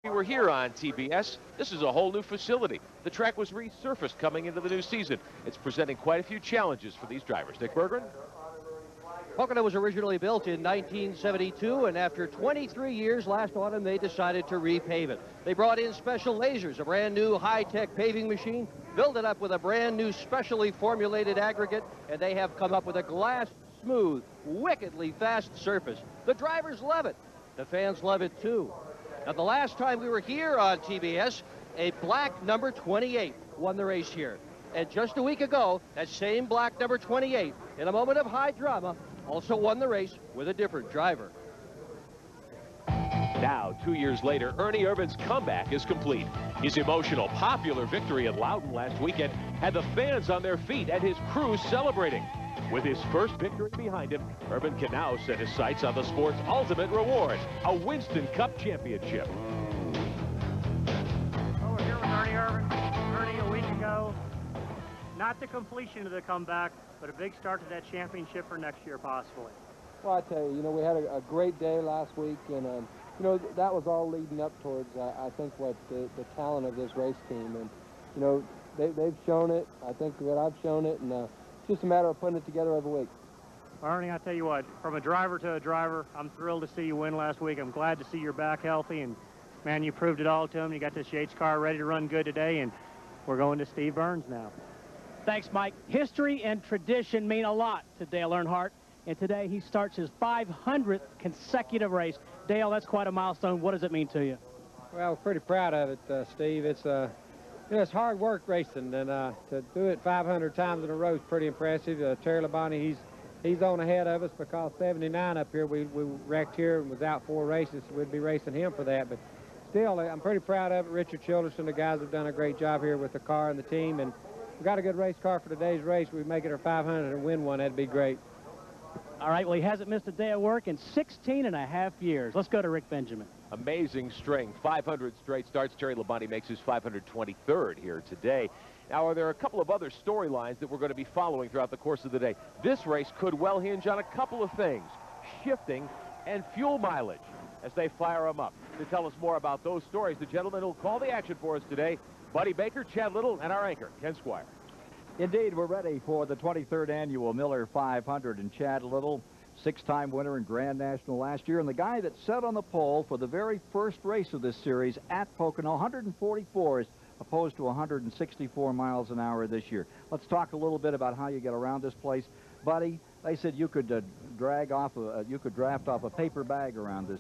We were here on TBS. This is a whole new facility. The track was resurfaced coming into the new season. It's presenting quite a few challenges for these drivers. Dick Berggren? Pocono was originally built in 1972, and after 23 years last autumn, they decided to repave it. They brought in Special Lasers, a brand new high-tech paving machine, built it up with a brand new specially formulated aggregate, and they have come up with a glass-smooth, wickedly fast surface. The drivers love it. The fans love it, too. Now, the last time we were here on TBS, a black number 28 won the race here. And just a week ago, that same black number 28, in a moment of high drama, also won the race with a different driver. Now, 2 years later, Ernie Irvan's comeback is complete. His emotional, popular victory at Loudon last weekend had the fans on their feet and his crew celebrating. With his first victory behind him, Irvan can now set his sights on the sport's ultimate reward, a Winston Cup championship. Well, we're here with Ernie Irvan. Ernie, a week ago, not the completion of the comeback, but a big start to that championship for next year, possibly. Well, I tell you, we had a great day last week, and, that was all leading up towards, I think, what the talent of this race team. And, they've shown it. I think that I've shown it, and it's just a matter of putting it together every week. Ernie, I tell you what, from a driver to a driver, I'm thrilled to see you win last week. I'm glad to see you're back healthy, and, man, you proved it all to him. You got this Yates car ready to run good today, and we're going to Steve Burns now. Thanks, Mike. History and tradition mean a lot to Dale Earnhardt, and today he starts his 500th consecutive race. Dale, that's quite a milestone. What does it mean to you? Well, pretty proud of it, Steve. It's hard work racing, and to do it 500 times in a row is pretty impressive. Terry Labonte, he's on ahead of us because 79 up here, we wrecked here and was out 4 races, so we'd be racing him for that. But still, I'm pretty proud of it. Richard Childerson, the guys have done a great job here with the car and the team, and we got a good race car for today's race. We make it our 500 and win one. That'd be great. All right, well, he hasn't missed a day of work in 16.5 years. Let's go to Rick Benjamin. Amazing string, 500 straight starts. Terry Labonte makes his 523rd here today. Now, there are a couple of other storylines that we're going to be following throughout the course of the day. This race could well hinge on a couple of things, shifting and fuel mileage, as they fire them up. To tell us more about those stories, the gentleman who'll call the action for us today, Buddy Baker, Chad Little, and our anchor, Ken Squire. Indeed, we're ready for the 23rd annual Miller 500, and Chad Little, 6-time winner in Grand National last year, and the guy that set on the pole for the very first race of this series at Pocono, 144 as opposed to 164 miles an hour this year. Let's talk a little bit about how you get around this place. Buddy, they said you could draft off a paper bag around this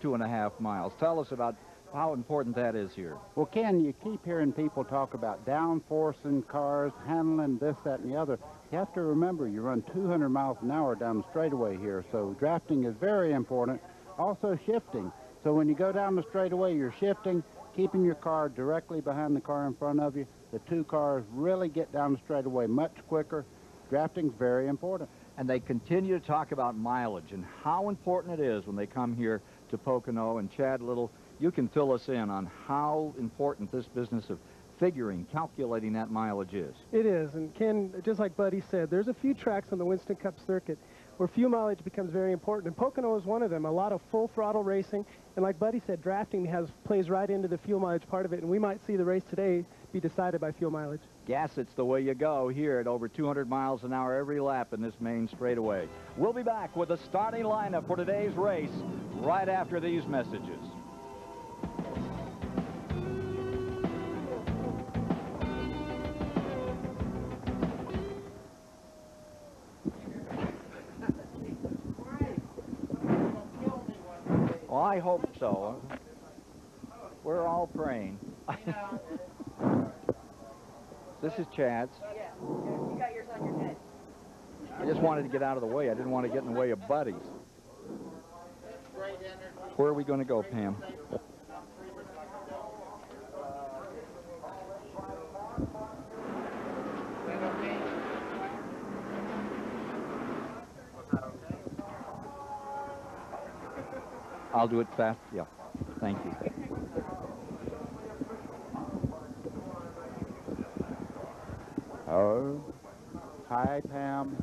2.5 miles. Tell us about how important that is here. Well, Ken, you keep hearing people talk about downforce in cars, handling this, that, and the other. You have to remember you run 200 miles an hour down the straightaway here, so drafting is very important. Also shifting. So when you go down the straightaway, you're shifting, keeping your car directly behind the car in front of you. The two cars really get down the straightaway much quicker. Drafting's very important. And they continue to talk about mileage and how important it is when they come here to Pocono. And Chad Little, you can fill us in on how important this business of figuring, calculating that mileage is. It is, and Ken, just like Buddy said, there's a few tracks on the Winston Cup circuit where fuel mileage becomes very important, and Pocono is one of them. A lot of full throttle racing, and like Buddy said, drafting plays right into the fuel mileage part of it, and we might see the race today be decided by fuel mileage. Gas, it's the way you go here at over 200 miles an hour every lap in this main straightaway. We'll be back with the starting lineup for today's race right after these messages. Well, I hope so. We're all praying. This is Chad's. Yeah, you got yours on your head. I just wanted to get out of the way. I didn't want to get in the way of Buddy's. Where are we going to go, Pam? I'll do it fast. Yeah. Thank you. Oh, hi, Pam.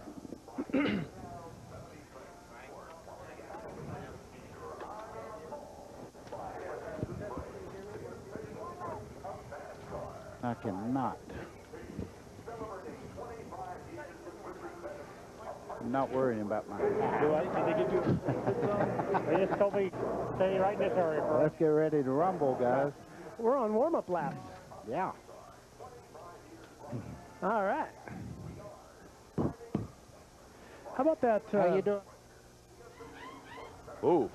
I cannot. I'm not worrying about my hat. Did they give you They just told me stay right in this area. Let's get ready to rumble, guys. We're on warm-up laps. Yeah. All right. How about that? How you doing? Ooh,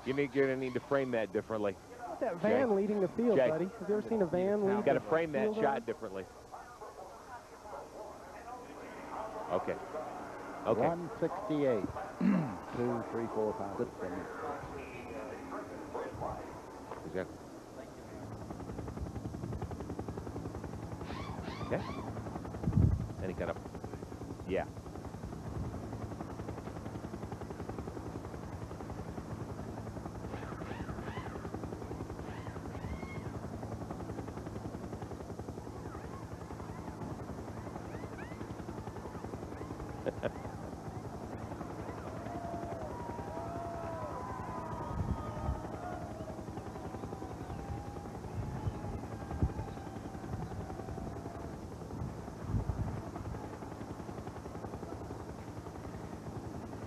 you're gonna need to frame that differently. How about that van leading the field, Jay. buddy? Have you ever seen a van lead? You got to the frame that field shot on? differently. Okay. Okay. 168. 2, 3, 4, 5, 6, 7. Exactly. Okay. And he got up. Yeah.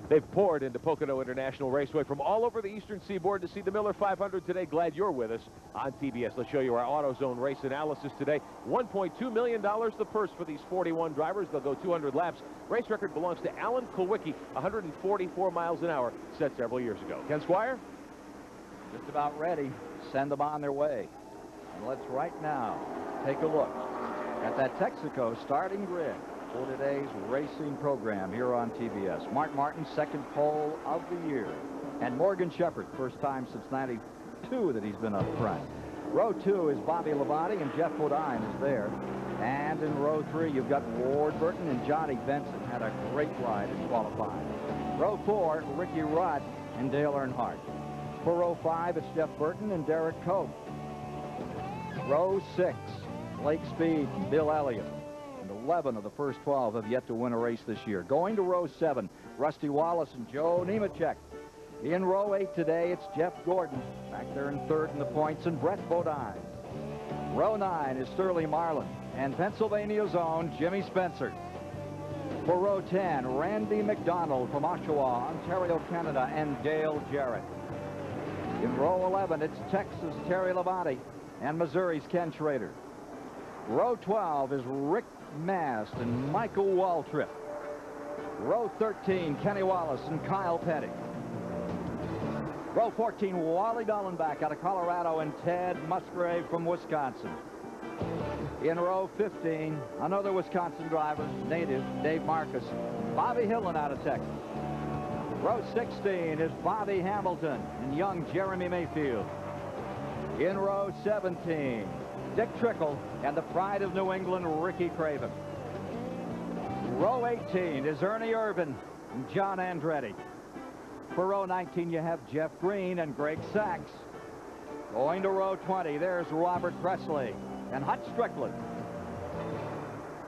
They've poured into Pocono International Raceway from all over the eastern seaboard to see the Miller 500 today. Glad you're with us on TBS. Let's show you our AutoZone race analysis today. $1.2 million the purse for these 41 drivers. They'll go 200 laps. Race record belongs to Alan Kulwicki, 144 miles an hour, set several years ago. Ken Squire? Just about ready. Send them on their way. And let's right now take a look at that Texaco starting grid for today's racing program here on TBS. Mark Martin, second pole of the year. And Morgan Shepherd, first time since '92 that he's been up front. Row 2 is Bobby Labonte, and Jeff Bodine is there. And in row 3, you've got Ward Burton and Johnny Benson. Had a great ride in qualifying. Row 4, Ricky Rudd and Dale Earnhardt. For row 5, it's Jeff Burton and Derek Cope. Row 6, Blake Speed and Bill Elliott. 11 of the first 12 have yet to win a race this year. Going to row 7, Rusty Wallace and Joe Nemechek. In row 8 today, it's Jeff Gordon, back there in third in the points, and Brett Bodine. Row 9 is Sterling Marlin and Pennsylvania's own Jimmy Spencer. For row 10, Randy McDonald from Oshawa, Ontario, Canada, and Dale Jarrett. In row 11, it's Texas' Terry Labonte and Missouri's Ken Schrader. Row 12 is Rick Mast and Michael Waltrip. Row 13, Kenny Wallace and Kyle Petty. Row 14, Wally Dallenbach out of Colorado and Ted Musgrave from Wisconsin. In row 15, another Wisconsin driver, native Dave Marcus. Bobby Hillin out of Texas. Row 16 is Bobby Hamilton and young Jeremy Mayfield. In row 17, Dick Trickle and the pride of New England, Ricky Craven. Row 18 is Ernie Irvin and John Andretti. For row 19, you have Jeff Green and Greg Sachs. Going to row 20, there's Robert Presley and Hut Strickland.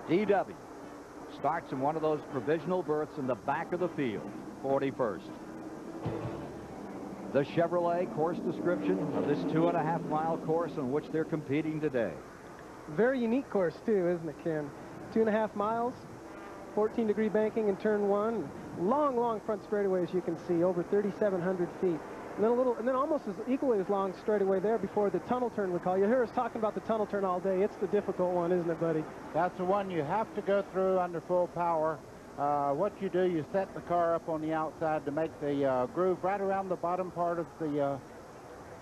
DW starts in one of those provisional berths in the back of the field, 41st. The Chevrolet course description of this 2.5-mile course on which they're competing today. Very unique course, too, isn't it, Ken? 2.5 miles, 14-degree banking in turn 1. Long, long front straightaway, as you can see, over 3,700 feet. And then almost as equally as long straightaway there before the tunnel turn we call. You hear us talking about the tunnel turn all day. It's the difficult one, isn't it, buddy? That's the one you have to go through under full power. What you do, you set the car up on the outside to make the groove right around the bottom part of the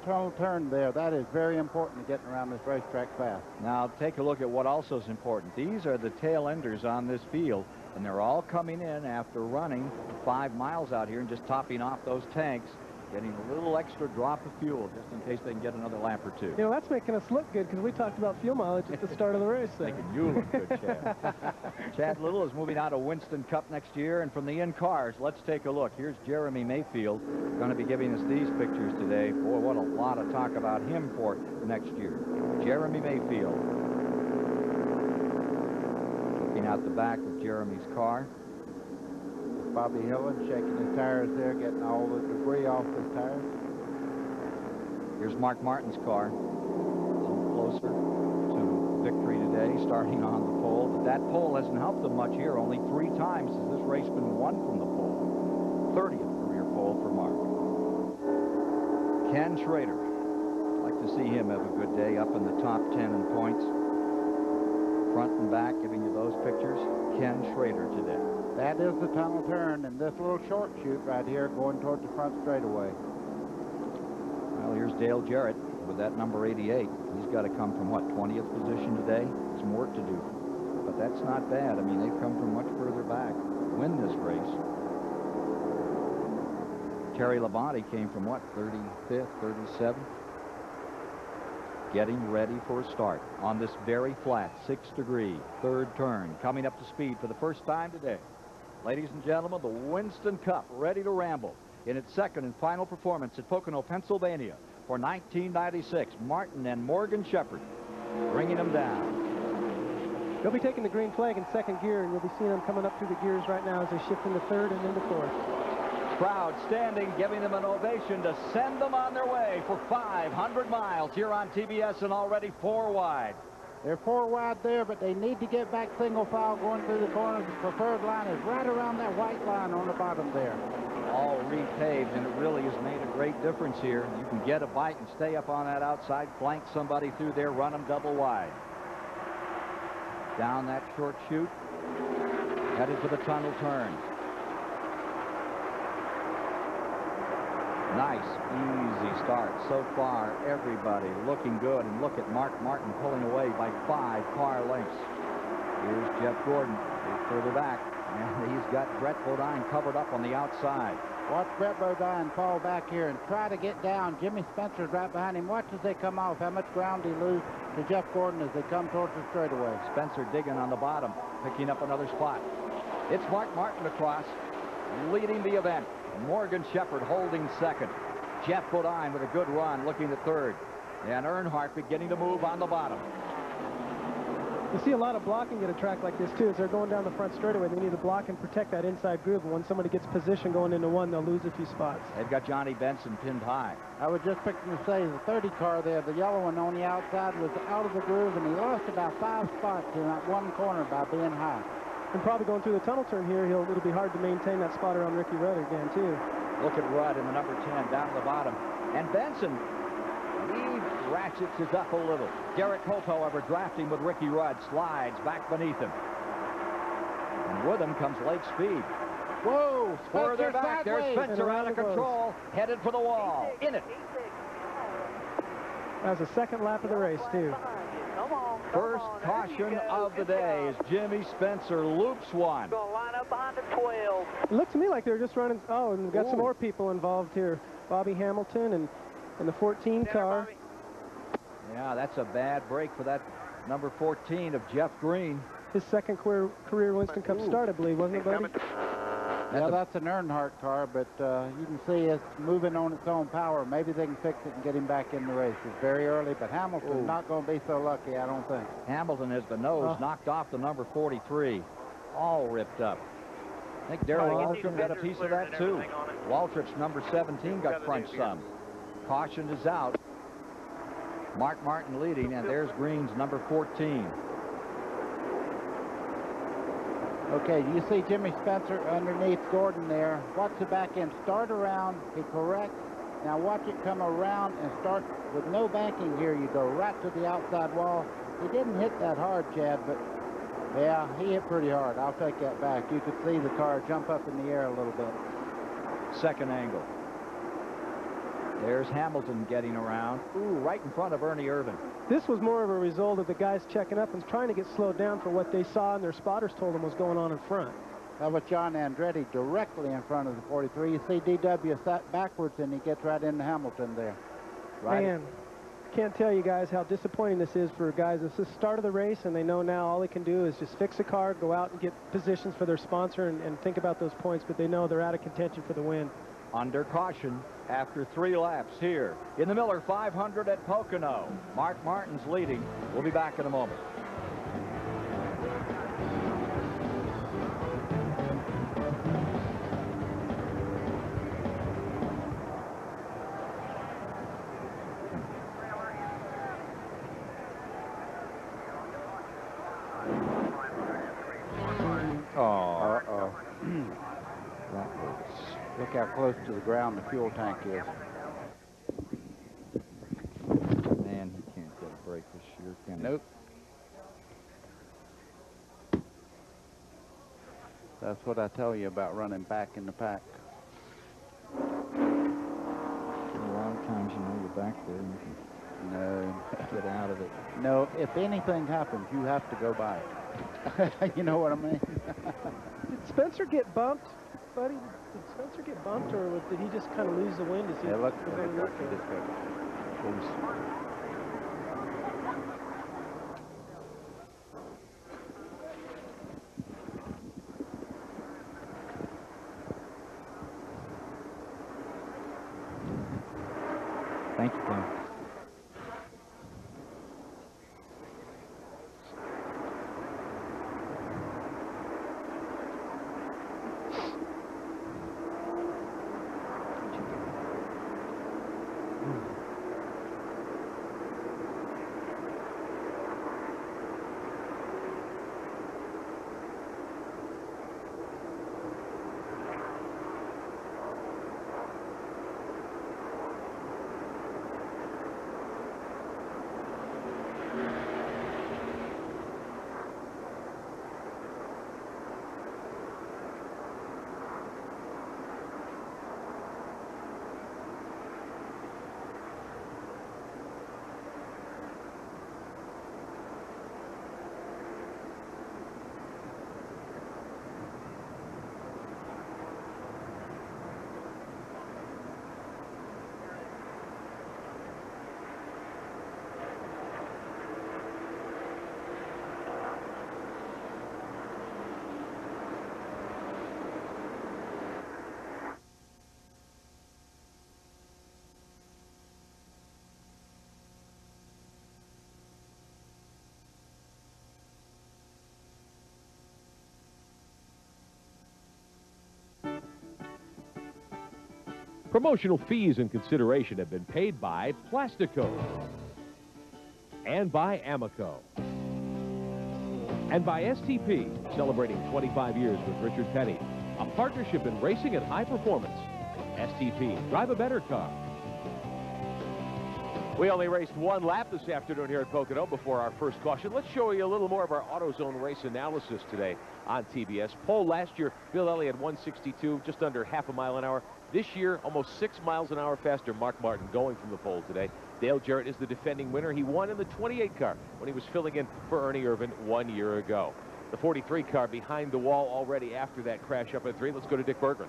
tunnel turn there. That is very important to getting around this racetrack fast. Now take a look at what also is important. These are the tail enders on this field, and they're all coming in after running 5 miles out here and just topping off those tanks, getting a little extra drop of fuel just in case they can get another lap or two. You know, that's making us look good because we talked about fuel mileage at the start of the race there. Making you look good, Chad. Chad Little is moving out of Winston Cup next year, and from the in-cars, let's take a look. Here's Jeremy Mayfield going to be giving us these pictures today. Boy, what a lot of talk about him for next year. Jeremy Mayfield. Looking out the back of Jeremy's car. Bobby Hillin shaking his tires there, getting all the debris off his tires. Here's Mark Martin's car. A little closer to victory today, starting on the pole. But that pole hasn't helped them much here. Only 3 times has this race been won from the pole. 30th career pole for Mark. Ken Schrader. Like to see him have a good day, up in the top 10 in points. Front and back, giving you those pictures. Ken Schrader today. That is the tunnel turn and this little short chute right here going toward the front straightaway. Well, here's Dale Jarrett with that number 88. He's got to come from, what, 20th position today? Some work to do. But that's not bad. I mean, they've come from much further back to win this race. Terry Labonte came from, what, 35th, 37th? Getting ready for a start on this very flat 6-degree third turn, coming up to speed for the first time today. Ladies and gentlemen, the Winston Cup ready to ramble in its second and final performance at Pocono, Pennsylvania for 1996. Martin and Morgan Shepherd bringing them down. They'll be taking the green flag in second gear, and you'll be seeing them coming up through the gears right now as they shift into third and into fourth. Crowd standing, giving them an ovation to send them on their way for 500 miles here on TBS, and already 4 wide. They're 4 wide there, but they need to get back single file going through the corners. The preferred line is right around that white line on the bottom there. All repaved, and it really has made a great difference here. You can get a bite and stay up on that outside, flank somebody through there, run them double wide. Down that short chute, headed for the tunnel turn. Nice, easy start. So far, everybody looking good. And look at Mark Martin pulling away by 5 car lengths. Here's Jeff Gordon, further back. And he's got Brett Bodine covered up on the outside. Watch Brett Bodine fall back here and try to get down. Jimmy Spencer's right behind him. Watch as they come off. How much ground he lose to Jeff Gordon as they come towards the straightaway. Spencer digging on the bottom, picking up another spot. It's Mark Martin across, leading the event. Morgan Shepherd holding second. Jeff Bodine with a good run, looking at third. And Earnhardt beginning to move on the bottom. You see a lot of blocking at a track like this, too. As they're going down the front straightaway, they need to block and protect that inside groove. And when somebody gets position going into one, they'll lose a few spots. They've got Johnny Benson pinned high. I was just fixing to say the 30 car there, the yellow one on the outside, was out of the groove, and he lost about 5 spots in that one corner by being high. And probably going through the tunnel turn here, it'll be hard to maintain that spot around Ricky Rudd again, too. Look at Rudd in the number 10 down to the bottom. And Benson, he ratchets it up a little. Garrett Hope, however, drafting with Ricky Rudd, slides back beneath him. And with him comes Lake Speed. Whoa! Further back, there's Spencer out of control, headed for the wall. In it. That was the second lap of the race, too. First caution of the day as Jimmy Spencer loops one. Going to line up behind the 12. It looked to me like they were just running. Oh, and we've got some more people involved here. Bobby Hamilton and the 14 car. Yeah, that's a bad break for that number 14 of Jeff Green. His second career Winston Cup start, I believe, wasn't it, buddy? Yeah, that's an Earnhardt car, but you can see it's moving on its own power. Maybe they can fix it and get him back in the race. It's very early, but Hamilton's not going to be so lucky, I don't think. Hamilton has the nose knocked off the number 43. All ripped up. I think Darrell Waltrip got a piece of that, too. Waltrip's number 17 got crunched some. Caution is out. Mark Martin leading, and there's Green's number 14. Okay, you see Jimmy Spencer underneath Gordon there. Watch the back end. Start around. He corrects. Now watch it come around and start with no banking here. You go right to the outside wall. He didn't hit that hard, Chad, but yeah, he hit pretty hard. I'll take that back. You could see the car jump up in the air a little bit. Second angle. There's Hamilton getting around. Ooh, right in front of Ernie Irvan. This was more of a result of the guys checking up and trying to get slowed down for what they saw and their spotters told them was going on in front. That was John Andretti directly in front of the 43. You see DW sat backwards and he gets right into Hamilton there. Right. Man, can't tell you guys how disappointing this is for guys. This is the start of the race, and they know now all they can do is just fix a car, go out and get positions for their sponsor and think about those points, but they know they're out of contention for the win. Under caution after 3 laps here in the Miller 500 at Pocono. Mark Martin's leading. We'll be back in a moment. Look how close to the ground the fuel tank is. Man, he can't get a break this year, can he? Nope. That's what I tell you about running back in the pack. A lot of times, you know, you're back there and you can get out of it. No, if anything happens, you have to go by it. You know what I mean? Did Spencer get bumped, buddy? Did Spencer get bumped, or did he just kind of lose the wind? Yeah, look, he just got loose. Thank you, Tim. Promotional fees and consideration have been paid by Plastico and by Amoco and by STP, celebrating 25 years with Richard Petty, a partnership in racing and high performance. STP, drive a better car. We only raced one lap this afternoon here at Pocono before our first caution. Let's show you a little more of our AutoZone race analysis today on TBS. Pole last year, Bill Elliott 162, just under half a mile an hour. This year, almost 6 miles an hour faster. Mark Martin going from the pole today. Dale Jarrett is the defending winner. He won in the 28 car when he was filling in for Ernie Irvan 1 year ago. The 43 car behind the wall already after that crash up at 3. Let's go to Dick Berggren.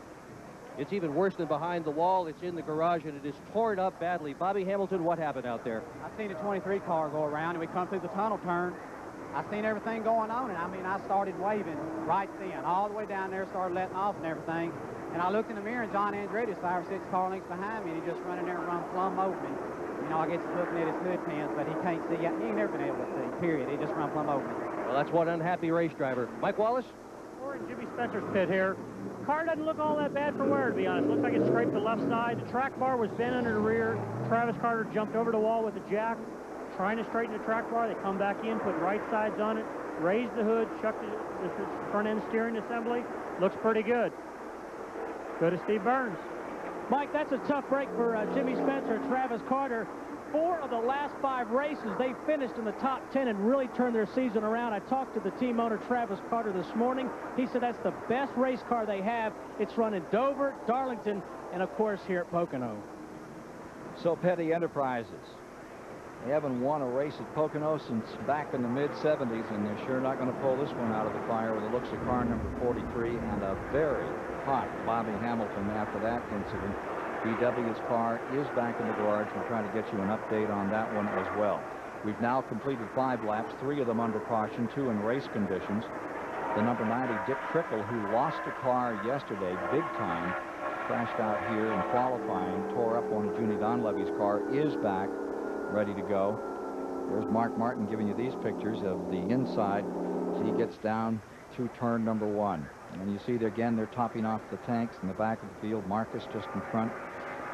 It's even worse than behind the wall. It's in the garage, and it is torn up badly. Bobby Hamilton, what happened out there? I seen the 23 car go around, and we come through the tunnel turn. I seen everything going on, and I mean, I started waving right then. All the way down there, started letting off and everything. And I looked in the mirror, and John Andretti is 5 or 6 car lengths behind me, and he just running there and run plumb over me. You know, I guess he's looking at his hood pins, but he can't see yet. He ain't never been able to see, period. He just run plumb over me. Well, that's one unhappy race driver. Mike Wallace? We're in Jimmy Spencer's pit here. Car doesn't look all that bad for wear, to be honest. Looks like it scraped the left side. The track bar was bent under the rear. Travis Carter jumped over the wall with the jack, trying to straighten the track bar. They come back in, put right sides on it, raised the hood, chucked the front end steering assembly. Looks pretty good. Go to Steve Burns. Mike, that's a tough break for Jimmy Spencer and Travis Carter. 4 of the last 5 races, they finished in the top 10 and really turned their season around. I talked to the team owner, Travis Carter, this morning. He said that's the best race car they have. It's run in Dover, Darlington, and, of course, here at Pocono. So Petty Enterprises. They haven't won a race at Pocono since back in the mid-70s, and they're sure not going to pull this one out of the fire with the looks of car number 43 and a very hot Bobby Hamilton after that incident. BW's car is back in the garage. We'll try to get you an update on that one as well. We've now completed 5 laps, 3 of them under caution, 2 in race conditions. The number 90, Dick Trickle, who lost a car yesterday big time, crashed out here in qualifying, tore up one of Junie Donlevy's car, is back, ready to go. There's Mark Martin giving you these pictures of the inside as he gets down through turn number 1. And you see there again, they're topping off the tanks in the back of the field. Marcus just in front.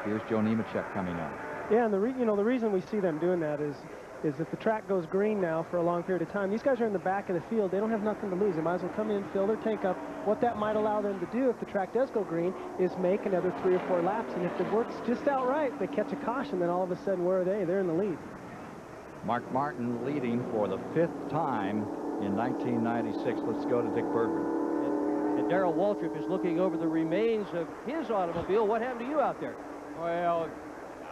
Here's Joe Nemechek coming up. Yeah, and the reason we see them doing that is is if the track goes green now for a long period of time, these guys are in the back of the field. They don't have nothing to lose. They might as well come in, fill their tank up. What that might allow them to do if the track does go green is make another 3 or 4 laps. And if it works just outright, they catch a caution, then all of a sudden, where are they? They're in the lead. Mark Martin leading for the 5th time in 1996. Let's go to Dick Berggren. And Darrell Waltrip is looking over the remains of his automobile. What happened to you out there? Well,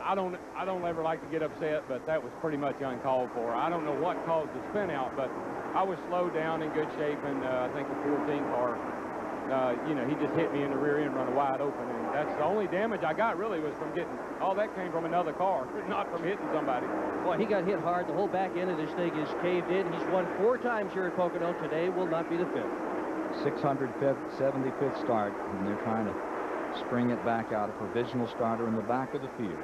I don't ever like to get upset, but that was pretty much uncalled for. I don't know what caused the spin out, but I was slowed down in good shape, and I think the 14 car, you know, he just hit me in the rear end, run wide open, and that's the only damage I got really was from getting, all that came from another car, not from hitting somebody. Well, he got hit hard. The whole back end of this thing is caved in. He's won 4 times here at Pocono. Today will not be the 5th. 605th, 75th start, and they're trying to spring it back out. A provisional starter in the back of the field.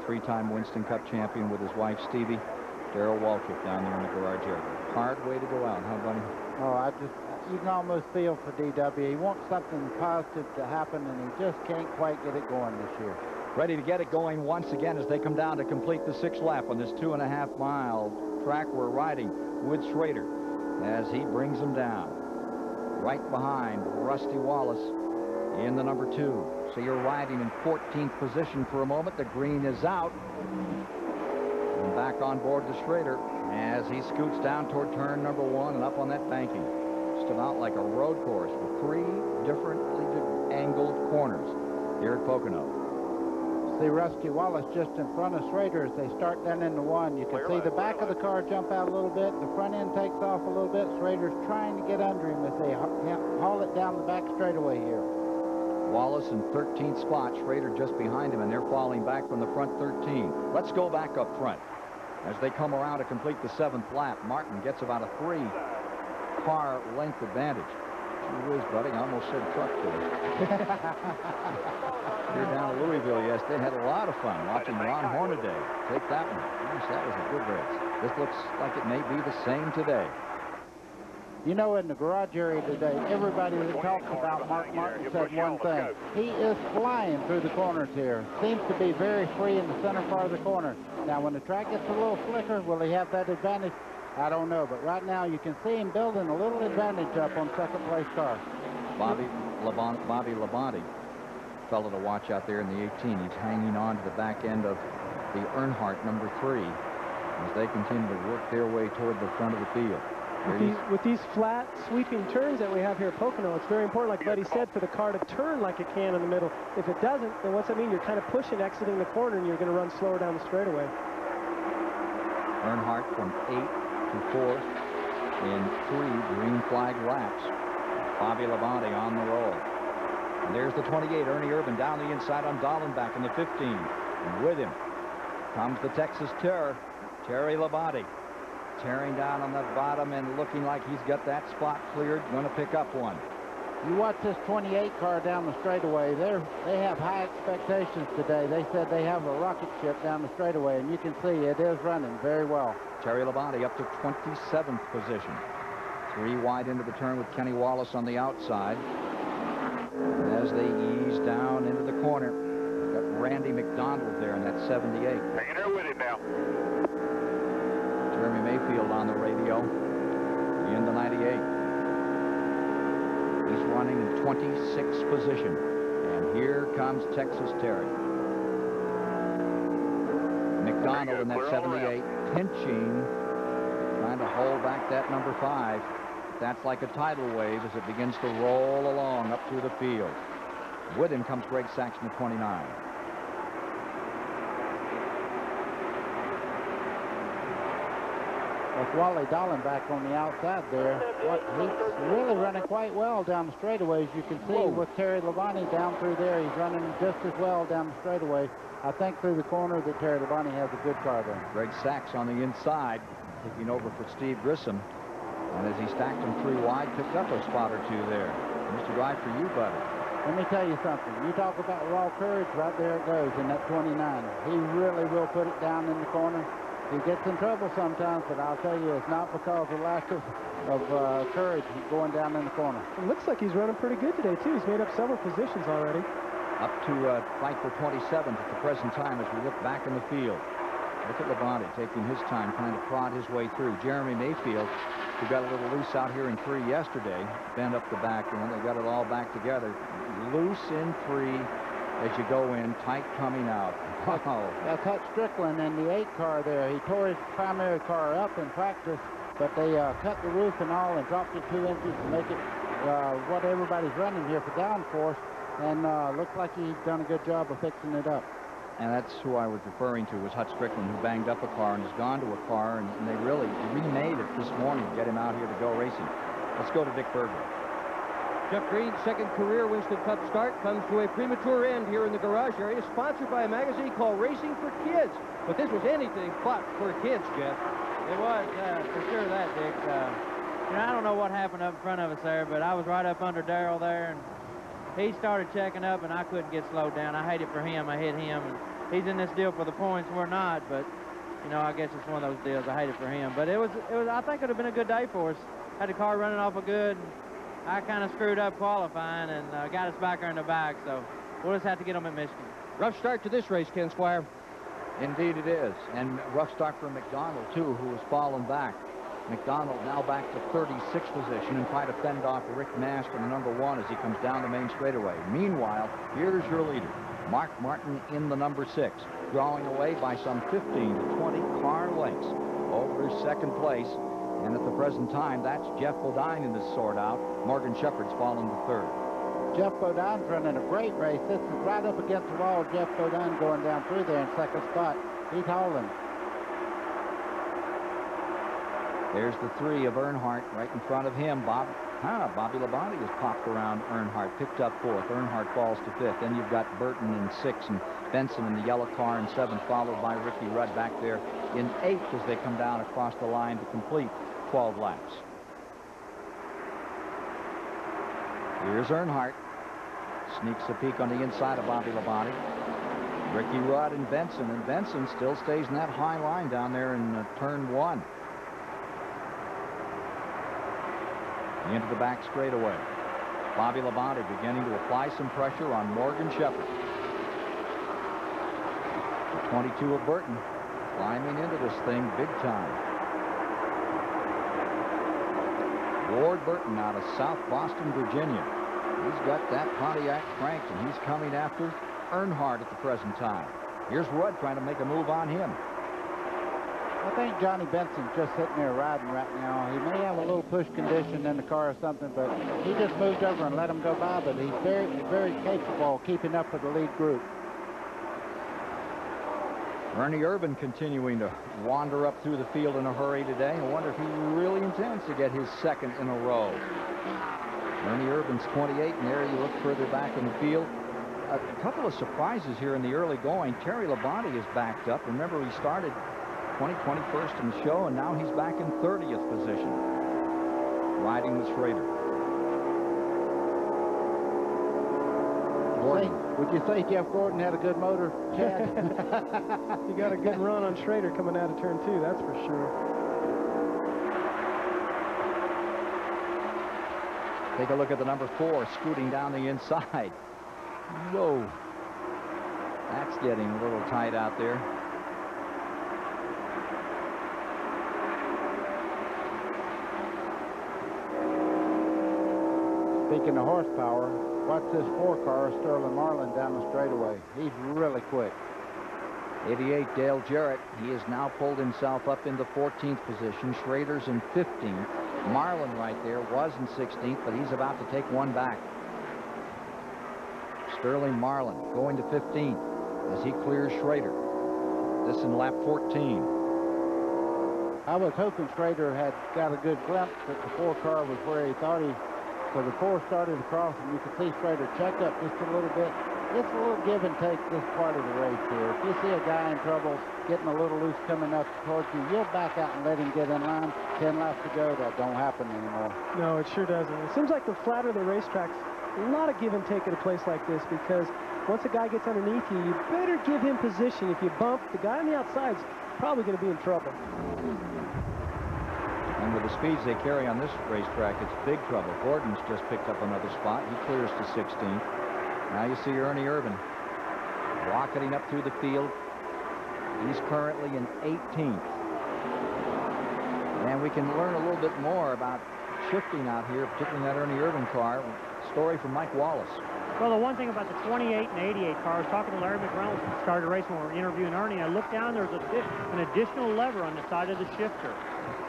3-time Winston Cup champion with his wife, Stevie. Darrell Waltrip down there in the garage area. Hard way to go out, huh, buddy? Oh, you can almost feel for DW. He wants something positive to happen, and he just can't quite get it going this year. Ready to get it going once again as they come down to complete the 6th lap on this 2.5-mile track we're riding with Schrader as he brings them down. Right behind Rusty Wallace in the number 2. So you're riding in 14th position for a moment. The green is out. And back on board to Schrader as he scoots down toward turn number 1 and up on that banking. Just about like a road course with 3 differently angled corners here at Pocono. See Rusty Wallace just in front of Schrader as they start down into 1. You can see the back of the car jump out a little bit. The front end takes off a little bit. Schrader's trying to get under him as they haul it down the back straightaway here. Wallace in 13th spot, Schrader just behind him, and they're falling back from the front 13. Let's go back up front. As they come around to complete the 7th lap, Martin gets about a 3-car length advantage. Gee whiz, buddy, I almost said truck there. Here down at Louisville yesterday, had a lot of fun watching Ron Hornaday take that one. Gosh, that was a good race. This looks like it may be the same today. You know, in the garage area today, everybody that talks about Mark Martin said one thing. He is flying through the corners here. Seems to be very free in the center part of the corner. Now, when the track gets a little slicker, will he have that advantage? I don't know, but right now you can see him building a little advantage up on second-place car. Bobby Labonte, fellow to watch out there in the 18. He's hanging on to the back end of the Earnhardt number 3 as they continue to work their way toward the front of the field. With these flat, sweeping turns that we have here at Pocono, it's very important, like Buddy said, for the car to turn like it can in the middle. If it doesn't, then what's that mean? You're kind of pushing, exiting the corner, and you're going to run slower down the straightaway. Earnhardt from 8th to 4th in 3 green flag laps. Bobby Labonte on the roll. And there's the 28, Ernie Irvan, down the inside on Dallenbach in the 15. And with him comes the Texas Terror, Terry Labonte. Tearing down on the bottom and looking like he's got that spot cleared. Going to pick up one. You watch this 28 car down the straightaway. They have high expectations today. They said they have a rocket ship down the straightaway, and you can see it is running very well. Terry Labonte up to 27th position. 3 wide into the turn with Kenny Wallace on the outside. As they ease down into the corner, got Randy McDonald there in that 78. Hanging there with him now. Jeremy Mayfield on the radio in the 98. He's running in 26th position. And here comes Texas Terry. McDonald in that 78, pinching, trying to hold back that number 5. That's like a tidal wave as it begins to roll along up through the field. With him comes Greg Saxon at 29. With Wally Dallenbach on the outside there, he's really running quite well down the straightaway. As you can see with Terry Labonte down through there, he's running just as well down the straightaway. I think through the corner that Terry Labonte has a good car there. Greg Sachs on the inside, taking over for Steve Grissom. And as he stacked them 3 wide, picked up a spot or 2 there. Mr. Drive for you, buddy. Let me tell you something. You talk about raw courage, right there it goes in that 29. He really will put it down in the corner. He gets in trouble sometimes, but I'll tell you, it's not because of lack of courage going down in the corner. It looks like he's running pretty good today, too. He's made up several positions already. Up to fight for 27th at the present time as we look back in the field. Look at Labonte taking his time, trying to prod his way through. Jeremy Mayfield, who got a little loose out here in 3 yesterday, bent up the back end. They got it all back together. Loose in 3 as you go in, tight coming out. Wow. That's Hut Strickland in the 8 car there. He tore his primary car up in practice, but they cut the roof and all and dropped it 2 inches to make it what everybody's running here for downforce, and looks like he's done a good job of fixing it up. And that's who I was referring to, was Hut Strickland, who banged up a car and has gone to a car, and they really remade it this morning to get him out here to go racing. Let's go to Dick Berger. Jeff Green's second career Winston Cup start comes to a premature end here in the garage area, sponsored by a magazine called Racing for Kids. But this was anything but for kids, Jeff. It was, for sure that, Dick. You know, I don't know what happened up in front of us there, but I was right up under Darrell there, and he started checking up, and I couldn't get slowed down. I hate it for him. I hit him, and he's in this deal for the points. We're not, but, you know, I guess it's one of those deals. I hate it for him. But it was. I think it would have been a good day for us. Had the car running off a good. I kind of screwed up qualifying and got us back there in the back, so we'll just have to get them at Michigan. Rough start to this race, Ken Squire. Indeed it is, and rough start for McDonald, too, who has fallen back. McDonald now back to 36th position and try to fend off Rick Mast from the number 1 as he comes down the main straightaway. Meanwhile, here's your leader, Mark Martin in the number 6, drawing away by some 15 to 20 car lengths over second place. And at the present time, that's Jeff Bodine in this sort out. Morgan Shepherd's fallen to 3rd. Jeff Bodine's running a great race. This is right up against the wall. Jeff Bodine going down through there in second spot. He's hauling. There's the 3 of Earnhardt right in front of him. Bobby Labonte has popped around Earnhardt, picked up 4th. Earnhardt falls to 5th. Then you've got Burton in 6th and Benson in the yellow car in 7th, followed by Ricky Rudd back there in 8th as they come down across the line to complete 12 laps. Here's Earnhardt. Sneaks a peek on the inside of Bobby Labonte. Ricky Rudd and Benson still stays in that high line down there in turn 1. Into the back straightaway. Bobby Labonte beginning to apply some pressure on Morgan Shepherd. The 22 of Burton climbing into this thing big time. Ward Burton out of South Boston, Virginia. He's got that Pontiac cranked, and he's coming after Earnhardt at the present time. Here's Rudd trying to make a move on him. I think Johnny Benson's just sitting there riding right now. He may have a little push condition in the car or something, but he just moved over and let him go by, but he's very, very capable of keeping up with the lead group. Ernie Irvan continuing to wander up through the field in a hurry today. I wonder if he really intends to get his 2nd in a row. Ernie Irvan's 28, and there you look further back in the field. A couple of surprises here in the early going. Terry Labonte is backed up. Remember, he started 21st in the show, and now he's back in 30th position, riding with Schrader. Would you say Jeff Gordon had a good motor, Chad? You got a good run on Schrader coming out of turn 2, that's for sure. Take a look at the number 4 scooting down the inside. Whoa. That's getting a little tight out there. Speaking of horsepower, watch this 4 car, Sterling Marlin, down the straightaway. He's really quick. 88, Dale Jarrett. He has now pulled himself up into 14th position. Schrader's in 15th. Marlin right there was in 16th, but he's about to take one back. Sterling Marlin going to 15th as he clears Schrader. This in lap 14. I was hoping Schrader had got a good glimpse that the 4 car was where he thought he. So the 4 started across, and you could see Schrader check up just a little bit. It's a little give and take this part of the race here. If you see a guy in trouble, getting a little loose coming up towards you, you'll back out and let him get in line. 10 laps to go, that don't happen anymore. No, it sure doesn't. It seems like the flatter the racetrack's, a lot of give and take at a place like this, because once a guy gets underneath you, you better give him position. If you bump, the guy on the outside's probably going to be in trouble. And with the speeds they carry on this racetrack, it's big trouble. Gordon's just picked up another spot. He clears to 16th. Now you see Ernie Irvan rocketing up through the field. He's currently in 18th. And we can learn a little bit more about shifting out here, particularly in that Ernie Irvan car. Story from Mike Wallace. Well, the one thing about the 28 and 88 cars, talking to Larry McReynolds who started racing when we were interviewing Ernie, I looked down, there was an additional lever on the side of the shifter.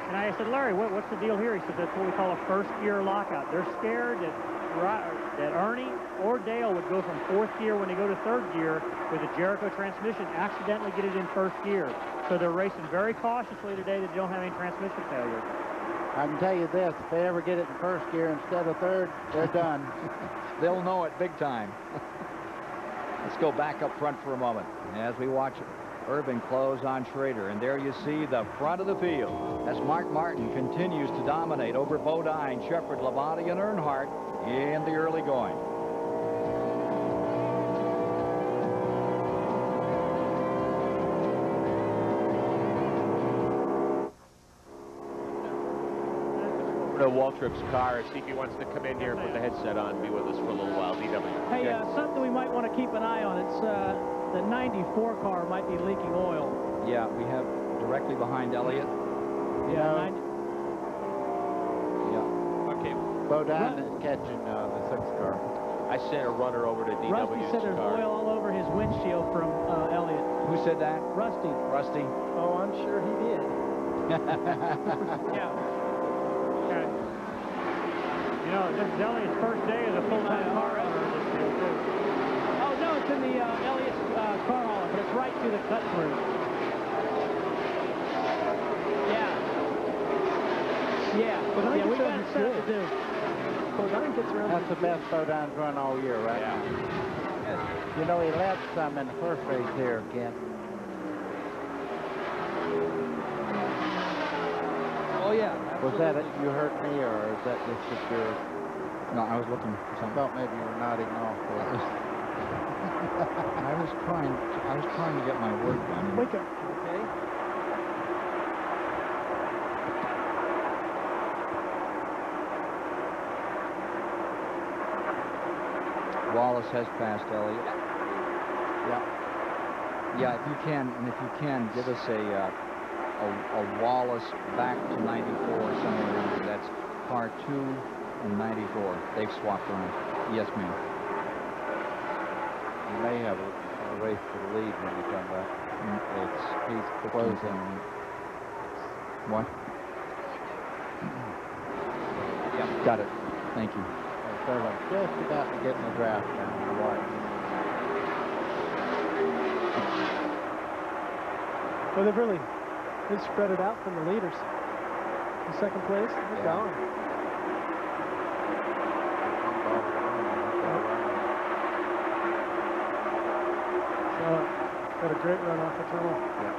And I said, Larry, what's the deal here? He said, that's what we call a first gear lockout. They're scared that Ernie or Dale would go from fourth gear when they go to third gear with a Jericho transmission, accidentally get it in first gear. So they're racing very cautiously today that they don't have any transmission failure. I can tell you this, if they ever get it in first gear instead of third, they're done. They'll know it big time. Let's go back up front for a moment as we watch Irvan close on Schrader. And there you see the front of the field as Mark Martin continues to dominate over Bodine, Shepard, Labonte, and Earnhardt in the early going. To Waltrip's car, see if he wants to come in here and put the headset on and be with us for a little while. DW. Hey, something we might want to keep an eye on. It's the 94 car might be leaking oil. Yeah, we have directly behind Elliott. Yeah. Yeah. Okay. Bodine is catching the 6 car. I sent a runner over to DW's Rusty said there's car. oil all over his windshield from Elliott. Who said that? Rusty. Rusty. Oh, I'm sure he did. Yeah. Okay. You know, this is Elliott's first day as a full-time car owner in this field, too. Oh, no, it's in the Elliott's car hauler, but it's right to the cut through. Yeah. Yeah. But I Yeah, we think got that's stuff to good. do. Bodine gets around. That's the best Bodine's run all year, right? Yeah. You know, he led some in the first race here, Ken. Oh, yeah. Was that it? You heard me, or is that just that you're... No, I was looking for I something. thought maybe you were nodding off. I was trying to get my work done. Wake up. Okay. Wallace has passed Elliott. Yeah. Yeah, if you can, give us a Wallace back to 94 somewhere around there. That's car 2 and 94. They've swapped around. Yes, ma'am. You may have a race for the lead when you come back. He's closing. What? Yep, got it. Thank you. Fairlane just about to get in the draft now. Well, they've spread it out from the leaders. In second place, they're gone. So, got a great run off the tunnel. Yeah.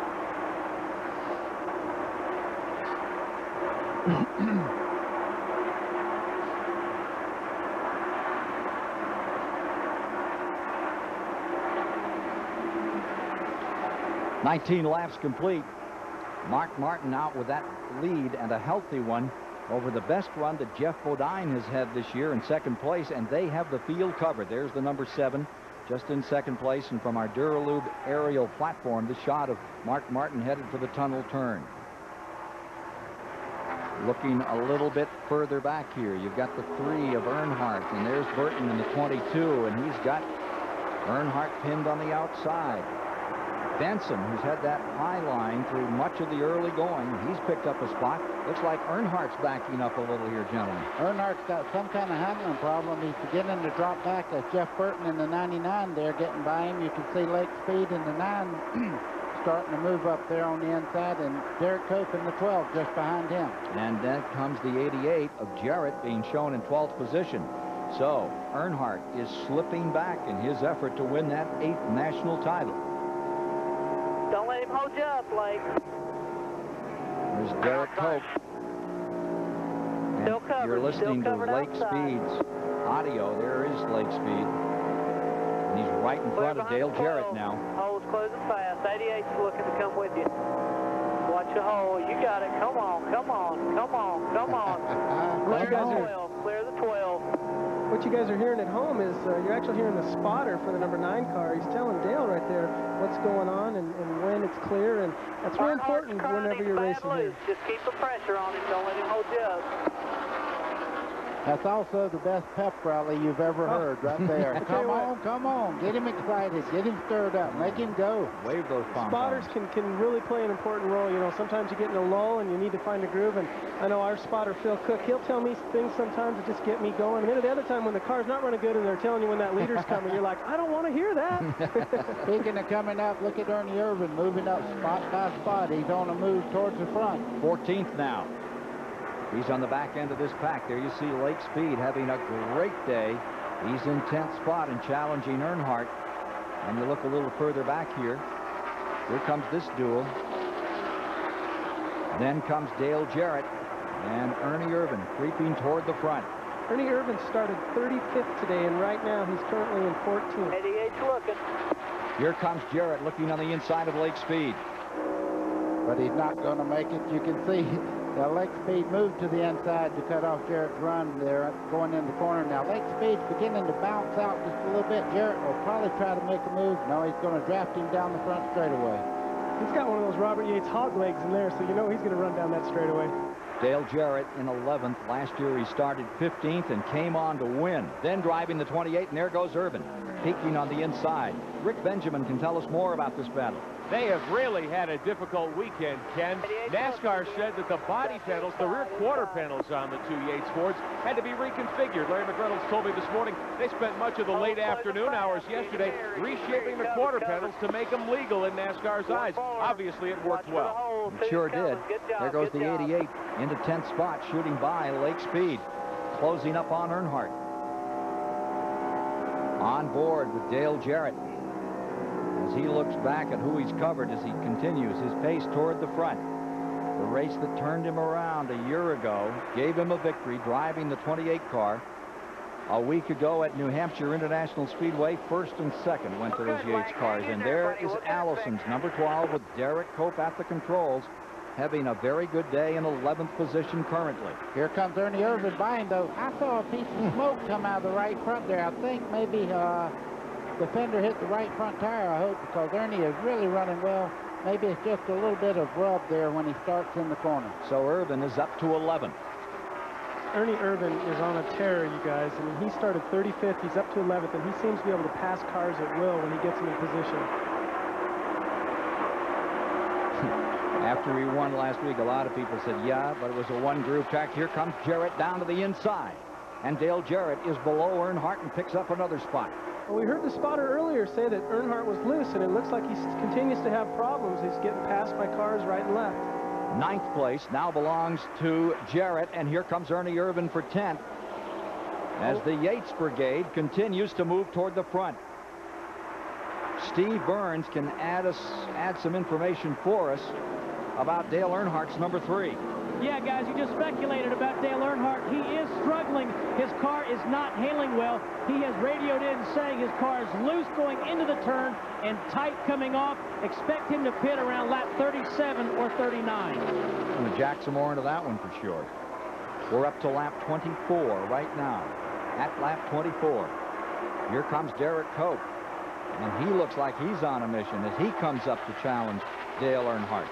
19 laps complete. Mark Martin out with that lead, and a healthy one, over the best run that Jeff Bodine has had this year in second place, and they have the field covered. There's the number 7 just in second place, and from our Duralube aerial platform, the shot of Mark Martin headed for the tunnel turn. Looking a little bit further back here, you've got the 3 of Earnhardt, and there's Burton in the 22, and he's got Earnhardt pinned on the outside. Benson, who's had that high line through much of the early going, he's picked up a spot. Looks like Earnhardt's backing up a little here, gentlemen. Earnhardt's got some kind of handling problem. He's beginning to drop back. That's Jeff Burton in the 99 there getting by him. You can see Lake Speed in the 9 starting to move up there on the inside, and Derek Cope in the 12 just behind him. And then comes the 88 of Jarrett being shown in 12th position. So Earnhardt is slipping back in his effort to win that 8th national title. Don't let him hold you up, Blake. There's Derek Cope. Still covered. You're listening to Lake outside. Speed's audio. There is Lake Speed. And he's right in front of Dale Jarrett now. Hole's closing fast. 88's looking to come with you. Watch the hole. You got it. Come on, come on, come on, come on. Clear the 12. Clear the 12. What what you guys are hearing at home is you're actually hearing the spotter for the number 9 car. He's telling Dale right there what's going on and when it's clear, and that's really important whenever you're racing here. Just keep the pressure on him. Don't let him hold you up. That's also the best pep rally you've ever heard right there. Come on, come on. Get him excited. Get him stirred up. Make him go. Wave those pom-poms. Spotters can really play an important role. You know, sometimes you get in a lull and you need to find a groove. And I know our spotter, Phil Cook, he'll tell me things sometimes that just get me going. And then at the other time when the car's not running good and they're telling you when that leader's coming, you're like, I don't want to hear that. Speaking of coming up, look at Ernie Irvan moving up spot by spot. He's on a move towards the front. 14th now. He's on the back end of this pack. There you see Lake Speed having a great day. He's in 10th spot and challenging Earnhardt. And you look a little further back here. Here comes this duel. Then comes Dale Jarrett and Ernie Irvan creeping toward the front. Ernie Irvan started 35th today, and right now he's currently in 14th. 88's looking. Here comes Jarrett looking on the inside of Lake Speed. But he's not going to make it. You can see that Lake Speed moved to the inside to cut off Jarrett's run there going in the corner. Now Lake Speed's beginning to bounce out just a little bit. Jarrett will probably try to make a move. No, he's going to draft him down the front straightaway. He's got one of those Robert Yates hog legs in there, so you know he's going to run down that straightaway. Dale Jarrett in 11th. Last year he started 15th and came on to win. Then driving the 28, and there goes Irvan, peeking on the inside. Rick Benjamin can tell us more about this battle. They have really had a difficult weekend, Ken. NASCAR said that the body panels, the rear quarter panels on the 2 Yates Fords had to be reconfigured. Larry McReynolds told me this morning they spent much of the late afternoon hours yesterday reshaping the quarter panels to make them legal in NASCAR's eyes. Obviously, it worked well. It sure did. There goes the 88 into 10th spot, shooting by Lake Speed, closing up on Earnhardt. On board with Dale Jarrett, as he looks back at who he's covered as he continues his pace toward the front. The race that turned him around a year ago gave him a victory driving the 28 car. A week ago at New Hampshire International Speedway, first and second went to those Yates cars. And there is Allison's number 12 with Derek Cope at the controls, having a very good day in 11th position currently. Here comes Ernie Irvan by him, though. I saw a piece of smoke come out of the right front there. I think maybe the fender hit the right front tire, I hope, because Ernie is really running well. Maybe it's just a little bit of rub there when he starts in the corner. So Irvan is up to 11. Ernie Irvan is on a tear, you guys. I mean, he started 35th, he's up to 11th, and he seems to be able to pass cars at will when he gets them in position. After he won last week, a lot of people said, yeah, but it was a one-groove track. Here comes Jarrett down to the inside. And Dale Jarrett is below Earnhardt and picks up another spot. Well, we heard the spotter earlier say that Earnhardt was loose, and it looks like he continues to have problems. He's getting passed by cars right and left. 9th place now belongs to Jarrett, and here comes Ernie Irvan for 10th as the Yates Brigade continues to move toward the front. Steve Burns can add some information for us about Dale Earnhardt's number 3. Yeah, guys, you just speculated about Dale Earnhardt. He is struggling. His car is not handling well. He has radioed in saying his car is loose going into the turn and tight coming off. Expect him to pit around lap 37 or 39. I'm going to jack some more into that one for sure. We're up to lap 24 right now. At lap 24, here comes Derek Cope. And he looks like he's on a mission as he comes up to challenge Dale Earnhardt.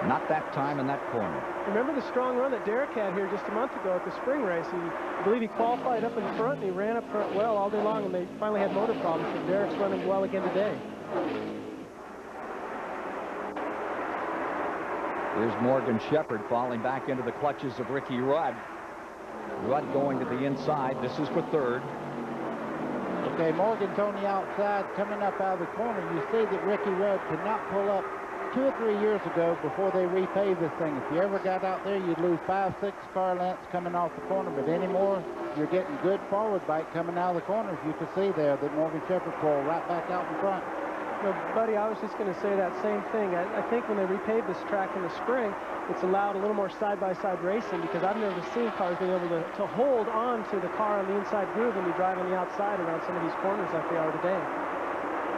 Not that time in that corner. Remember the strong run that Derek had here just a month ago at the spring race. I believe he qualified up in front, and he ran up front well all day long, and they finally had motor problems, but Derek's running well again today. Here's Morgan Shepherd falling back into the clutches of Ricky Rudd. Rudd going to the inside. This is for 3rd. Okay, Morgan's on the outside coming up out of the corner. You see that Ricky Rudd could not pull up 2 or 3 years ago before they repaved this thing. If you ever got out there, you'd lose 5-6 car lengths coming off the corner, but anymore, you're getting good forward bite coming out of the corners. You can see there that Morgan Shepherd pulled right back out in front. No, buddy, I was just going to say that same thing. I think when they repaved this track in the spring, it's allowed a little more side-by-side racing, because I've never seen cars being able to hold on to the car on the inside groove when you drive on the outside around some of these corners like they are today.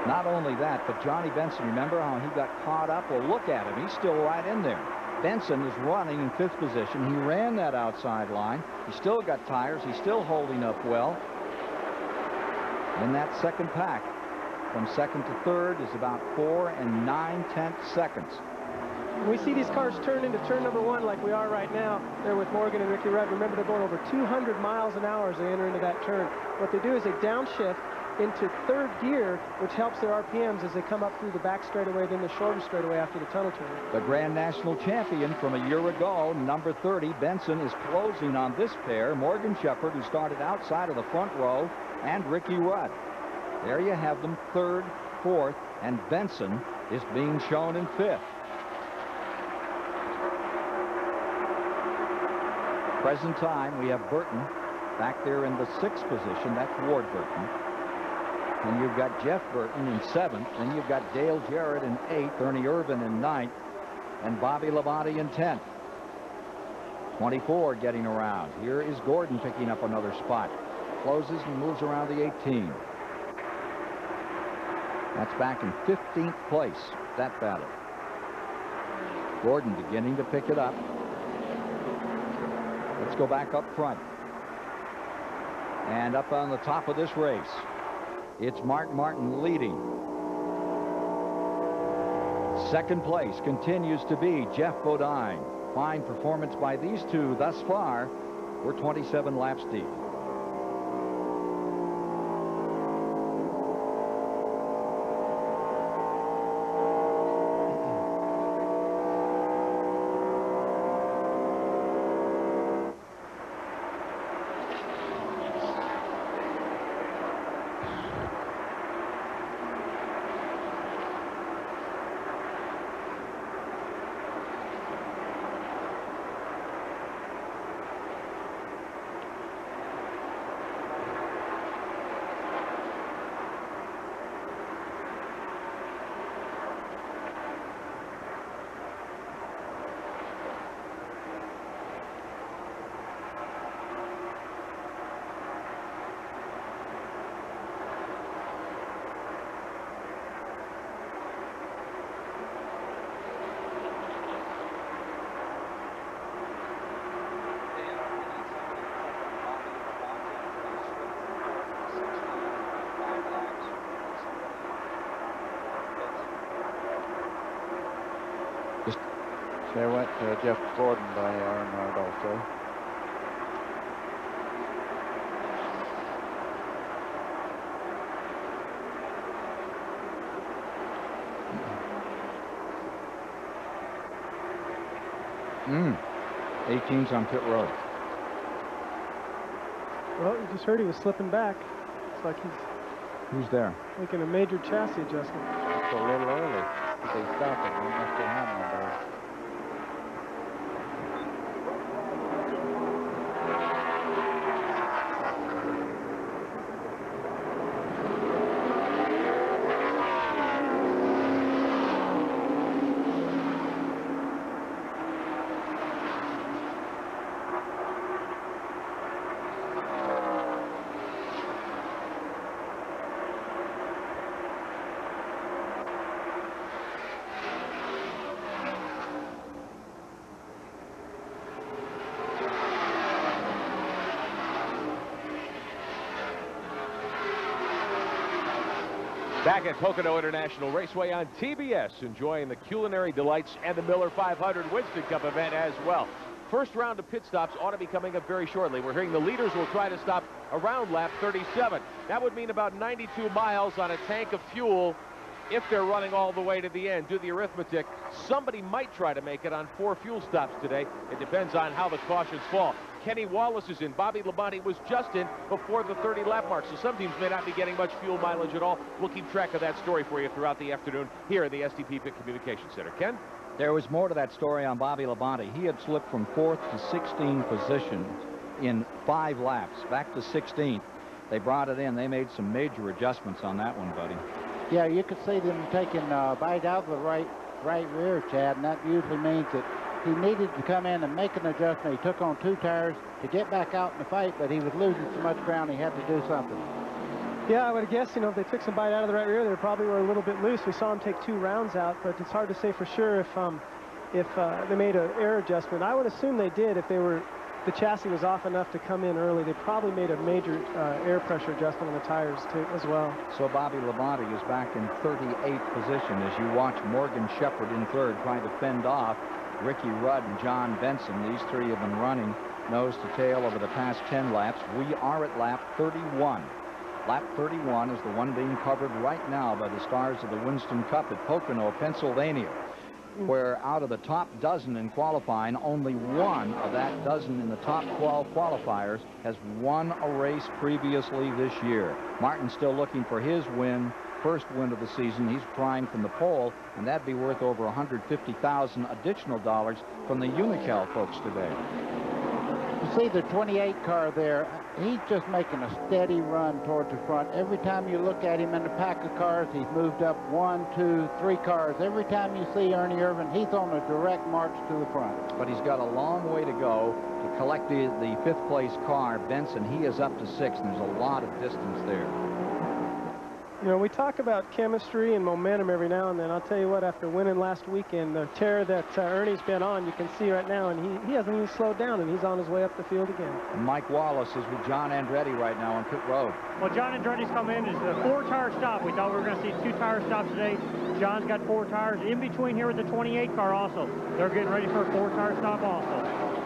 Not only that, but Johnny Benson, remember how he got caught up? Well, look at him. He's still right in there. Benson is running in 5th position. He ran that outside line. He's still got tires. He's still holding up well. In that second pack, from 2nd to 3rd is about 4 9/10 seconds. We see these cars turn into turn number 1 like we are right now. They're with Morgan and Ricky Rudd. Remember, they're going over 200 miles an hour as they enter into that turn. What they do is they downshift into 3rd gear, which helps their RPMs as they come up through the back straightaway, then the shorter straightaway after the tunnel turn. The Grand National champion from a year ago, number 30, Benson, is closing on this pair. Morgan Shepherd, who started outside of the front row, and Ricky Rudd. There you have them, 3rd, 4th, and Benson is being shown in 5th. Present time, we have Burton back there in the 6th position. That's Ward Burton. And you've got Jeff Burton in 7th. Then you've got Dale Jarrett in 8th, Ernie Irvin in 9th, and Bobby Labonte in 10th. 24 getting around. Here is Gordon picking up another spot. Closes and moves around the 18. That's back in 15th place, that battle. Gordon beginning to pick it up. Let's go back up front. And up on the top of this race, it's Mark Martin leading. 2nd place continues to be Jeff Bodine. Fine performance by these two thus far. We're 27 laps deep. There went Jeff Gordon by Earnhardt also. Mm. 18's on pit road. Well, you just heard he was slipping back. It's like he's Who's there? making a major chassis adjustment. It's a little early. They stopped it. We must have had one there. Back at Pocono International Raceway on TBS, enjoying the culinary delights and the Miller 500 Winston Cup event as well. First round of pit stops ought to be coming up very shortly. We're hearing the leaders will try to stop around lap 37. That would mean about 92 miles on a tank of fuel if they're running all the way to the end. Do the arithmetic. Somebody might try to make it on 4 fuel stops today. It depends on how the cautions fall. Kenny Wallace is in. Bobby Labonte was just in before the 30-lap mark, so some teams may not be getting much fuel mileage at all. We'll keep track of that story for you throughout the afternoon here in the STP Pit Communications Center. Ken? There was more to that story on Bobby Labonte. He had slipped from 4th to 16th position in 5 laps, back to 16th. They brought it in. They made some major adjustments on that one, buddy. Yeah, you could see them taking bite out of the right rear, Chad, and that usually means that he needed to come in and make an adjustment. He took on 2 tires to get back out in the fight, but he was losing so much ground he had to do something. Yeah, I would have guessed, if they took some bite out of the right rear, they probably were a little bit loose. We saw him take 2 rounds out, but it's hard to say for sure if if they made an air adjustment. I would assume they did if the chassis was off enough to come in early. They probably made a major air pressure adjustment on the tires too, as well. So Bobby Labonte is back in 38th position as you watch Morgan Shepherd in third trying to fend off Ricky Rudd and John Benson. These three have been running nose to tail over the past 10 laps. We are at lap 31. Lap 31 is the one being covered right now by the stars of the Winston Cup at Pocono, Pennsylvania, where out of the top dozen in qualifying, only one of that dozen in the top 12 qualifiers has won a race previously this year. Martin's still looking for his first win of the season. He's primed from the pole, and that'd be worth over $150,000 additional dollars from the Unocal folks today. You see the 28 car there, he's just making a steady run toward the front. Every time you look at him in the pack of cars, he's moved up 1, 2, 3 cars. Every time you see Ernie Irvan, he's on a direct march to the front. But he's got a long way to go to collect the fifth place car. Benson, he is up to 6th, and there's a lot of distance there. You know, we talk about chemistry and momentum every now and then. I'll tell you what, after winning last weekend, the tear that Ernie's been on, you can see right now, and he hasn't even slowed down, and he's on his way up the field again. And Mike Wallace is with John Andretti right now on pit road. Well, John Andretti's come in. It's a 4-tire stop. We thought we were going to see 2-tire stops today. John's got 4 tires. In between here with the 28 car also. They're getting ready for a 4-tire stop also.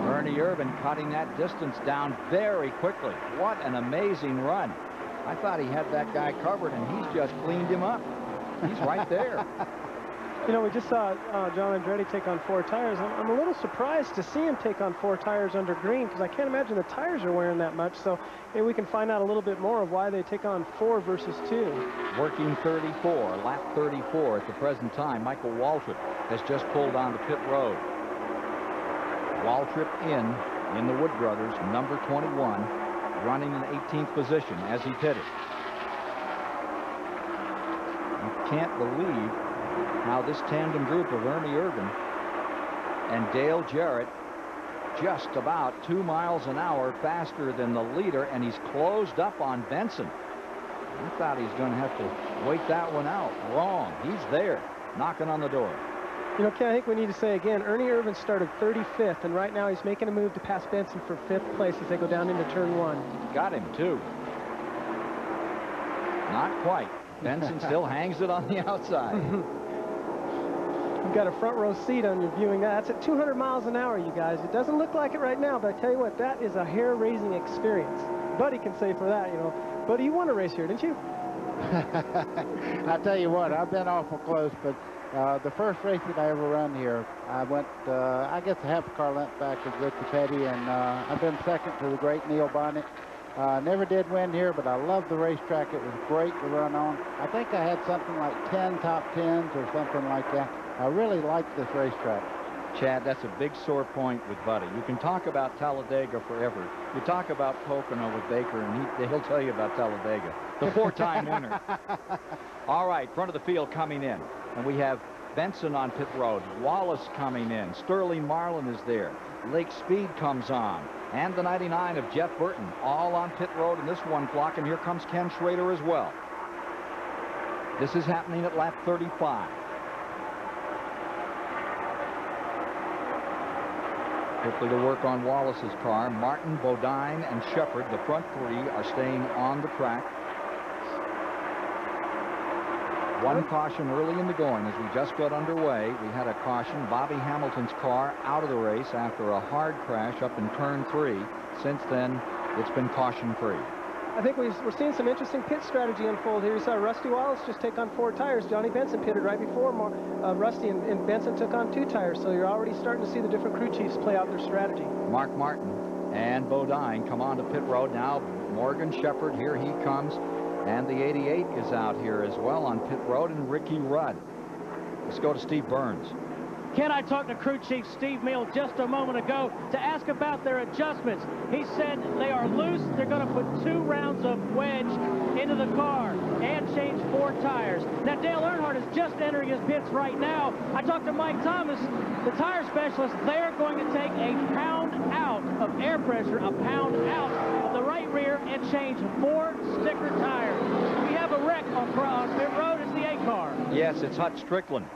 Ernie Irvan cutting that distance down very quickly. What an amazing run. I thought he had that guy covered, and he's just cleaned him up. He's right there. You know, we just saw John Andretti take on 4 tires. I'm a little surprised to see him take on 4 tires under green, because I can't imagine the tires are wearing that much. So maybe we can find out a little bit more of why they take on 4 versus 2. Working 34, lap 34 at the present time. Michael Waltrip has just pulled onto pit road. Waltrip in the Wood Brothers, number 21, running in 18th position as he pitted. You can't believe how this tandem group of Ernie Irvan and Dale Jarrett just about 2 miles an hour faster than the leader, and he's closed up on Benson. I thought he's going to have to wait that one out. Wrong. He's there, knocking on the door. You know, Ken, I think we need to say again, Ernie Irvan started 35th, and right now he's making a move to pass Benson for 5th place as they go down into turn 1. Got him, too. Not quite. Benson still hangs it on the outside. You've got a front row seat on your viewing that. That's at 200 miles an hour, you guys. It doesn't look like it right now, but I tell you what, that is a hair-raising experience. Buddy can say for that, you know. Buddy, you won a race here, didn't you? I tell you what, I've been awful close, but the first race that I ever run here, I went, I guess, a half a car length back with Ricky Petty, and I've been second to the great Neil Bonnet. Never did win here, but I love the racetrack. It was great to run on. I think I had something like 10 top 10s or something like that. I really like this racetrack. Chad, that's a big sore point with Buddy. You can talk about Talladega forever. You talk about Pocono with Baker, and he'll tell you about Talladega, the 4-time winner. All right, front of the field coming in. And we have Benson on pit road, Wallace coming in, Sterling Marlin is there, Lake Speed comes on, and the 99 of Jeff Burton, all on pit road in this one block, and here comes Ken Schrader as well. This is happening at lap 35. Quickly to work on Wallace's car. Martin, Bodine, and Shepherd, the front 3, are staying on the track. One caution early in the going as we just got underway. We had a caution. Bobby Hamilton's car out of the race after a hard crash up in turn 3. Since then, it's been caution-free. I think we're seeing some interesting pit strategy unfold here. You saw Rusty Wallace just take on 4 tires. Johnny Benson pitted right before Rusty, and Benson took on 2 tires. So you're already starting to see the different crew chiefs play out their strategy. Mark Martin and Bodine come on to pit road now. Morgan Shepherd, here he comes. And the 88 is out here as well on pit road, and Ricky Rudd. Let's go to Steve Burns. Ken, I talked to crew chief Steve Meal just a moment ago to ask about their adjustments. He said they are loose. They're going to put 2 rounds of wedge into the car and change 4 tires. Now, Dale Earnhardt is just entering his pits right now. I talked to Mike Thomas, the tire specialist. They're going to take a pound out of air pressure, a pound out of the right rear, and change 4 sticker tires. We have a wreck on pit road. It's the 8 car. Yes, it's Hut Strickland.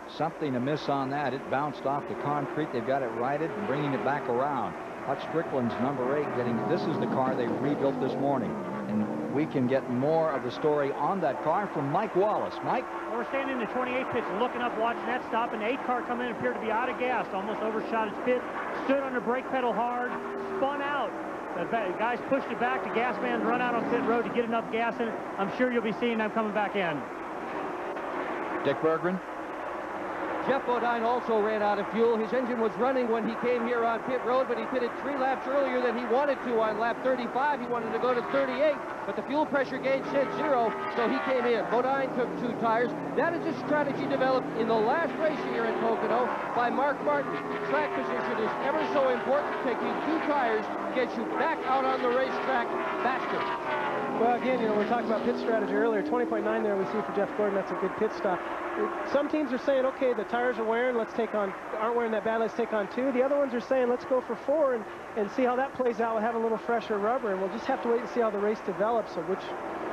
Something amiss on that. It bounced off the concrete. They've got it righted and bringing it back around. Hut Strickland's number 8 getting, this is the car they rebuilt this morning. And we can get more of the story on that car from Mike Wallace. Mike? Well, we're standing in the 28 pits looking up, watching that stop. An 8 car come in, appeared to be out of gas, almost overshot its pit, stood on the brake pedal hard, spun out. The guys pushed it back. The gas man's run out on pit road to get enough gas in it. I'm sure you'll be seeing them coming back in. Dick Berggren? Geoff Bodine also ran out of fuel. His engine was running when he came here on pit road, but he pitted 3 laps earlier than he wanted to on lap 35. He wanted to go to 38, but the fuel pressure gauge said 0, so he came in. Bodine took 2 tires. That is a strategy developed in the last race here in Pocono by Mark Martin. Track position is ever so important. Taking 2 tires gets you back out on the racetrack faster. Well, again, you know, we were talking about pit strategy earlier. 20.9 there we see for Jeff Gordon. That's a good pit stop. Some teams are saying, okay, the tires are wearing, aren't wearing that bad, let's take on 2. The other ones are saying, let's go for 4 and see how that plays out. We'll have a little fresher rubber, and we'll just have to wait and see how the race develops, so which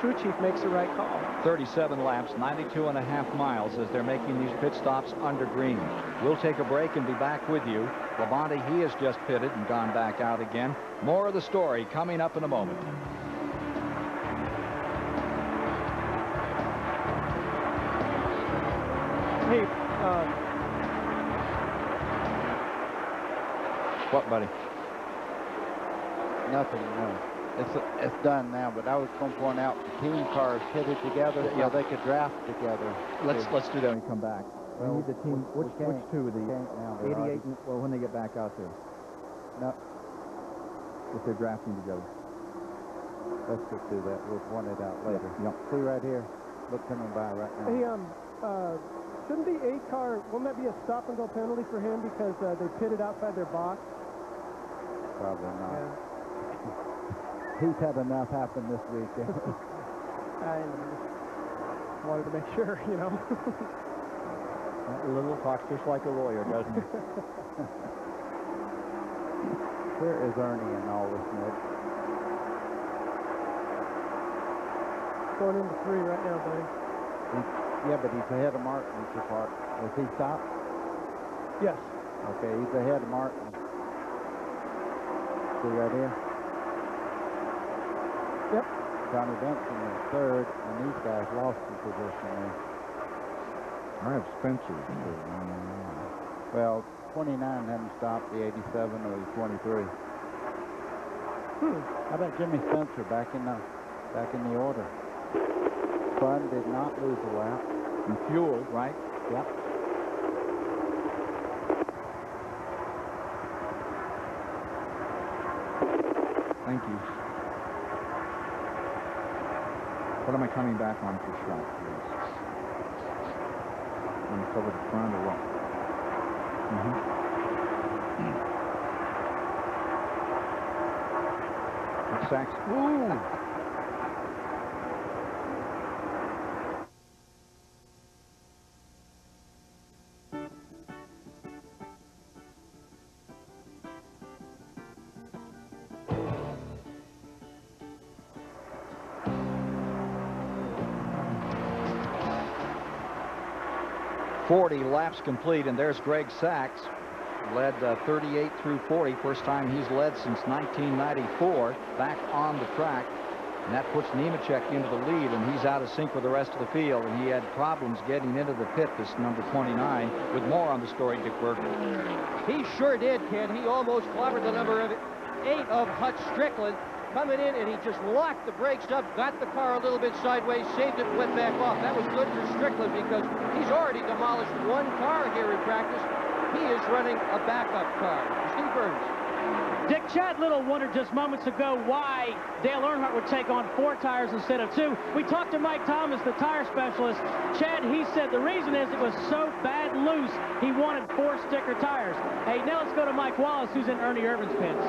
crew chief makes the right call. 37 laps, 92.5 miles as they're making these pit stops under green. We'll take a break and be back with you. Labonte, he has just pitted and gone back out again. More of the story coming up in a moment. Hey, what, buddy? Nothing, no. It's done now, but I was going to point out the team cars pitted together so they could draft together. Let's do that when we come back. Well, we need the team. Which 2 of these? Now, 88. Well, when they get back out there. No. If they're drafting together. Let's just do that. We'll point it out later. Yep. See right here. Look coming by right now. hey, shouldn't the 8 car, won't that be a stop and go penalty for him because they pitted outside their box? Probably not. Yeah. He's had enough happen this week. I wanted to make sure, you know. That little talks just like a lawyer, doesn't he? Where is Ernie in all this, Nick? Going into 3 right now, buddy. Yeah, but he's ahead of Martin so far. Has he stopped? Yes. Okay, he's ahead of Martin. See right here? Yep. Johnny Benson is 3rd, and these guys lost the position there. I have Spencer. Well, 29 hadn't stopped, the 87 or the 23. How about Jimmy Spencer back in the order? Fun did not lose a lap. And fuel, right? Yep. Thank you. What am I coming back on for shot, please? I'm going to cover the front or what? That's Sachs. Ooh! .40 laps complete, and there's Greg Sachs. Led 38 through 40. First time he's led since 1994. Back on the track. And that puts Nemechek into the lead, and he's out of sync with the rest of the field. And he had problems getting into the pit, this number 29. With more on the story, Dick Berggren. He sure did, Ken. He almost clobbered the number 8 of Hut Strickland. Coming in, and he just locked the brakes up, got the car a little bit sideways, saved it, went back off. That was good for Strickland because he's already demolished 1 car here in practice. He is running a backup car. Steve Burns. Dick, Chad Little wondered just moments ago why Dale Earnhardt would take on 4 tires instead of 2. We talked to Mike Thomas, the tire specialist. Chad, he said the reason is it was so bad loose, he wanted 4 sticker tires. Hey, now let's go to Mike Wallace, who's in Ernie Irvin's pits.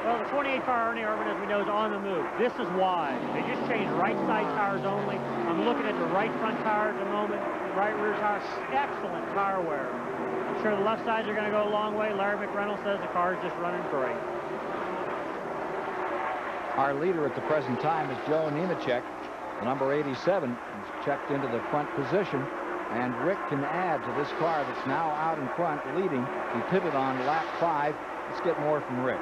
Well, the 28 car Ernie Irvin, as we know, is on the move. This is why. They just changed right side tires only. I'm looking at the right front tire at the moment, right rear tire. Excellent tire wear. I'm sure the left sides are going to go a long way. Larry McReynolds says the car is just running great. Our leader at the present time is Joe Nemechek. The number 87 is checked into the front position, and Rick can add to this car that's now out in front, leading. He pitted on lap 5. Let's get more from Rick.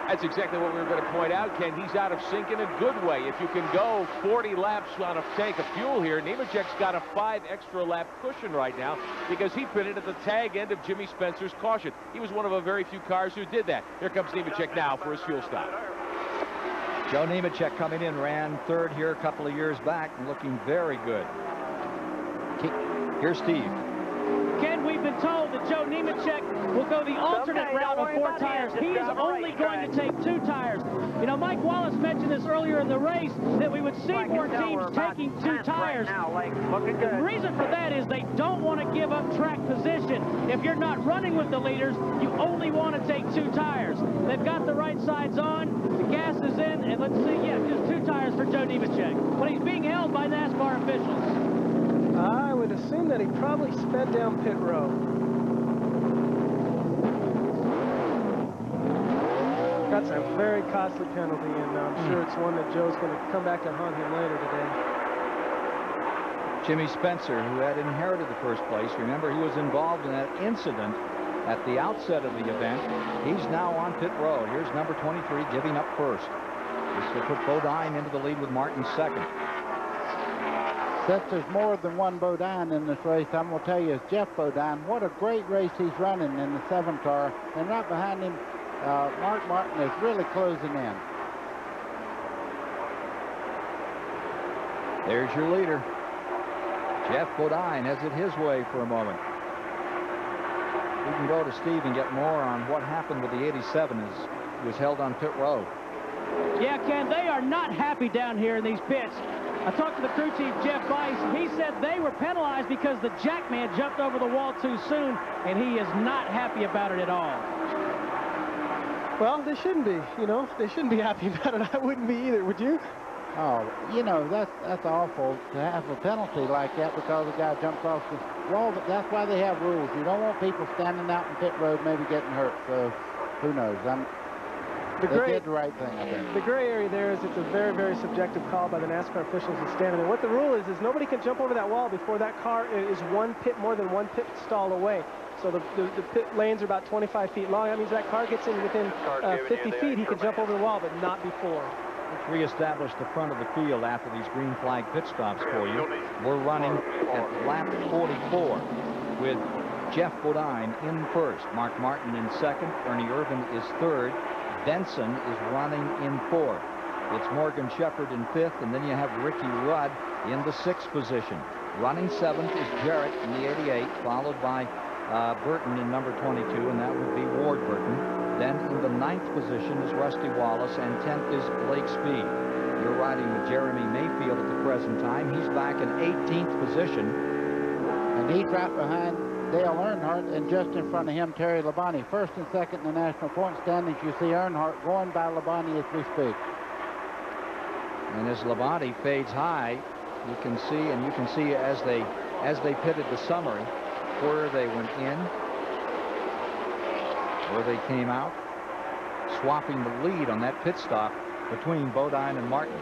That's exactly what we were going to point out, Ken. He's out of sync in a good way. If you can go 40 laps on a tank of fuel here, Nemechek's got a 5 extra lap cushion right now because he pitted at the tag end of Jimmy Spencer's caution. He was one of a very few cars who did that. Here comes Nemechek now for his fuel stop. Joe Nemechek coming in, ran 3rd here a couple of years back and looking very good. Here's Steve. Ken, we've been told that Joe Nemechek will go the alternate route of 4 tires. He is only going to take 2 tires. You know, Mike Wallace mentioned this earlier in the race, that we would see more teams taking 2 tires. The reason for that is they don't want to give up track position. If you're not running with the leaders, you only want to take 2 tires. They've got the right sides on, the gas is in, and let's see, yeah, just 2 tires for Joe Nemechek. But he's being held by NASCAR officials. I would assume that he probably sped down pit row. That's a very costly penalty, and I'm sure it's one that Joe's going to come back to haunt him later today. Jimmy Spencer, who had inherited the first place. Remember, he was involved in that incident at the outset of the event. He's now on pit road. Here's number 23 giving up first. This will put Bodine into the lead with Martin second. Since there's more than one Bodine in this race, I'm going to tell you, it's Jeff Bodine. What a great race he's running in the 7 car. And right behind him, Mark Martin is really closing in. There's your leader. Jeff Bodine has it his way for a moment. We can go to Steve and get more on what happened with the 87 as he was held on pit road. Yeah, Ken, they are not happy down here in these pits. I talked to the crew chief, Jeff Weiss. He said they were penalized because the jackman jumped over the wall too soon, and he is not happy about it at all. Well, they shouldn't be, you know. They shouldn't be happy about it. I wouldn't be either, would you? Oh, you know, that's awful to have a penalty like that because the guy jumped off the wall, but that's why they have rules. You don't want people standing out in pit road maybe getting hurt, so who knows. They did the right thing, I think. The gray area there is it's a very, very subjective call by the NASCAR officials who stand there. What the rule is nobody can jump over that wall before that car is more than one pit stall away. So the pit lanes are about 25 feet long. That means that car gets in within 50 feet. He can jump over the wall, but not before. Let's reestablish the front of the field after these green flag pit stops for you. We're running at lap 44 with Jeff Bodine in first. Mark Martin in second. Ernie Irvan is third. Benson is running in fourth. It's Morgan Shepherd in fifth, and then you have Ricky Rudd in the 6th position. Running 7th is Jarrett in the 88, followed by Burton in number 22, and that would be Ward Burton. Then in the 9th position is Rusty Wallace, and 10th is Blake Speed. You're riding with Jeremy Mayfield at the present time. He's back in 18th position. And he's right behind Dale Earnhardt, and just in front of him, Terry Labonte. First and second in the national point standings, you see Earnhardt going by Labonte as we speak. And as Labonte fades high, you can see as they pitted the summary where they went in, where they came out, swapping the lead on that pit stop between Bodine and Martin.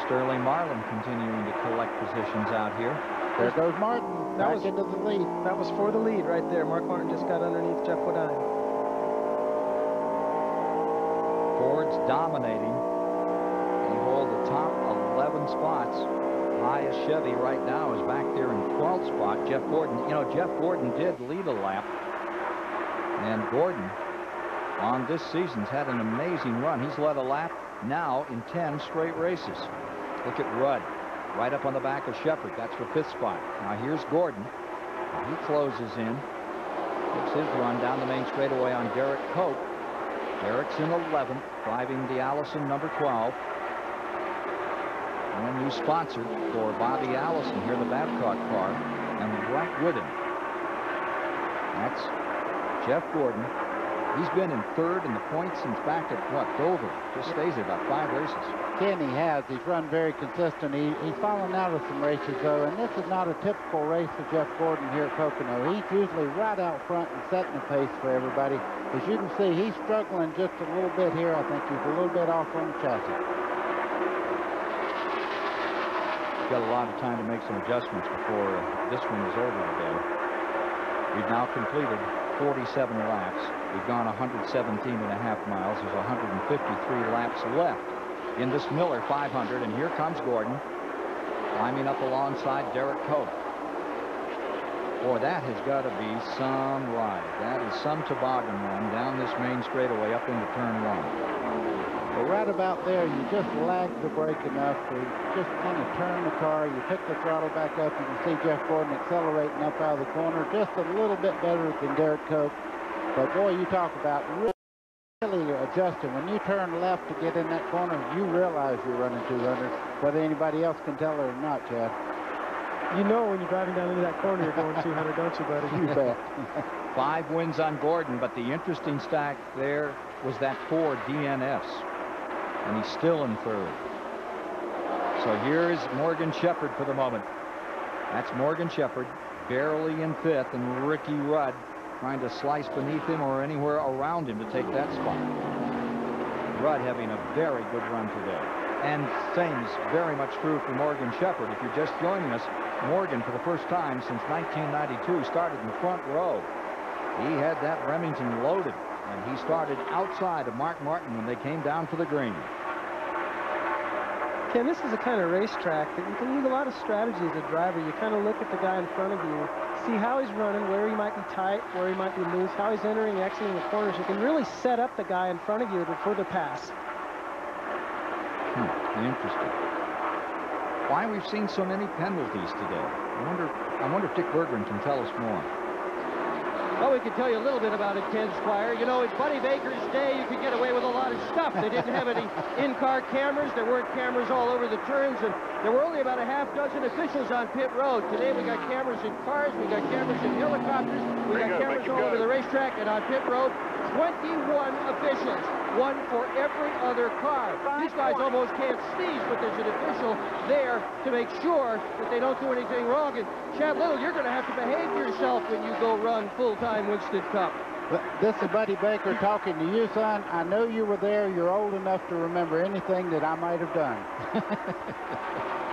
Sterling Marlin continuing to collect positions out here. There goes Martin. That was into the lead. That was for the lead right there. Mark Martin just got underneath Jeff Bodine. Ford's dominating. They hold the top 11 spots. Highest Chevy right now is back there in 12th spot. Jeff Gordon. You know, Jeff Gordon did lead a lap. And Gordon, on this season's had an amazing run. He's led a lap now in 10 straight races. Look at Rudd, right up on the back of Shepherd. That's for 5th spot. Now here's Gordon. He closes in. Gets his run down the main straightaway on Derek Cope. Derek's in 11th, driving the Allison number 12. And a new sponsor for Bobby Allison here, the Babcock car, and right with him, that's Jeff Gordon. He's been in 3rd in the points since back at, what, Dover. Just stays there about 5 races. thin he has. He's run very consistent. He's fallen out of some races, though, and this is not a typical race for Jeff Gordon here at Pocono. He's usually right out front and setting the pace for everybody. As you can see, he's struggling just a little bit here. I think he's a little bit off on the chassis. Got a lot of time to make some adjustments before this one is over today. We've now completed 47 laps. We've gone 117.5 miles. There's 153 laps left in this Miller 500, and here comes Gordon climbing up alongside Derek Cope. Boy, that has got to be some ride. That is some toboggan run down this main straightaway up into turn 1. But right about there, you just lag the brake enough to just kind of turn the car. You pick the throttle back up. You can see Jeff Gordon accelerating up out of the corner just a little bit better than Derek Cope. But boy, you talk about really adjusting. When you turn left to get in that corner, you realize you're running 200, whether anybody else can tell it or not, Chad. You know when you're driving down into that corner, you're going 200, don't you, buddy? You bet. 5 wins on Gordon, but the interesting stack there was that Ford DNS. And he's still in third. So here's Morgan Shepherd for the moment. That's Morgan Shepherd barely in fifth, and Ricky Rudd trying to slice beneath him or anywhere around him to take that spot. Rudd having a very good run today. And same is very much true for Morgan Shepherd. If you're just joining us, Morgan, for the first time since 1992, started in the front row. He had that Remington loaded, and he started outside of Mark Martin when they came down for the green. Ken, this is a kind of racetrack that you can use a lot of strategy as a driver. You kind of look at the guy in front of you, see how he's running, where he might be tight, where he might be loose, how he's entering, exiting the corners. You can really set up the guy in front of you for the pass. Interesting. Why we've seen so many penalties today. I wonder if Dick Berggren can tell us more. Well, we can tell you a little bit about it, Ken Squire. You know, in Buddy Baker's day, you could get away with a lot of stuff. They didn't have any in-car cameras. There weren't cameras all over the turns, and there were only about a half dozen officials on pit road. Today, we got cameras in cars, we got cameras in helicopters, we got cameras all over the racetrack, and on pit road, 21 officials, one for every other car. These guys almost can't sneeze, but there's an official there to make sure that they don't do anything wrong. And Chad Little, you're going to have to behave yourself when you go run full-time Winston Cup. This is Buddy Baker talking to you, son. I know you were there. You're old enough to remember anything that I might have done.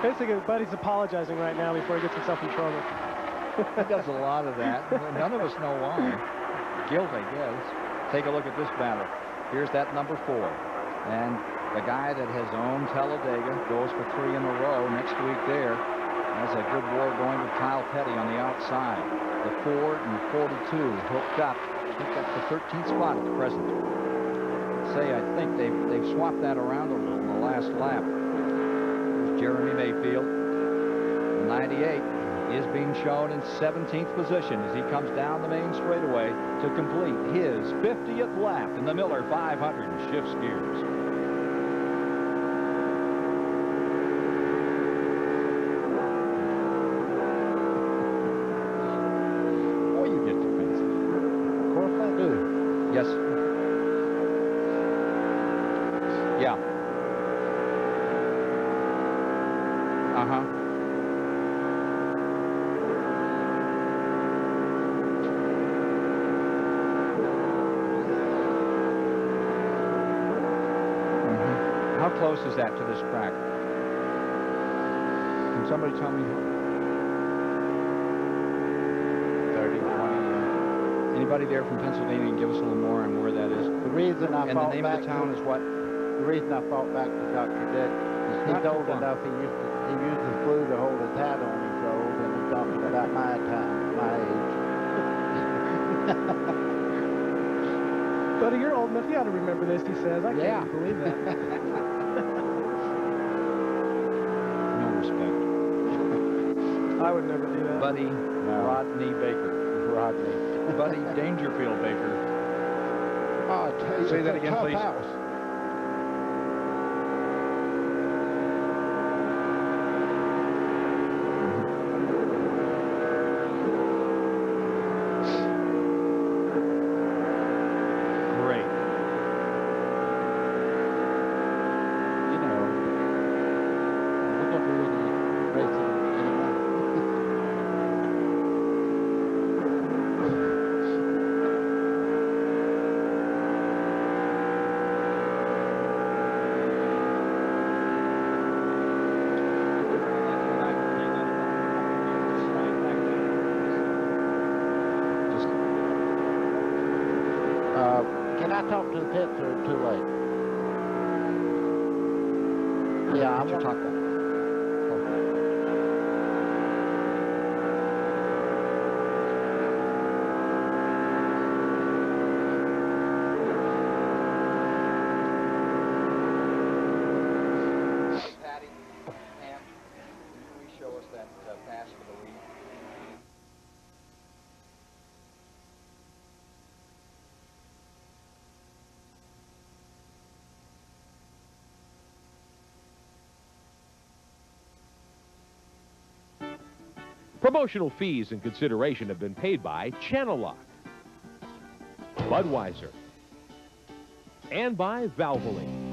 Basically, Buddy's apologizing right now before he gets himself in trouble. He does a lot of that. None of us know why. Guilt, I guess. Take a look at this battle. Here's that number 4. And the guy that has owned Talladega goes for 3 in a row next week there. Has a good war going with Kyle Petty on the outside. The Ford and 42 hooked up. I think that's the 13th spot at the present. I think they've swapped that around a little in the last lap. There's Jeremy Mayfield. The 98 is being shown in 17th position as he comes down the main straightaway to complete his 50th lap in the Miller 500 and shifts gears. Boy, you get defensive. Of course I do. Yes. Yeah. Uh-huh. How close is that to this track? Can somebody tell me? 30, 20. Anybody there from Pennsylvania can give us a little more on where that is? The reason I and fought the name back of the town is what? The reason I fought back to Dr. Dick. He's old enough. He uses glue to hold his hat on. He's old, and he's talking about my time, my age. Buddy, you're old enough. You ought to remember this, he says. I can't believe that. No respect. I would never do that. Buddy Rodney Baker. Rodney. Buddy Dangerfield Baker. Oh, I tell you, say that again, please. House. pits or too late? Yeah, I'm What you talking about? Patty, Pam, can you please show us that pass for the lead? Promotional fees and consideration have been paid by Channel Lock, Budweiser, and by Valvoline.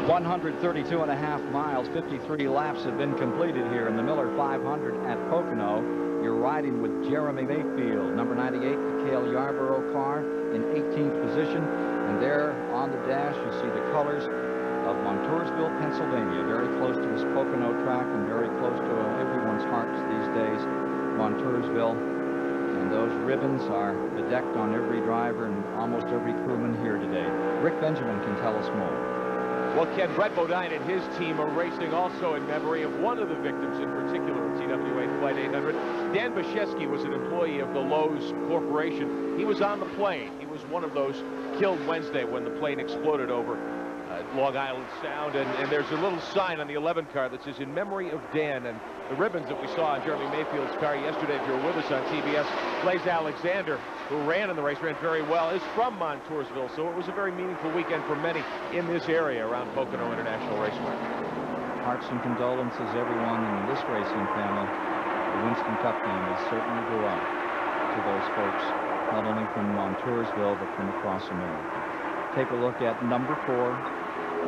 132.5 miles, 53 laps have been completed here in the Miller 500 at Pocono. You're riding with Jeremy Mayfield, number 98, the Cale Yarborough car in 18th position. And there on the dash, you see the colors of Montoursville, Pennsylvania, very close to this Pocono track and very close to everyone's hearts these days, Montoursville. And those ribbons are bedecked on every driver and almost every crewman here today. Rick Benjamin can tell us more. Well, Ken, Brett Bodine and his team are racing also in memory of one of the victims in particular at TWA Flight 800. Dan Bashesky was an employee of the Lowe's Corporation. He was on the plane. He was one of those killed Wednesday when the plane exploded over Long Island Sound, and there's a little sign on the 11 car that says, "In memory of Dan," and the ribbons that we saw on Jeremy Mayfield's car yesterday, if you were with us on TBS, Blaze Alexander, who ran in the race, ran very well, is from Montoursville, so it was a very meaningful weekend for many in this area around Pocono International Raceway. Hearts and condolences, everyone in this racing family. The Winston Cup game has certainly go out to those folks, not only from Montoursville, but from across America. Take a look at number 4,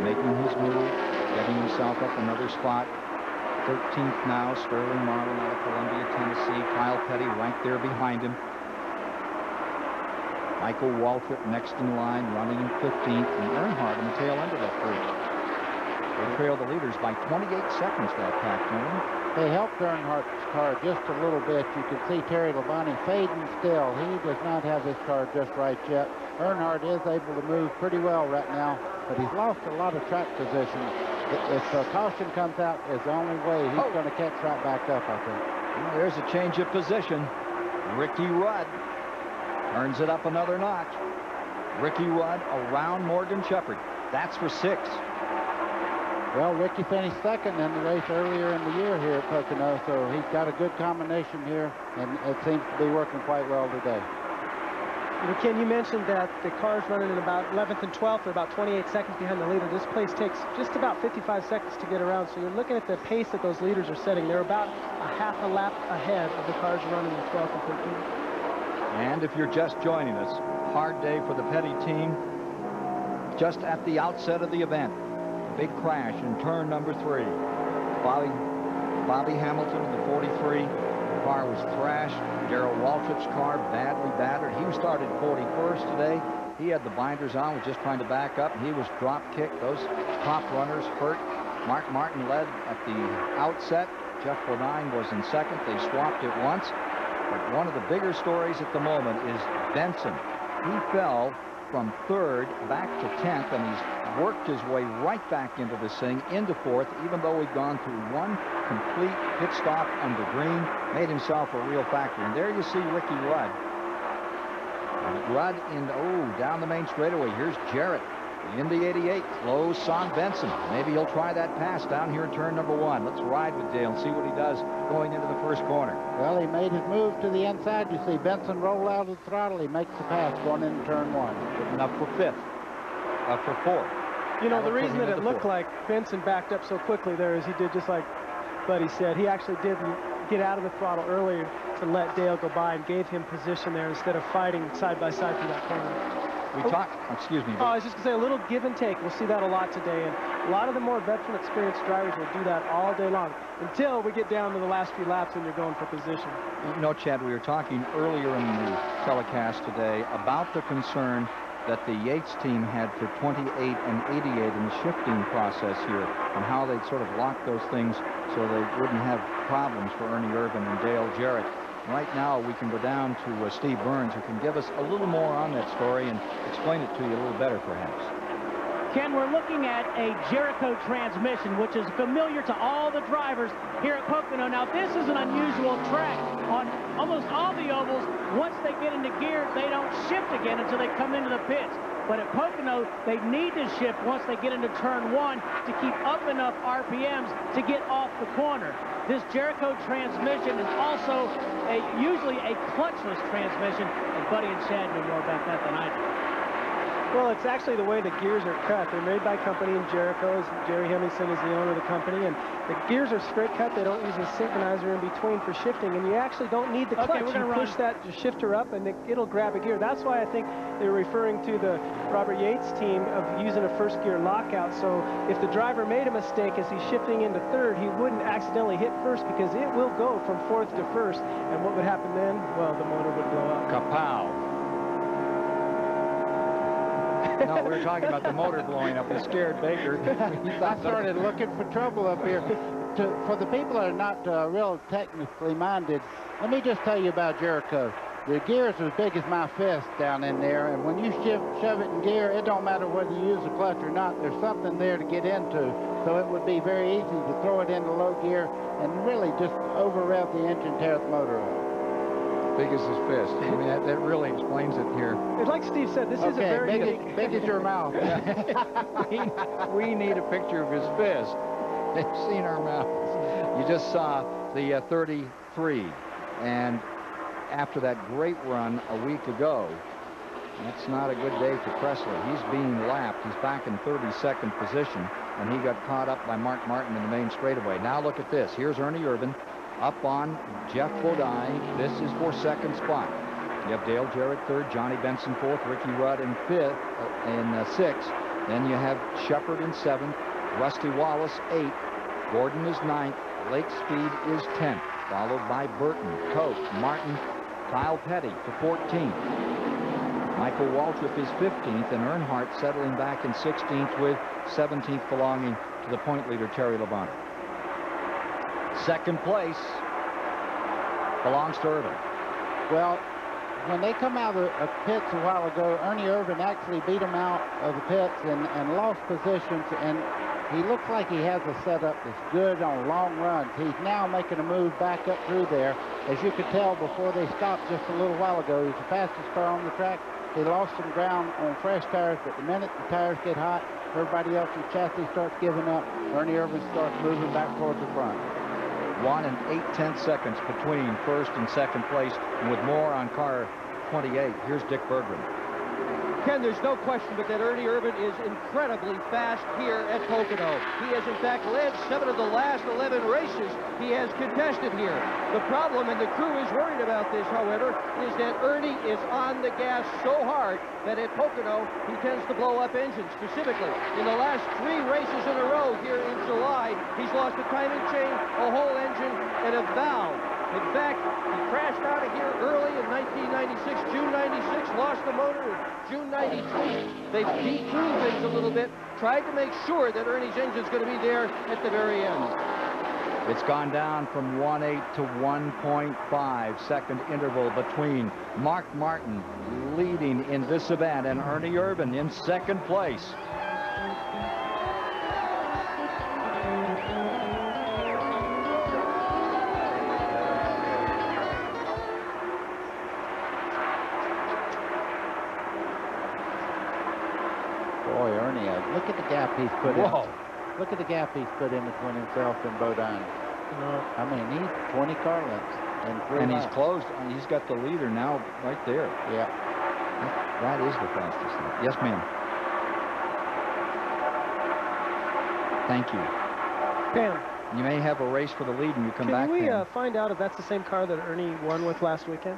making his move, getting himself up another spot. 13th now, Sterling Marlin out of Columbia, Tennessee. Kyle Petty right there behind him. Michael Waltrip next in line, running in 15th, and Earnhardt on the tail end of that group. They trail the leaders by 28 seconds that pack, gentlemen. They helped Earnhardt's car just a little bit. You can see Terry Labonte fading still. He does not have his car just right yet. Earnhardt is able to move pretty well right now, but he's lost a lot of track position. If the caution comes out, is the only way he's going to catch right back up, I think. Well, there's a change of position. Ricky Rudd turns it up another notch. Ricky Rudd around Morgan Shepherd. That's for 6. Well, Ricky finished second in the race earlier in the year here at Pocono, so he's got a good combination here, and it seems to be working quite well today. You know, Ken, you mentioned that the car's running in about 11th and 12th. They're about 28 seconds behind the leader. This place takes just about 55 seconds to get around, so you're looking at the pace that those leaders are setting. They're about a half a lap ahead of the cars running in 12th and 13th. And if you're just joining us, hard day for the Petty team. Just at the outset of the event, big crash in turn number 3. Bobby Hamilton of the 43. The car was thrashed. Darrell Waltrip's car badly battered. He started 41st today. He had the binders on, was just trying to back up. He was drop kicked. Those top runners hurt. Mark Martin led at the outset. Jeff Bodine was in second. They swapped it once. But one of the bigger stories at the moment is Benson. He fell from 3rd back to 10th, and he's worked his way right back into this thing, into 4th, even though we've gone through one complete pit stop under green, made himself a real factor. And there you see Ricky Rudd. Rudd in, down the main straightaway. Here's Jarrett in the 88, close on Benson. Maybe he'll try that pass down here in turn number 1. Let's ride with Dale and see what he does going into the first corner. Well, he made his move to the inside. You see Benson roll out of the throttle. He makes the pass going into turn 1. Getting up for 5th, for 4th. You know, the reason that it looked like Benson backed up so quickly there is he did just like Buddy said. He actually didn't get out of the throttle earlier to let Dale go by and gave him position there instead of fighting side by side through that corner. Excuse me. Oh, I was just going to say, a little give and take. We'll see that a lot today, and a lot of the more veteran, experienced drivers will do that all day long until we get down to the last few laps and you're going for position. You know, Chad, we were talking earlier in the telecast today about the concern that the Yates team had for 28 and 88 in the shifting process here, and how they'd sort of lock those things so they wouldn't have problems for Ernie Irvan and Dale Jarrett. Right now, we can go down to Steve Burns, who can give us a little more on that story and explain it to you a little better, perhaps. Ken, we're looking at a Jericho transmission, which is familiar to all the drivers here at Pocono. Now, this is an unusual track. On almost all the ovals, once they get into gear, they don't shift again until they come into the pits. But at Pocono, they need to shift once they get into turn 1 to keep up enough RPMs to get off the corner. This Jericho transmission is also usually a clutchless transmission, and Buddy and Chad know more about that than I do. Well, it's actually the way the gears are cut. They're made by a company in Jericho. Jerry Hemmingson is the owner of the company, and the gears are straight cut. They don't use a synchronizer in between for shifting, and you actually don't need the clutch. Okay, we're going to push that shifter up, and it'll grab a gear. That's why I think they're referring to the Robert Yates team of using a first gear lockout. So if the driver made a mistake as he's shifting into third, he wouldn't accidentally hit first, because it will go from fourth to first. And what would happen then? Well, the motor would blow up. Kapow. No, we were talking about the motor blowing up. It scared Baker. I started looking for trouble up here. For the people that are not real technically minded, let me just tell you about Jericho. The gear is as big as my fist down in there, and when you shove it in gear, it don't matter whether you use a clutch or not. There's something there to get into, so it would be very easy to throw it into low gear and really just over-rev the engine, tear the motor up. Big as his fist. I mean, that really explains it here. It's like Steve said, this is a very big as your mouth. we need a picture of his fist. They've seen our mouths. You just saw the 33, and after that great run a week ago, that's not a good day for Kressler. He's being lapped. He's back in 32nd position, and he got caught up by Mark Martin in the main straightaway. Now look at this. Here's Ernie Irvan up on Jeff Bodine. This is for second spot. You have Dale Jarrett third, Johnny Benson fourth, Ricky Rudd in fifth, sixth. Then you have Shepard in seventh, Rusty Wallace eighth, Gordon is ninth, Lake Speed is 10th, followed by Burton, Cope, Martin, Kyle Petty to 14th. Michael Waltrip is 15th, and Earnhardt settling back in 16th with 17th belonging to the point leader, Terry Labonte. Second place belongs to Irvin. Well, when they come out of the pits a while ago, Ernie Irvan actually beat him out of the pits and lost positions, and he looks like he has a setup that's good on long runs. He's now making a move back up through there. As you could tell before they stopped just a little while ago, he's the fastest car on the track. He lost some ground on fresh tires, but the minute the tires get hot, everybody else's chassis starts giving up. Ernie Irvan starts moving back towards the front. 1 8/10 seconds between first and second place, and with more on car 28. Here's Dick Berggren. Ken, there's no question but that Ernie Irvan is incredibly fast here at Pocono. He has, in fact, led 7 of the last 11 races he has contested here. The problem, and the crew is worried about this, however, is that Ernie is on the gas so hard that at Pocono, he tends to blow up engines. Specifically, in the last 3 races in a row here in July, he's lost a timing chain, a whole engine, and a valve. In fact, he crashed out of here early in 1996, June 96, lost the motor in June 93. They've detuned things a little bit, tried to make sure that Ernie's engine's going to be there at the very end. It's gone down from 1.8 to 1.5 second interval between Mark Martin leading in this event and Ernie Irvan in second place. Boy, Ernie, look at the gap he's put in. Look at the gap he's put in between himself and Bodine. I mean, he's 20 car lengths and 3 And laps. he's closed. He's got the leader now right there. Yeah. That is the fastest thing. Yes, ma'am. Thank you. Pam, You may have a race for the lead and you come back. can we Pam. find out if that's the same car that Ernie won with last weekend?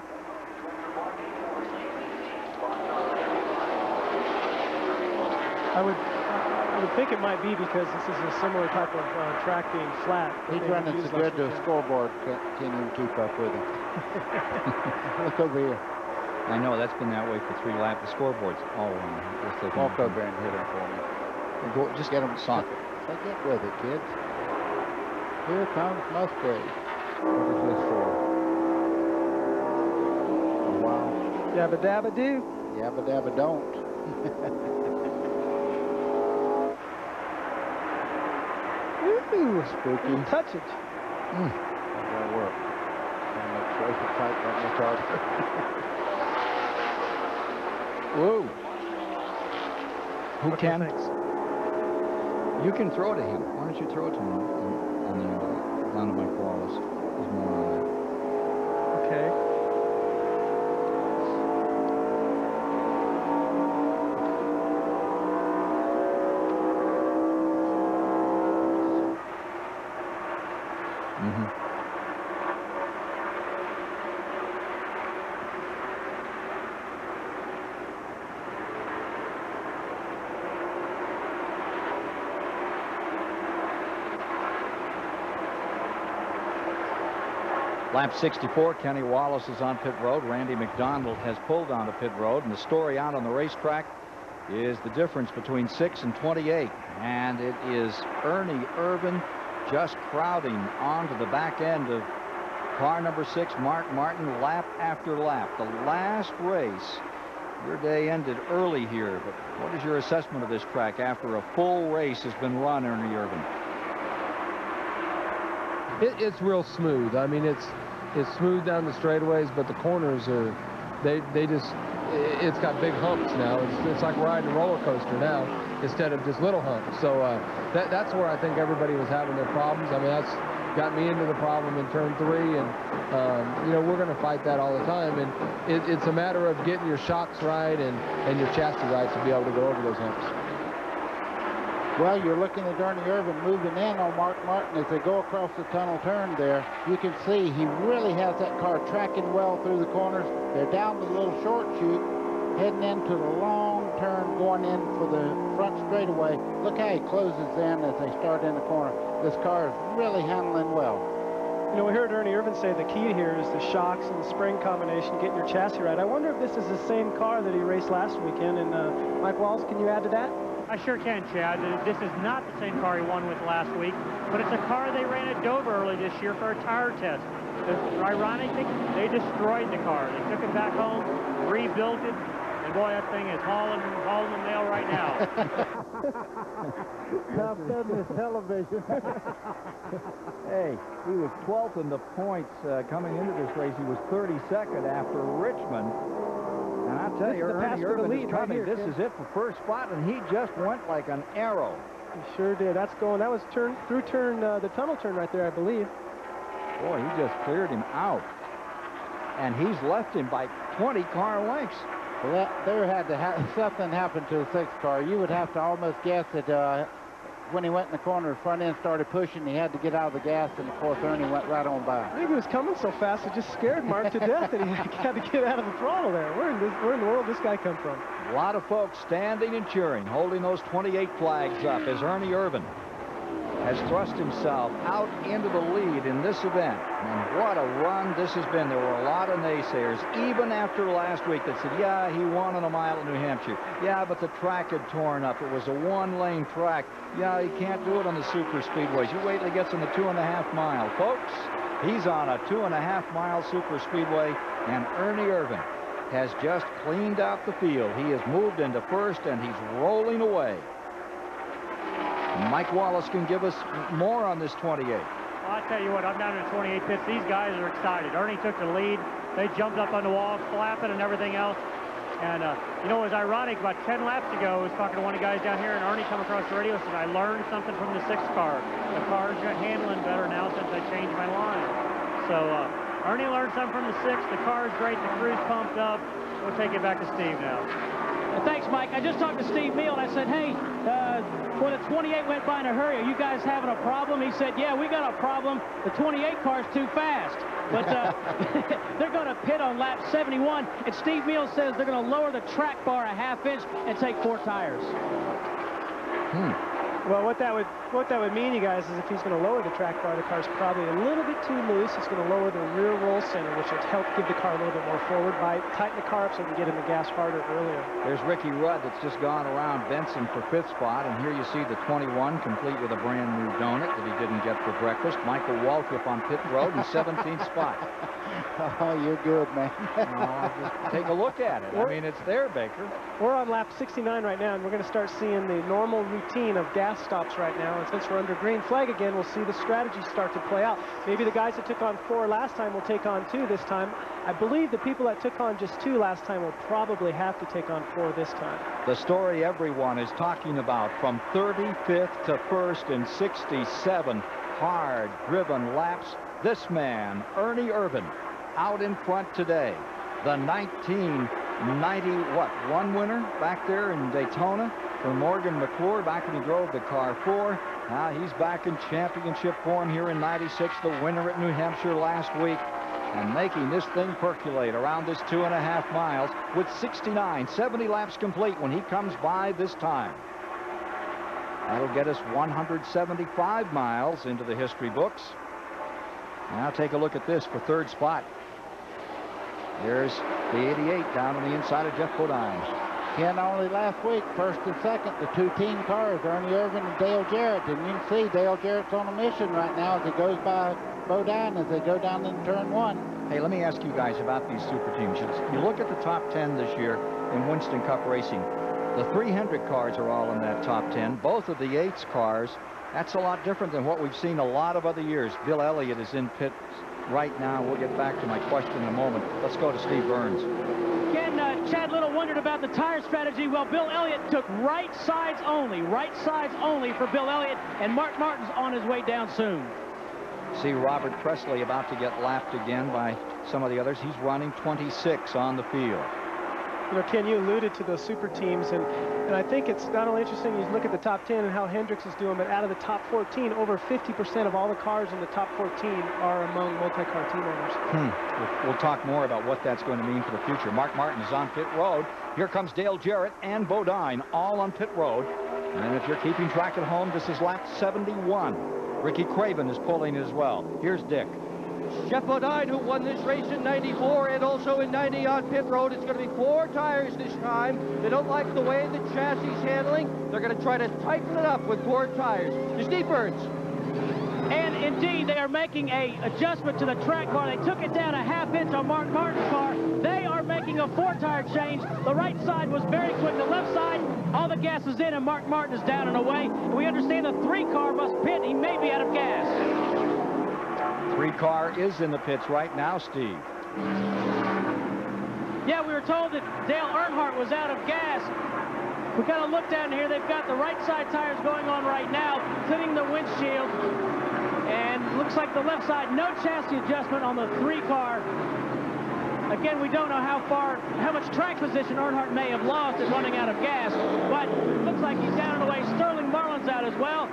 I would think it might be, because this is a similar type of track being flat. He's running so good to the scoreboard, can't even keep up with him. Look over here. I know, that's been that way for 3 laps. The scoreboard's all on. Walk over and hit him for me. Go, just get him socket. So get with it, kids. Here comes Musgrave. What is this for? Yabba dabba do. Yabba dabba don't. Ooh, spooky. Touch it. That'll work. Trying to make sure it's tight that much harder. Whoa. Who What can? do you think? You can throw to him. Why don't you throw to him on the down to Mike Wallace? He's more on that. Okay. Mm-hmm. Lap 64, Kenny Wallace is on pit road. Randy McDonald has pulled onto pit road, and the story out on the racetrack is the difference between 6 and 28, and it is Ernie Irvan just crowding onto the back end of car number 6, Mark Martin, lap after lap. The last race, your day ended early here, but what is your assessment of this track after a full race has been run, Ernie Irvan? It's real smooth. I mean, it's smooth down the straightaways, but the corners are, it's got big humps now. It's like riding a roller coaster now instead of just little humps. So that's where I think everybody was having their problems. I mean, that's got me into the problem in turn 3, and you know, we're going to fight that all the time. And it's a matter of getting your shocks right and your chassis right to be able to go over those humps. Well, you're looking at Ernie Irvan moving in on Mark Martin as they go across the tunnel turn there. You can see he really has that car tracking well through the corners. They're down to the little short chute, heading into the long turn, going in for the front straightaway. Look how he closes in as they start in the corner. This car is really handling well. You know, we heard Ernie Irvan say the key here is the shocks and the spring combination, getting your chassis right. I wonder if this is the same car that he raced last weekend. And Mike Wallace, can you add to that? I sure can, Chad. This is not the same car he won with last week, but it's a car they ran at Dover early this year for a tire test. Ironically, they destroyed the car. They took it back home, rebuilt it, and boy, that thing is hauling the mail right now. Tough business television. Hey, he was 12th in the points coming into this race. He was 32nd after Richmond. And I tell you, Ernie Irvan is coming. This is it for first spot, and he just went like an arrow. He sure did. That was the tunnel turn right there, I believe. Boy, he just cleared him out. And he's left him by 20 car lengths. Well, there had to something happen to the 6th car. You would have to almost guess that when he went in the corner, the front end started pushing. He had to get out of the gas, and of course, Ernie went right on by. I think he was coming so fast it just scared Mark to death that he had to get out of the throttle there. Where in the world did this guy come from? A lot of folks standing and cheering, holding those 28 flags up as Ernie Irvan has thrust himself out into the lead in this event. And what a run this has been. There were a lot of naysayers, even after last week, that said, yeah, he won on a mile at New Hampshire. Yeah, but the track had torn up. It was a one-lane track. Yeah, he can't do it on the super speedways. You wait till he gets on the 2.5 mile. Folks, he's on a 2.5 mile super speedway, and Ernie Irvan has just cleaned out the field. He has moved into first, and he's rolling away. Mike Wallace can give us more on this 28. Well, I'll tell you what, I'm down in the 28 pits. These guys are excited. Ernie took the lead. They jumped up on the wall, flapping and everything else. And, you know, it was ironic. About 10 laps ago, I was talking to one of the guys down here, and Ernie come across the radio and said, I learned something from the 6th car. The car's handling better now since I changed my line. So Ernie learned something from the 6th. The car's great. The crew's pumped up. We'll take it back to Steve now. Well, thanks, Mike. I just talked to Steve Meal, and I said, hey, when the 28 went by in a hurry, are you guys having a problem? He said, yeah, we got a problem. The 28 car's too fast. But they're going to pit on lap 71, and Steve Meal says they're going to lower the track bar a ½ inch and take 4 tires. Well, what that would mean, you guys, is if he's going to lower the track bar, the car's probably a little bit too loose. He's going to lower the rear roll center, which will help give the car a little bit more forward bite, tighten the car up so he can get in the gas harder earlier. There's Ricky Rudd that's just gone around Benson for 5th spot, and here you see the 21 complete with a brand new donut that he didn't get for breakfast. Michael Waltrip on pit road in 17th spot. Oh, you're good, man. Just take a look at it. I mean, it's there, Baker. We're on lap 69 right now, and we're going to start seeing the normal routine of gas stops right now. And since we're under green flag again, we'll see the strategy start to play out. Maybe the guys that took on 4 last time will take on 2 this time. I believe the people that took on just 2 last time will probably have to take on 4 this time. The story everyone is talking about, from 35th to 1st in 67 hard-driven laps. This man, Ernie Irvan, out in front today. The 1991 winner back there in Daytona for Morgan McClure back when he drove the car 4. Now he's back in championship form here in 96, the winner at New Hampshire last week, and making this thing percolate around this 2.5 miles with 70 laps complete when he comes by this time. That'll get us 175 miles into the history books. Now take a look at this for 3rd spot. There's the 88 down on the inside of Jeff Bodine. Ken, only last week, 1st and 2nd, the 2 team cars, Ernie Irvan and Dale Jarrett. And you can see Dale Jarrett's on a mission right now as he goes by Bodine as they go down in turn 1. Hey, let me ask you guys about these super teams. You look at the top 10 this year in Winston Cup racing. The 300 cars are all in that top 10. Both of the 8s cars, that's a lot different than what we've seen a lot of other years. Bill Elliott is in pit right now. We'll get back to my question in a moment. Let's go to Steve Burns. Again, Chad Little wondered about the tire strategy. Well, Bill Elliott took right sides only for Bill Elliott, and Mark Martin's on his way down soon. See Robert Presley about to get lapped again by some of the others. He's running 26 on the field. You know, Ken, you alluded to those super teams, and I think it's not only interesting you look at the top 10 and how Hendricks is doing, but out of the top 14, over 50% of all the cars in the top 14 are among multi-car team owners. We'll talk more about what that's going to mean for the future. Mark Martin is on pit road. Here comes Dale Jarrett and Bodine, all on pit road. And if you're keeping track at home, this is lap 71. Ricky Craven is pulling as well. Here's Dick. Jeff Bodine, who won this race in 94 and also in 90 on pit road. It's going to be 4 tires this time. They don't like the way the chassis is handling. They're going to try to tighten it up with 4 tires. To Steve Burns. And indeed, they are making a adjustment to the track car. They took it down a ½ inch on Mark Martin's car. They are making a 4-tire change. The right side was very quick. The left side, all the gas is in, and Mark Martin is down and away. And we understand the 3 car must pit. He may be out of gas. 3 car is in the pits right now, Steve. Yeah, we were told that Dale Earnhardt was out of gas. We kind of look down here. They've got the right side tires going on right now, cleaning the windshield. And looks like the left side, no chassis adjustment on the 3 car. Again, we don't know how much track position Earnhardt may have lost in running out of gas, but looks like he's down and away. Sterling Marlin's out as well.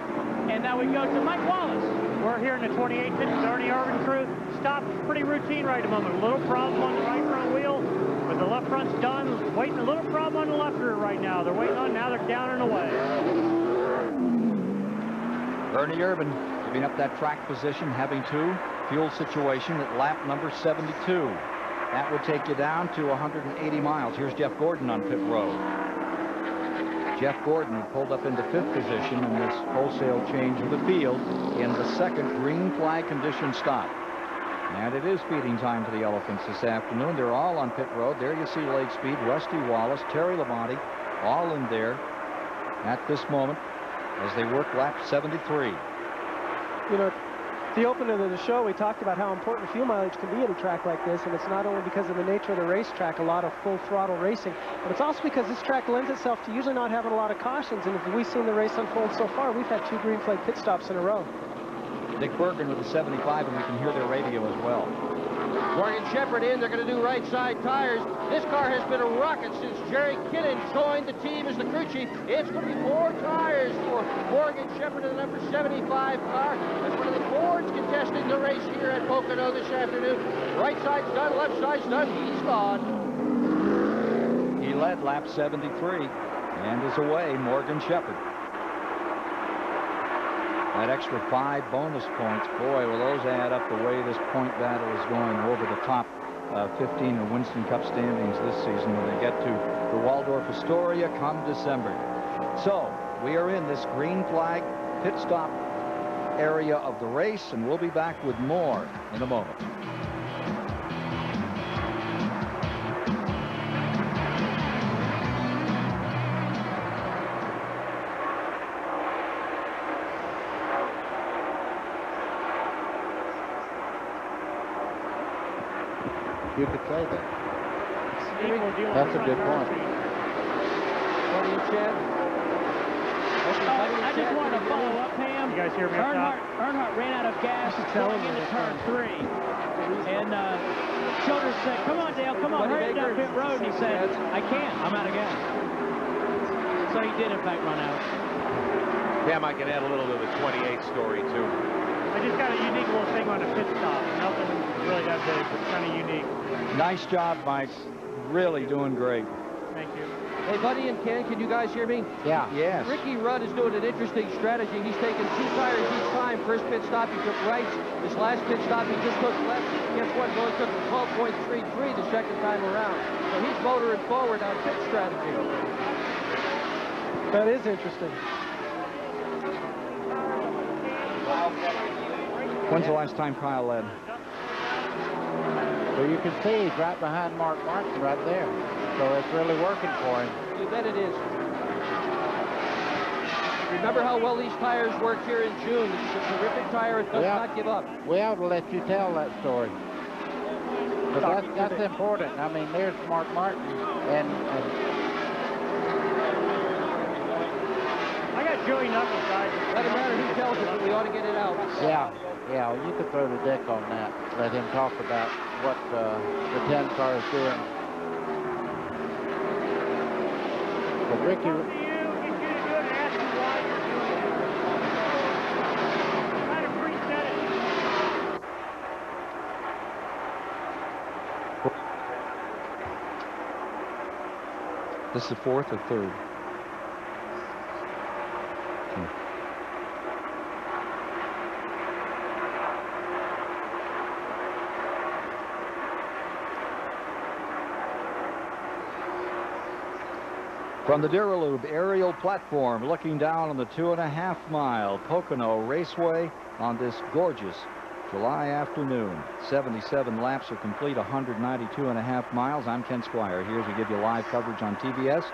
And now we go to Mike Wallace. We're here in the 28 pit. Ernie Irvan crew. Stop pretty routine right at the moment. A little problem on the right front wheel, but the left front's done. Waiting a little problem on the left rear right now. They're waiting on, now they're down and away. Ernie Irvan giving up that track position, having to. Fuel situation at lap number 72. That would take you down to 180 miles. Here's Jeff Gordon on pit road. Jeff Gordon pulled up into 5th position in this wholesale change of the field in the 2nd green flag condition stop. And it is feeding time for the Elephants this afternoon. They're all on pit road. There you see Lake Speed, Rusty Wallace, Terry Labonte, all in there at this moment as they work lap 73. You know, the opening of the show, we talked about how important fuel mileage can be at a track like this, and it's not only because of the nature of the racetrack, a lot of full throttle racing, but it's also because this track lends itself to usually not having a lot of cautions. And if we've seen the race unfold so far, we've had 2 green flag pit stops in a row. Dick Bergen with the 75, and we can hear their radio as well. Morgan Shepherd in. They're going to do right side tires. This car has been a rocket since Jerry Kinnan joined the team as the crew chief. It's going to be 4 tires for Morgan Shepherd in the number 75 car. That's one of the Fords contesting the race here at Pocono this afternoon. Right side's done, left side's done. He's gone. He led lap 73 and is away, Morgan Shepherd. That extra 5 bonus points, boy, will those add up the way this point battle is going over the top 15 of Winston Cup standings this season when they get to the Waldorf Astoria come December. So we are in this green flag pit stop area of the race, and we'll be back with more in a moment. You could say that. That's a good point. What do you, Chad? I just wanted to follow up, Pam. You guys hear me up top? Earnhardt ran out of gas going into turn 3. And Childers said, come on, Dale, come on, hurry down pit road. And he said, I can't, I'm out of gas. So he did, in fact, run out. Pam, I can add a little to the 28 story, too. I just got a unique little thing on the pit stop. Nothing really that big, but kind of unique. Nice job, Mike. Really doing great. Thank you. Hey, Buddy and Ken, can you guys hear me? Yeah. Yes. Ricky Rudd is doing an interesting strategy. He's taking 2 tires each time. First pit stop, he took right. This last pit stop, he just took left. Guess what? He only took 12.33 the second time around. So he's motoring forward on pit strategy. That is interesting. When's the last time Kyle led? Well, you can see he's right behind Mark Martin right there. So it's really working for him. You bet it is. Remember how well these tires worked here in June. It's a terrific tire. It does not give up. We ought to let you tell that story. But that's important. I mean, there's Mark Martin and I got Joey Knuckles, guys. Doesn't matter who tells it, but we ought to get it out. Yeah, you could throw the deck on that. Let him talk about what the 10 car is doing. But Ricky, This is the 4th or 3rd? From the Duralube aerial platform, looking down on the 2.5-mile Pocono Raceway on this gorgeous July afternoon. 77 laps are complete, 192.5 miles. I'm Ken Squire here as we give you live coverage on TBS.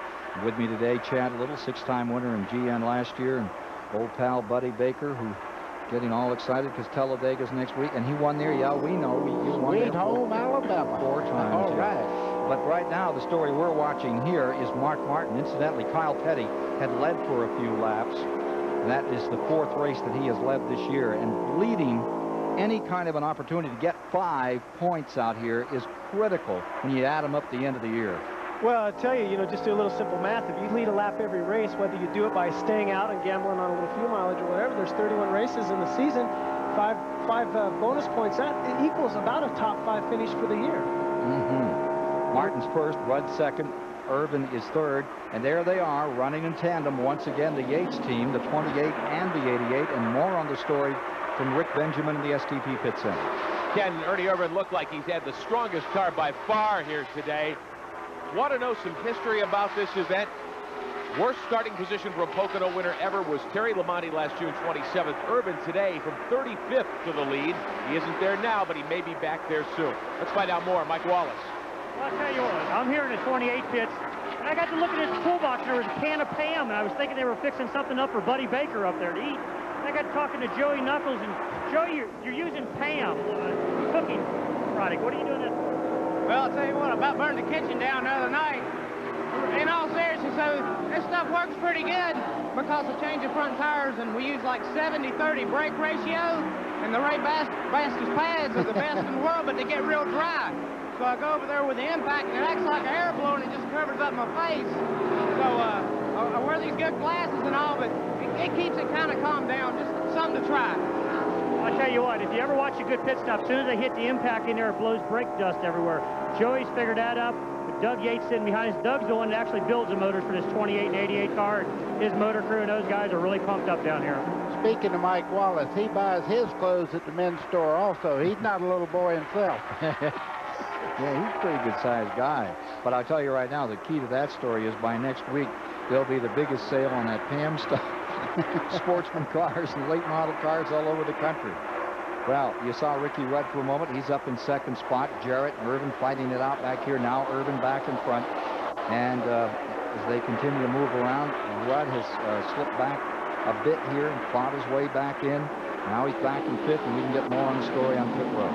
With me today, Chad Little, 6-time winner in GN last year, and old pal Buddy Baker, who getting all excited because Talladega's next week, and he won there. Yeah, we know. You won Sweet home Alabama. 4 times. All right. But right now, the story we're watching here is Mark Martin. Incidentally, Kyle Petty had led for a few laps. That is the 4th race that he has led this year, and leading any kind of an opportunity to get 5 points out here is critical when you add them up the end of the year. Well, I tell you, just do a little simple math. If you lead a lap every race, whether you do it by staying out and gambling on a little fuel mileage or whatever, there's 31 races in the season, five bonus points. That equals about a top 5 finish for the year. Martin's first, Rudd second, Irvin is third, and there they are running in tandem once again, the Yates team, the 28 and the 88, and more on the story from Rick Benjamin in the STP Pit Center. Ken, Ernie Irvin looked like he's had the strongest car by far here today. Want to know some history about this event? Worst starting position for a Pocono winner ever was Terry Labonte last June 27th. Irvin today from 35th to the lead. He isn't there now, but he may be back there soon. Let's find out more. Mike Wallace. Well, I'll tell you what, I'm here in the 28 pits, and I got to look at his toolbox, and there was a can of Pam, and I was thinking they were fixing something up for Buddy Baker up there to eat. And I got talking to Joey Knuckles, and Joey, you're using Pam cooking product. What are you doing this for? Well, I'll tell you what, I about burned the kitchen down the other night. In all seriousness, so this stuff works pretty good because of changing front tires, and we use like 70-30 brake ratio, and the Ray Bastos pads are the best in the world, but they get real dry. So I go over there with the impact, and it acts like an air blower, and it just covers up my face. So I wear these good glasses and all, but it keeps it kind of calmed down. Just something to try. I'll tell you what, if you ever watch a good pit stop, as soon as they hit the impact in there, it blows brake dust everywhere. Joey's figured that up. But Doug Yates sitting behind us. Doug's the one that actually builds the motors for this 28 and 88 car. His motor crew and those guys are really pumped up down here. Speaking of Mike Wallace, he buys his clothes at the men's store also. He's not a little boy himself. Yeah, he's a pretty good-sized guy. But I'll tell you right now, the key to that story is by next week, there'll be the biggest sale on that Pam stuff. Sportsman cars and late model cars all over the country. Well, you saw Ricky Rudd for a moment. He's up in second spot. Jarrett and Irvin fighting it out back here. Now Irvin back in front. And as they continue to move around, Rudd has slipped back a bit here and fought his way back in. Now he's back in fifth, and we can get more on the story on pit road.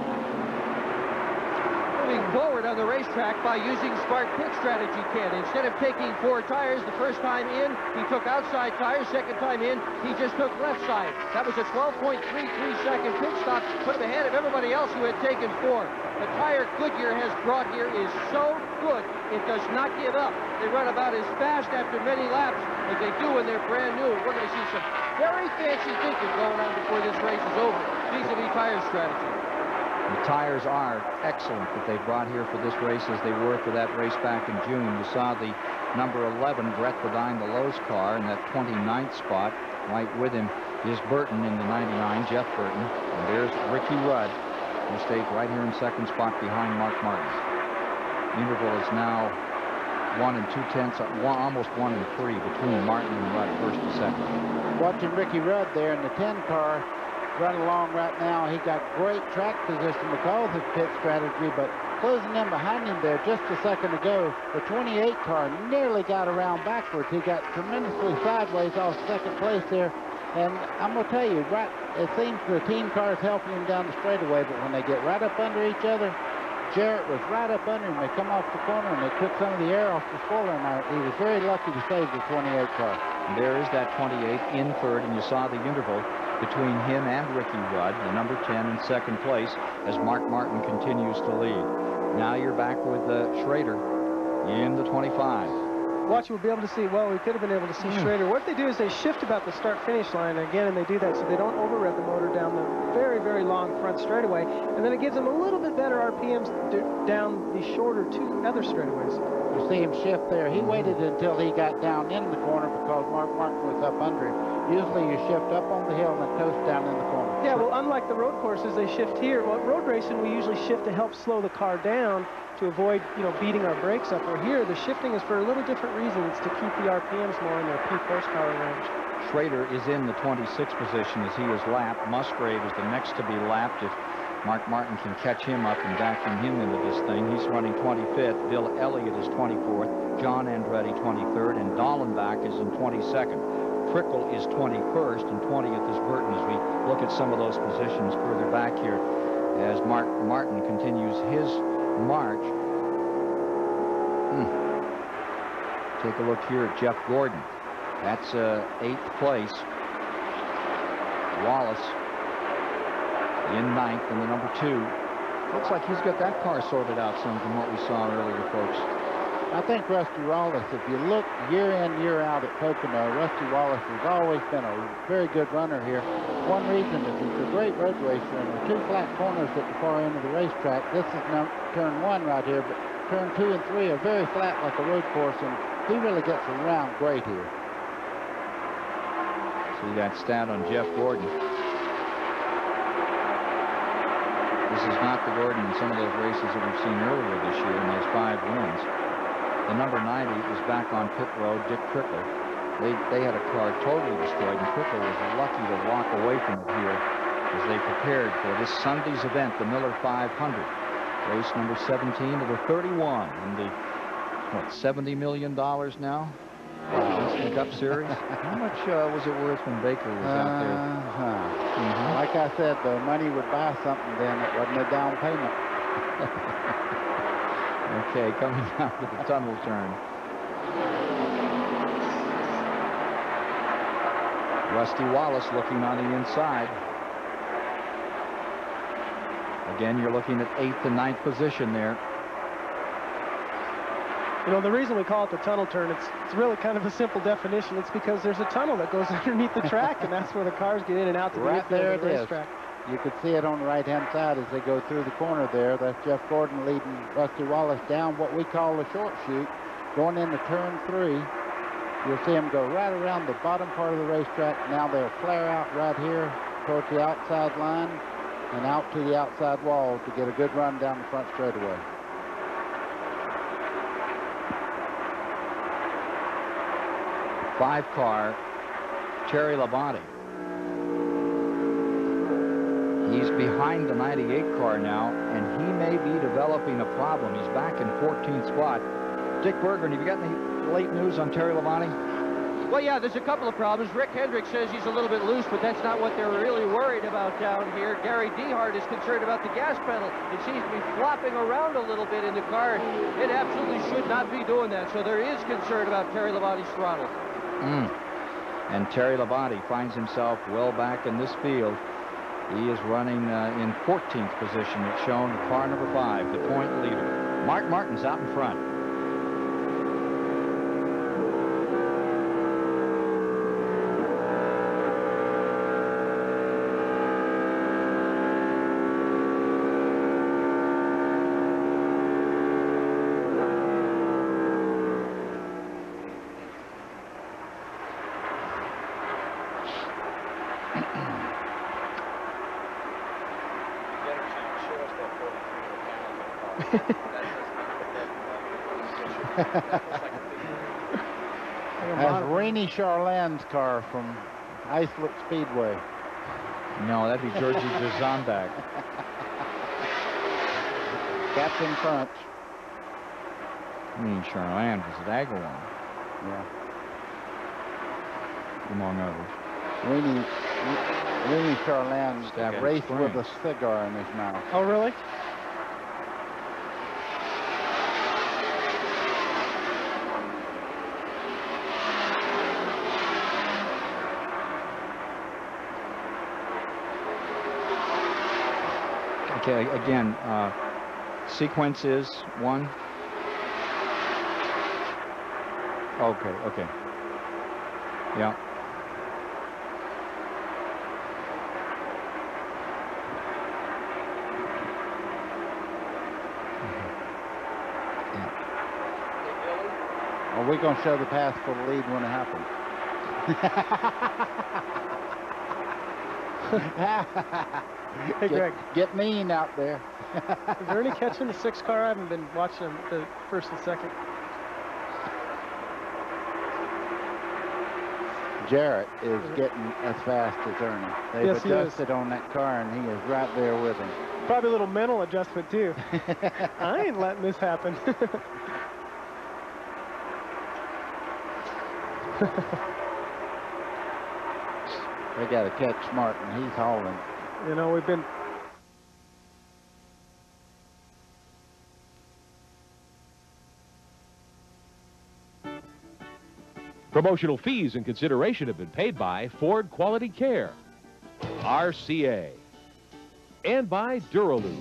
Moving forward on the racetrack by using smart pit strategy, Ken. Instead of taking 4 tires the first time in, he took outside tires. Second time in, he just took left side. That was a 12.33-second pit stop, put him ahead of everybody else who had taken 4. The tire Goodyear has brought here is so good, it does not give up. They run about as fast after many laps as they do when they're brand new. We're going to see some very fancy thinking going on before this race is over vis-a-vis tire strategy. The tires are excellent that they brought here for this race, as they were for that race back in June. You saw the number 11, Brett Bodine, the Lowe's car, in that 29th spot. Right with him is Burton in the 99, Jeff Burton. And there's Ricky Rudd, who stayed right here in second spot behind Mark Martin. Interval is now 1 2/10, almost 1 3 between Martin and Rudd, first and second. Watching Ricky Rudd there in the 10 car run along right now. He got great track position because of pit strategy, but closing in behind him there just a second ago, the 28 car nearly got around backwards. He got tremendously sideways off second place there. And I'm going to tell you, right, it seems the team car is helping him down the straightaway, but when they get right up under each other, Jarrett was right up under him. They come off the corner and they took some of the air off the spoiler, and he was very lucky to save the 28 car. And there is that 28 in third, and you saw the interval between him and Ricky Rudd, the number 10 in second place, as Mark Martin continues to lead. Now you're back with Schrader in the 25. Watch, we'll be able to see, well, we could have been able to see Schrader. What they do is they shift about the start-finish line again, and they do that so they don't over-rev the motor down the very, very long front straightaway, and then it gives them a little bit better RPMs down the shorter 2 other straightaways. You see him shift there. He waited until he got down in the corner because Mark Martin was up under him. Usually you shift up on the hill and then coast down in the corner. Yeah, well, unlike the road courses, they shift here. Well, road racing, we usually shift to help slow the car down to avoid, beating our brakes up. Or here, the shifting is for a little different reasons, to keep the RPMs more in their peak horsepower range. Schrader is in the 26th position as he is lapped. Musgrave is the next to be lapped. If Mark Martin can catch him up and vacuum him into this thing, he's running 25th. Bill Elliott is 24th. John Andretti 23rd. And Dallenbach is in 22nd. Trickle is 21st, and 20th is Burton, as we look at some of those positions further back here as Mark Martin continues his march. Take a look here at Jeff Gordon. That's 8th place. Wallace in 9th in the number 2. Looks like he's got that car sorted out some from what we saw earlier, folks. I think Rusty Wallace, if you look year in, year out at Pocono, Rusty Wallace has always been a very good runner here. One reason is he's a great road racer, and the 2 flat corners at the far end of the racetrack. This is turn 1 right here, but turn 2 and 3 are very flat like a road course, and he really gets around great here. See that stat on Jeff Gordon. This is not the Gordon in some of those races that we've seen earlier this year in those 5 wins. The number 90 is back on pit road, Dick Trickle. They had a car totally destroyed, and Trickle was lucky to walk away from it here as they prepared for this Sunday's event, the Miller 500. Race number 17 of the 31 in the, what, $70 million now? Winston Cup Series. How much was it worth when Baker was out there? Like I said, the money would buy something then. It wasn't a down payment. Okay, coming down to the tunnel turn. Rusty Wallace looking on the inside. Again, you're looking at 8th and 9th position there. The reason we call it the tunnel turn, it's really kind of a simple definition. It's because there's a tunnel that goes underneath the track, and that's where the cars get in and out to the right there. It is. Racetrack. You could see it on the right-hand side as they go through the corner there. That's Jeff Gordon leading Rusty Wallace down what we call the short chute, going into turn 3. You'll see him go right around the bottom part of the racetrack. Now they'll flare out right here towards the outside line and out to the outside wall to get a good run down the front straightaway. Five-car, Terry Labonte. He's behind the 98 car now, and he may be developing a problem. He's back in 14th spot. Dick Berggren, have you got any late news on Terry Labonte? Well, yeah, there's a couple of problems. Rick Hendrick says he's a little bit loose, but that's not what they're really worried about down here. Gary Dehart is concerned about the gas pedal. It seems to be flopping around a little bit in the car. It absolutely should not be doing that, so there is concern about Terry Labonte's throttle. And Terry Labonte finds himself well back in this field. He is running in 14th position. It's shown car number 5, the point leader. Mark Martin's out in front. That's Rainey Charland's car from Islip Speedway. No, that'd be Georgie Dzondak. Captain Crunch. Rainey Charland was at Agawam. Yeah. Among others. Rainey Charland raced with a cigar in his mouth. Oh, really? Okay, again, sequence is 1. Okay. Yeah. Are we going to show the path for the lead when it happens? Hey, Greg. Get mean out there. Is there any catching the 6 car? I haven't been watching the first and second. Jarrett is getting as fast as Ernie. They've Yes, he adjusted on that car, and he is right there with him. Probably a little mental adjustment, too. I ain't letting this happen. They got to catch Martin. He's hauling. You know, we've been... Promotional fees and consideration have been paid by Ford Quality Care, RCA, and by Duralube.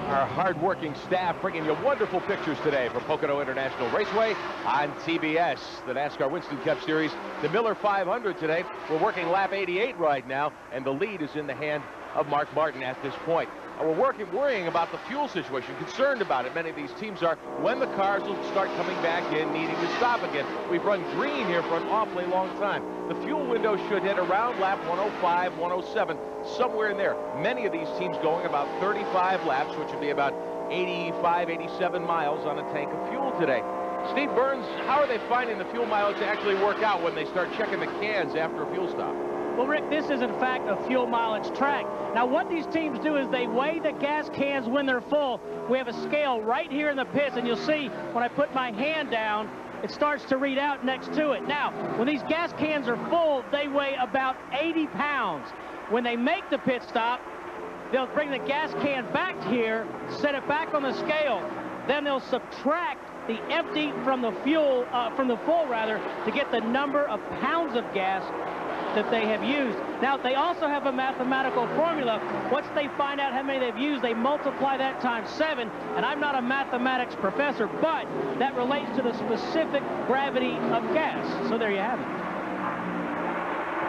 Our hard-working staff bringing you wonderful pictures today from Pocono International Raceway on TBS. The NASCAR Winston Cup Series, the Miller 500 today. We're working lap 88 right now, and the lead is in the hand of Mark Martin at this point. We're worrying about the fuel situation, concerned about it. Many of these teams are when the cars will start coming back in, needing to stop again. We've run green here for an awfully long time. The fuel window should hit around lap 105, 107, somewhere in there. Many of these teams going about 35 laps, which would be about 85, 87 miles on a tank of fuel today. Steve Burns, how are they finding the fuel mileage to actually work out when they start checking the cans after a fuel stop? Well, Rick, this is in fact a fuel mileage track. Now, what these teams do is they weigh the gas cans when they're full. We have a scale right here in the pits, and you'll see when I put my hand down, it starts to read out next to it. Now, when these gas cans are full, they weigh about 80 pounds. When they make the pit stop, they'll bring the gas can back here, set it back on the scale. Then they'll subtract the empty from the fuel, from the full rather, to get the number of pounds of gas that they have used. Now, they also have a mathematical formula. Once they find out how many they've used, they multiply that times 7, and I'm not a mathematics professor, but that relates to the specific gravity of gas. So there you have it.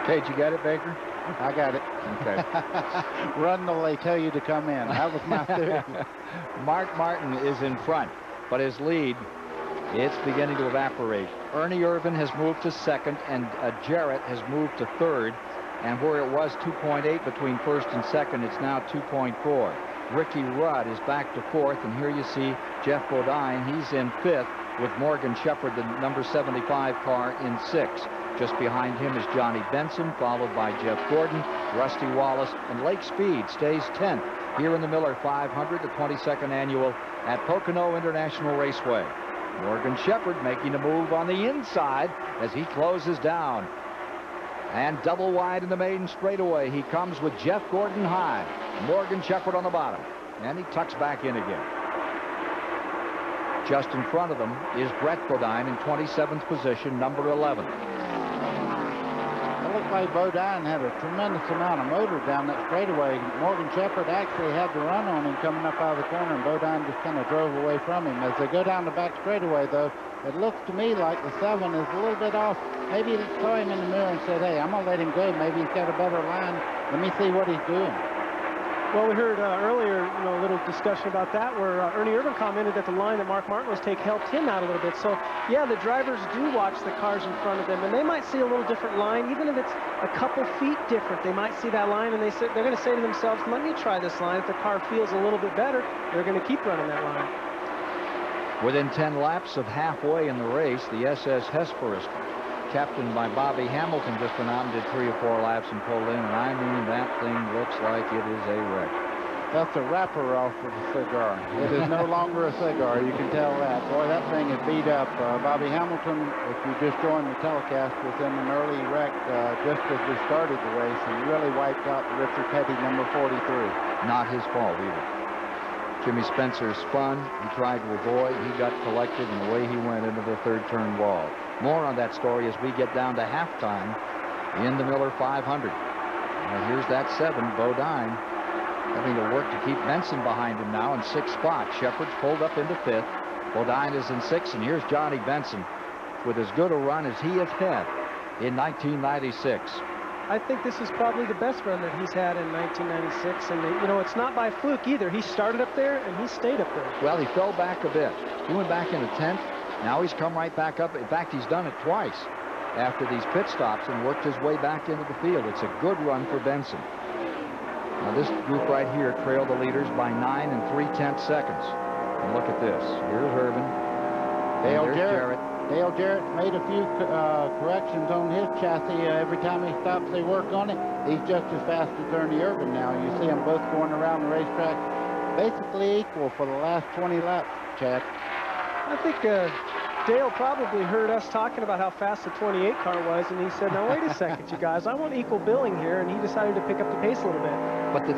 Okay, did you get it, Baker? I got it. Okay. Run till they tell you to come in. That was my theory. Mark Martin is in front, but his lead, it's beginning to evaporate. Ernie Irvan has moved to second, and Jarrett has moved to third. And where it was 2.8 between first and second, it's now 2.4. Ricky Rudd is back to fourth, and here you see Jeff Bodine. He's in fifth with Morgan Shepherd, the number 75 car, in sixth. Just behind him is Johnny Benson, followed by Jeff Gordon, Rusty Wallace, and Lake Speed stays 10th here in the Miller 500, the 22nd annual at Pocono International Raceway. Morgan Shepherd making a move on the inside as he closes down. And double wide in the maiden straightaway. He comes with Jeff Gordon high. Morgan Shepherd on the bottom. And he tucks back in again. Just in front of them is Brett Bodine in 27th position, number 11. It looked like Bodine had a tremendous amount of motor down that straightaway. Morgan Shepherd actually had the run on him coming up out of the corner, and Bodine just kind of drove away from him. As they go down the back straightaway, though, it looks to me like the 7 is a little bit off. Maybe he saw him in the mirror and said, hey, I'm going to let him go. Maybe he's got a better line. Let me see what he's doing. Well, we heard earlier, a little discussion about that where Ernie Irvan commented that the line that Mark Martin was taking helped him out a little bit. So, yeah, the drivers do watch the cars in front of them, and they might see a little different line, even if it's a couple feet different. They might see that line, and they're going to say to themselves, let me try this line. If the car feels a little bit better, they're going to keep running that line. Within 10 laps of halfway in the race, the SS Hesperus, captained by Bobby Hamilton, just went out and did 3 or 4 laps and pulled in, and I mean, that thing looks like it is a wreck. That's a wrapper off of a cigar. It is no longer a cigar, you can tell that. Boy, that thing is beat up. Bobby Hamilton, if you just joined the telecast, was in an early wreck just as we started the race, and really wiped out Richard Petty, number 43. Not his fault either. Jimmy Spencer spun, he tried to avoid, he got collected, and away he went into the third turn wall. More on that story as we get down to halftime in the Miller 500. Now here's that 7, Bodine, having to work to keep Benson behind him now in 6th spot. Shepherd's pulled up into 5th. Bodine is in 6th, and here's Johnny Benson with as good a run as he has had in 1996. I think this is probably the best run that he's had in 1996, and it's not by fluke either. He started up there and he stayed up there. Well, he fell back a bit. He went back into 10th. Now he's come right back up. In fact, he's done it twice after these pit stops and worked his way back into the field. It's a good run for Benson. Now this group right here trailed the leaders by 9 3/10 seconds. And look at this. Here's Irvan. Dale Jarrett. Dale Jarrett made a few corrections on his chassis. Every time he stops, they work on it. He's just as fast as Ernie Irvan now. You see them both going around the racetrack basically equal for the last 20 laps, Chad. I think Dale probably heard us talking about how fast the 28 car was, and he said, now wait a second, you guys, I want equal billing here, and he decided to pick up the pace a little bit. But the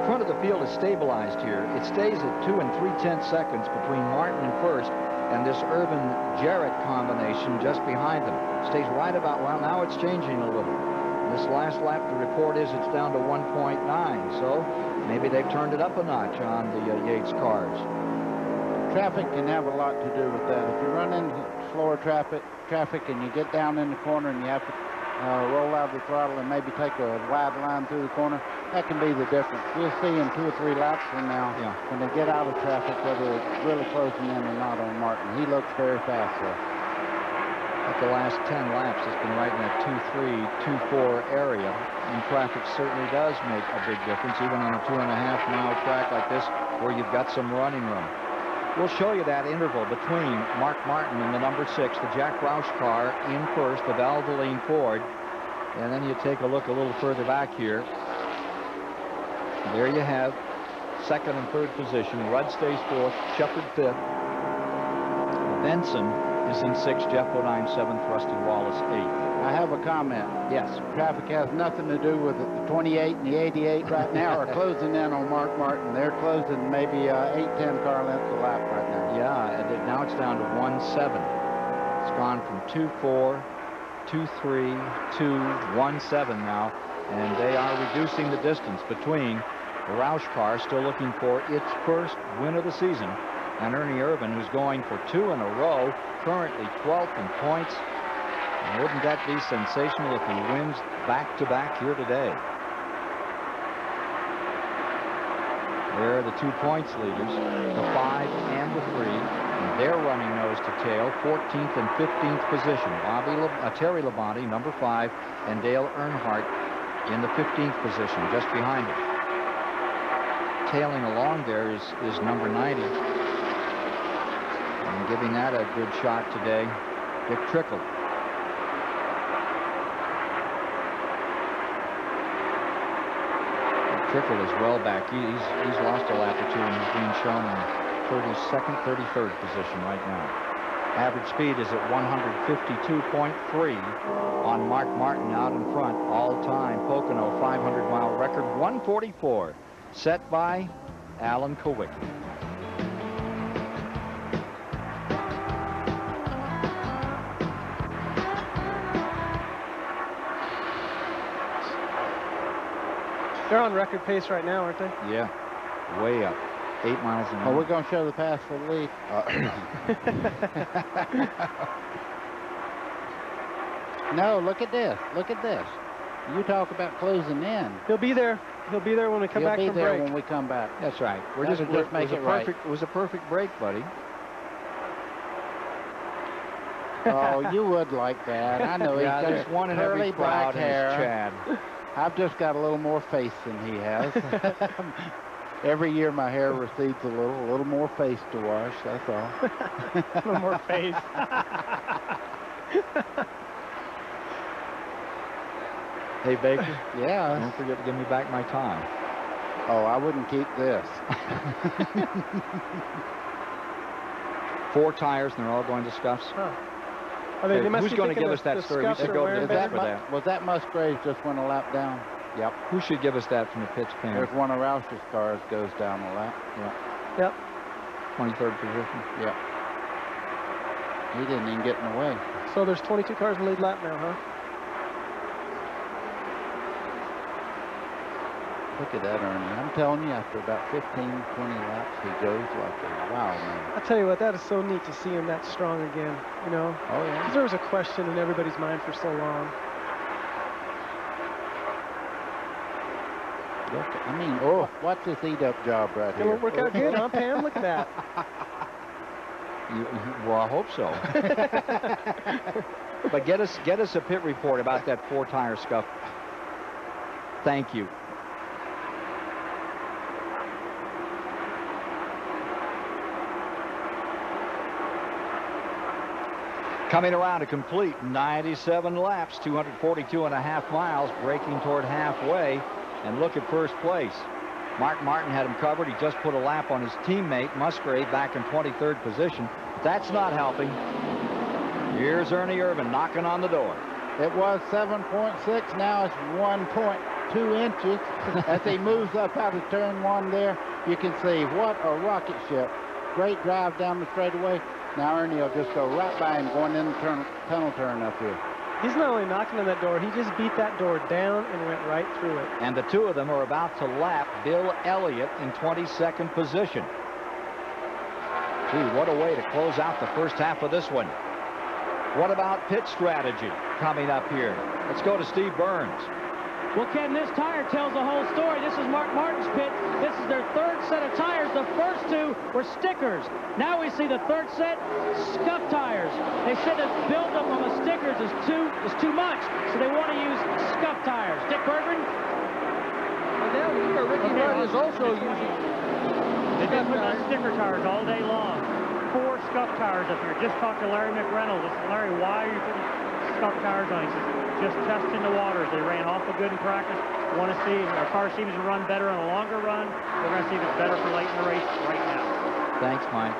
front of the field is stabilized here. It stays at 2 3/10 seconds between Martin and first, and this Irvan-Jarrett combination just behind them stays right about, well, now it's changing a little. This last lap, the report is it's down to 1.9, so maybe they've turned it up a notch on the Yates cars. Traffic can have a lot to do with that. If you run into slower traffic and you get down in the corner and you have to roll out the throttle and maybe take a wide line through the corner, that can be the difference. We'll see in 2 or 3 laps from now when they get out of traffic whether it's really closing in or not on Martin. He looks very fast there. At the last 10 laps, it's been right in that 2.3, 2.4 area, and traffic certainly does make a big difference, even on a 2.5-mile track like this where you've got some running room. We'll show you that interval between Mark Martin and the number 6, the Jack Roush car in first, the Valvoline Ford. And then you take a look a little further back here. There you have 2nd and 3rd position. Rudd stays 4th, Shepherd 5th. Benson is in 6th, Jeff Bodine 7th, Rusty Wallace 8th. I have a comment. Yes. Traffic has nothing to do with it. The 28 and the 88 right now are closing in on Mark Martin. They're closing maybe 8-10 car lengths a lap right now. Yeah, and now it's down to 1.7. It's gone from 2.4, 2.3, 1.7 now, and they are reducing the distance between the Roush car, still looking for its first win of the season, and Ernie Irvan, who's going for 2 in a row, currently 12th in points. And wouldn't that be sensational if he wins back-to-back here today? There are the 2 points leaders, the 5 and the 3, and they're running nose to tail, 14th and 15th position. Terry Labonte, number 5, and Dale Earnhardt in the 15th position, just behind him. Tailing along there is number 90, and giving that a good shot today, Dick Trickle. Trickle is well back. He's lost a lap or 2 and he's being shown 32nd, 33rd position right now. Average speed is at 152.3 on Mark Martin out in front. All-time Pocono 500-mile record, 144, set by Alan Kulwicki. They're on record pace right now, aren't they? Yeah, way up. 8 miles an hour. Well, we're going to show the pass for the lead. No, look at this. Look at this. You talk about closing in. He'll be there. He'll be there when we come back from break. He'll be there when we come back. That's right. We're just make it right. It was a perfect break, buddy. Oh, you would like that. I know. Yeah, he's there's one in curly every black crowd, hair. Chad. I've just got a little more face than he has. Every year my hair recedes a little more face to wash, that's all. A little more face. Hey, Baker. Yeah. Don't forget to give me back my time. Oh, I wouldn't keep this. 4 tires, and they're all going to Scuffs. Huh. They must who's be going to give thinking us that story? We should go to the pits for that. Was that Musgrave just went a lap down? Yep. Who should give us that from the pits, Pam? There's one of Roush's cars goes down a lap. Yep. 23rd position. Yep. He didn't even get in the way. So there's 22 cars in the lead lap now, huh? Look at that, Ernie. I'm telling you, after about 15, 20 laps, he goes like a wild man. I tell you what, that is so neat to see him that strong again, you know? Oh, yeah. 'Cause there was a question in everybody's mind for so long. Look, I mean, what's this eat-up job right here? It'll work out good, huh, Pam? Look at that. Well, I hope so. But get us a pit report about that 4-tire scuff. Thank you. Coming around a complete 97 laps, 242.5 miles, braking toward halfway, and look at first place. Mark Martin had him covered. He just put a lap on his teammate, Musgrave, back in 23rd position. That's not helping. Here's Ernie Irvan knocking on the door. It was 7.6. Now it's 1.2 inches. As he moves up out of turn 1 there, you can see what a rocket ship. Great drive down the straightaway. Now Ernie will just go right by him going in the tunnel turn up here. He's not only knocking on that door, he just beat that door down and went right through it. And the two of them are about to lap Bill Elliott in 22nd position. Gee, what a way to close out the first half of this one. What about pit strategy coming up here? Let's go to Steve Burns. Well, Ken, this tire tells the whole story. This is Mark Martin's pit. This is their 3rd set of tires. The first 2 were stickers. Now we see the 3rd set, scuff tires. They said that buildup on the stickers is too much, so they want to use scuff tires. Dick Berggren? And down here, Ricky Rudd is also using They've been putting on sticker tires all day long. 4 scuff tires up here. Just talked to Larry McReynolds. I said, Larry, why are you putting scuff tires on? He says, just testing the waters. They ran awful good in practice. Want to see if our car seems to run better on a longer run. We're going to see if it's better for late in the race right now. Thanks, Mike.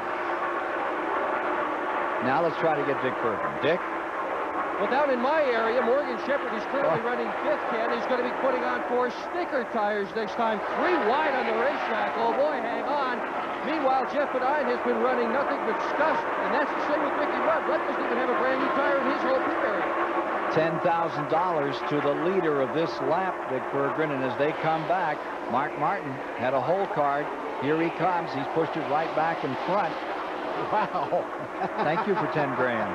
Now let's try to get Dick Berggren. Dick? Well, down in my area, Morgan Shepherd is currently running 5th, Ken. He's going to be putting on 4 sticker tires next time. 3 wide on the racetrack. Oh, boy, hang on. Meanwhile, Jeff Bedine has been running nothing but scuffs, and that's the same with Ricky Rudd. Rudd doesn't even have a brand new tire in his whole pit area. $10,000 to the leader of this lap, Dick Berggren, and as they come back, Mark Martin had a hole card. Here he comes. He's pushed it right back in front. Wow. Thank you for 10 grand.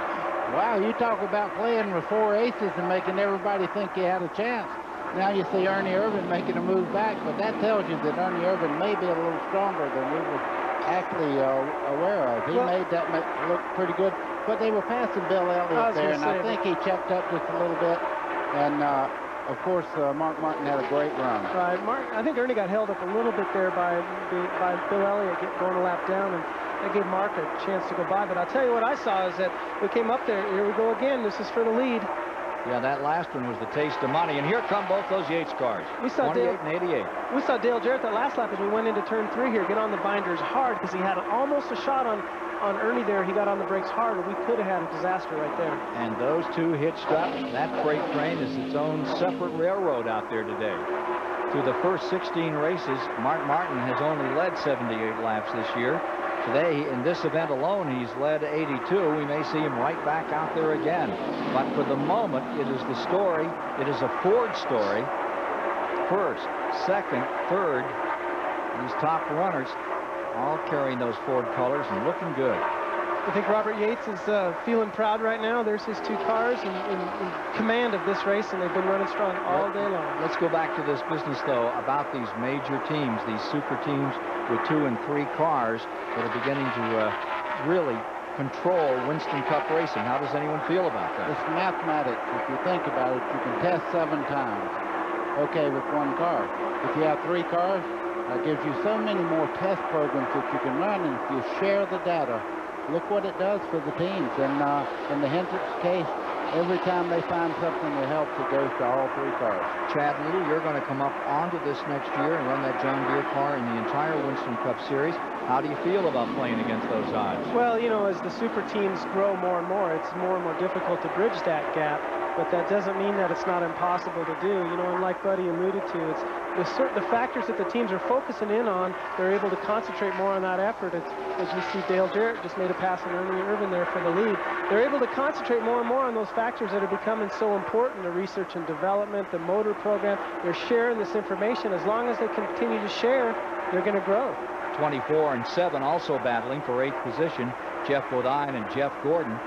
Wow, you talk about playing with 4 aces and making everybody think you had a chance. Now you see Ernie Irvan making a move back, but that tells you that Ernie Irvan may be a little stronger than we were actually aware of. He made that look pretty good. But they were passing Bill Elliott there, and I think he checked up just a little bit. And, of course, Mark Martin had a great run. Right, I think Ernie got held up a little bit there by Bill Elliott going a lap down, and that gave Mark a chance to go by. But I'll tell you what I saw is that we came up there. Here we go again. This is for the lead. Yeah, that last one was the taste of money. And here come both those Yates cars, We saw 28 and 88. We saw Dale Jarrett that last lap as we went into turn 3 here get on the binders hard because he had almost a shot on Ernie there. He got on the brakes hard, and we could have had a disaster right there. And those two hitched up. That freight train is its own separate railroad out there today. Through the first 16 races, Mark Martin has only led 78 laps this year. Today, in this event alone, he's led 82. We may see him right back out there again. But for the moment, it is the story. It is a Ford story. First, second, third, these top runners all carrying those Ford colors and looking good. I think Robert Yates is feeling proud right now. There's his 2 cars in command of this race, and they've been running strong all day long. Let's go back to this business, though, about these major teams, these super teams with 2 and 3 cars that are beginning to really control Winston Cup racing. How does anyone feel about that? It's mathematics. If you think about it, you can test 7 times, okay, with 1 car. If you have 3 cars, that gives you so many more test programs that you can run, and if you share the data, look what it does for the teams. And in the Hendricks case, every time they find something that helps, it goes to all 3 cars. Chad Little, you're going to come up onto this next year and run that John Deere car in the entire Winston Cup Series. How do you feel about playing against those odds? Well, you know, as the super teams grow more and more, it's more and more difficult to bridge that gap. But that doesn't mean that it's not impossible to do. You know, and like Buddy alluded to, it's the factors that the teams are focusing in on, they're able to concentrate more on that effort. It's, as you see, Dale Jarrett just made a pass on Ernie Irvin there for the lead. They're able to concentrate more and more on those factors that are becoming so important, the research and development, the motor program. They're sharing this information. As long as they continue to share, they're going to grow. 24 and 7 also battling for 8th position, Jeff Bodine and Jeff Gordon.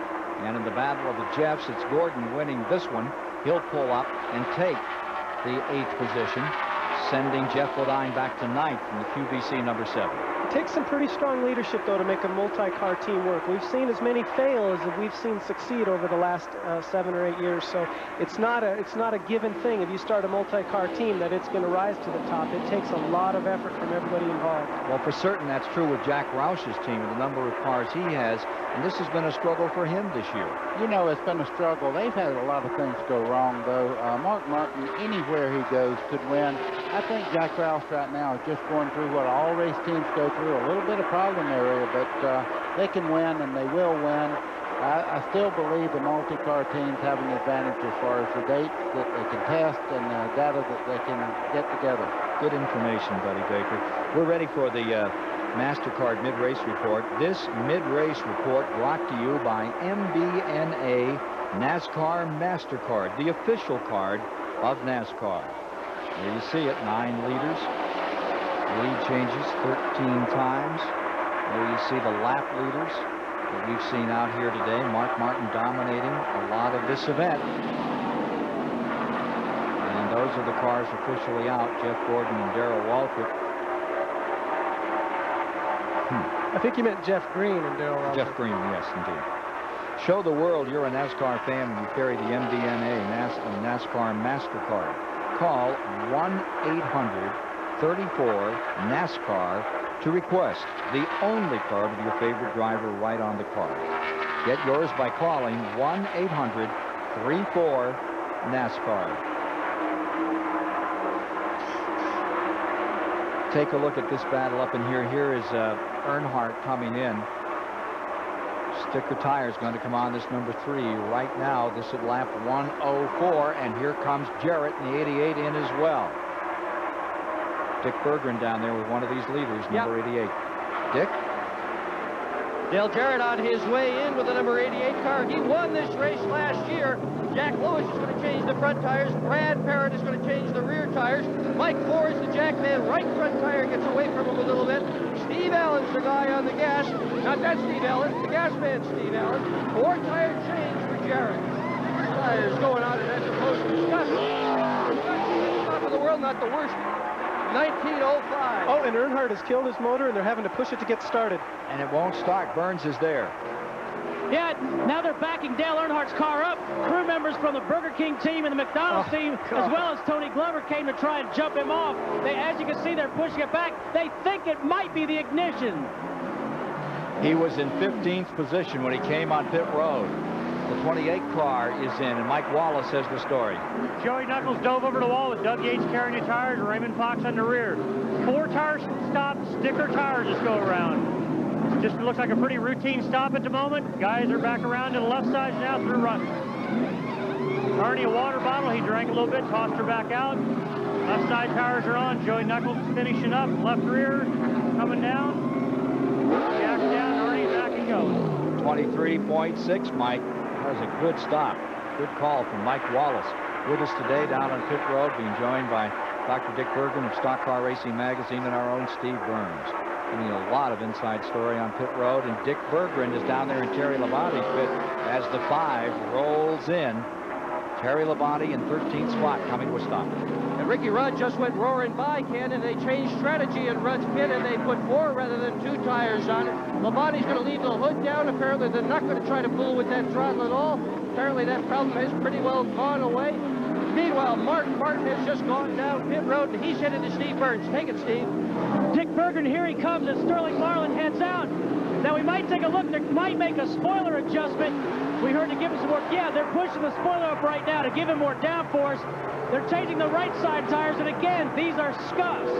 And in the battle of the Jeffs, it's Gordon winning this one. He'll pull up and take the 8th position, sending Jeff Bodine back to 9th in the QBC number 7. It takes some pretty strong leadership, though, to make a multi-car team work. We've seen as many fail as we've seen succeed over the last 7 or 8 years. So it's not a given thing if you start a multi-car team that it's going to rise to the top. It takes a lot of effort from everybody involved. Well, for certain, that's true with Jack Roush's team and the number of cars he has. And this has been a struggle for him this year. You know, it's been a struggle. They've had a lot of things go wrong, though. Mark Martin, anywhere he goes, could win. I think Jack Roush right now is just going through what all race teams go through, a little bit of problem area, but they can win, and they will win. I still believe the multi-car teams have an advantage as far as the dates that they can test and the data that they can get together. Good information, Buddy Baker. We're ready for the MasterCard mid-race report. This mid-race report brought to you by MBNA NASCAR MasterCard, the official card of NASCAR. There you see it, 9 leaders. Lead changes 13 times. There you see the lap leaders that we've seen out here today. Mark Martin dominating a lot of this event. And those are the cars officially out, Jeff Gordon and Darrell Waltrip. I think you meant Jeff Green and Darrell Waltrip. Jeff Green, yes, indeed. Show the world you're a NASCAR fan when you carry the MBNA NASCAR MasterCard. Call 1-800-34-NASCAR to request the only card of your favorite driver right on the card. Get yours by calling 1-800-34-NASCAR. Take a look at this battle up in here. Here is Earnhardt coming in. Sticker tire is going to come on this number 3 right now. This at lap 104, and here comes Jarrett in the 88 in as well. Dick Berggren down there with one of these leaders, number 88. Dick? Dale Jarrett on his way in with the number 88 car. He won this race last year. Jack Lewis is going to change the front tires. Brad Parrott is going to change the rear tires. Mike Forrest, the jack man, right front tire gets away from him a little bit. Steve Allen's the guy on the gas. Not that Steve Allen, the gas man Steve Allen. 4 tire change for Jarrett. Tires going on, and that's supposed to discuss it. Top of the world, not the worst. 1905. Oh, and Earnhardt has killed his motor, and they're having to push it to get started. And it won't start. Burns is there. Yeah, now they're backing Dale Earnhardt's car up. Crew members from the Burger King team and the McDonald's team, as well as Tony Glover, came to try and jump him off. As you can see, they're pushing it back. They think it might be the ignition. He was in 15th position when he came on pit road. The 28 car is in, and Mike Wallace has the story. Joey Knuckles dove over the wall with Doug Yates carrying the tires, Raymond Fox on the rear. 4 tire stop, sticker tires just go around. Just looks like a pretty routine stop at the moment. Guys are back around to the left side now through run. Already a water bottle. He drank a little bit, tossed her back out. Left side tires are on. Joey Knuckles finishing up. Left rear coming down. Jack down, already back and going. 23.6, Mike. That was a good stop. Good call from Mike Wallace. With us today down on pit road, being joined by Dr. Dick Berggren of Stock Car Racing Magazine and our own Steve Burns. I mean, a lot of inside story on pit road, and Dick Berggren is down there in Terry Labonte's pit as the 5 rolls in. Terry Labonte in 13th spot, coming to a stop. And Ricky Rudd just went roaring by, Ken, and they changed strategy in Rudd's pit, and they put 4 rather than 2 tires on it. Labonte's going to leave the hood down. Apparently, they're not going to try to fool with that throttle at all. Apparently, that problem has pretty well gone away. Meanwhile, Mark Martin has just gone down pit road, and he's headed to Steve Burns. Take it, Steve. Dick Berggren, here he comes as Sterling Marlin heads out. Now, we might take a look. They might make a spoiler adjustment. We heard to give him some more. Yeah, they're pushing the spoiler up right now to give him more downforce. They're changing the right side tires, and again, these are scuffs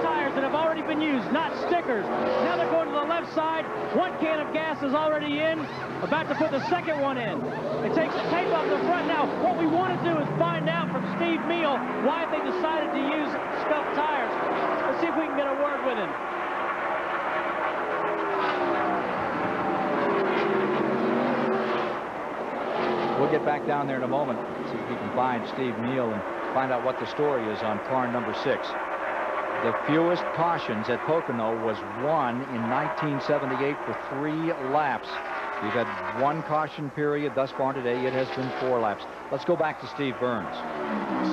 tires that have already been used, not stickers. Now they're going to the left side. 1 can of gas is already in, about to put the second one in. It takes the tape off the front. Now, what we want to do is find out from Steve Meal why they decided to use scuffed tires. Let's see if we can get a word with him. We'll get back down there in a moment, see if we can find Steve Neal and find out what the story is on car number 6. The fewest cautions at Pocono was 1 in 1978 for 3 laps. We've had 1 caution period thus far today. It has been 4 laps. Let's go back to Steve Burns.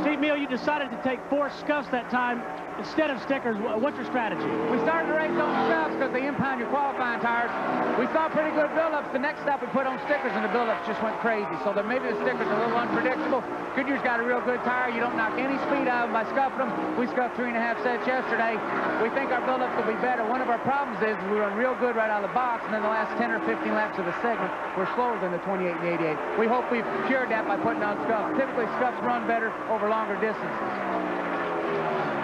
Steve Meal, you decided to take 4 scuffs that time instead of stickers. What's your strategy? We started the race on scuffs because they impound your qualifying tires. We saw pretty good buildups. The next stop we put on stickers, and the buildups just went crazy. So that maybe the stickers are a little unpredictable. Goodyear's got a real good tire. You don't knock any speed out of them by scuffing them. We scuffed 3.5 sets yesterday. We think our buildups will be better. One of our problems is we run real good right out of the box, and then the last 10 or 15 laps of the segment, we're slower than the 28 and 88. We hope we've cured that by putting on scuffs. Typically, scuffs run better over longer distances.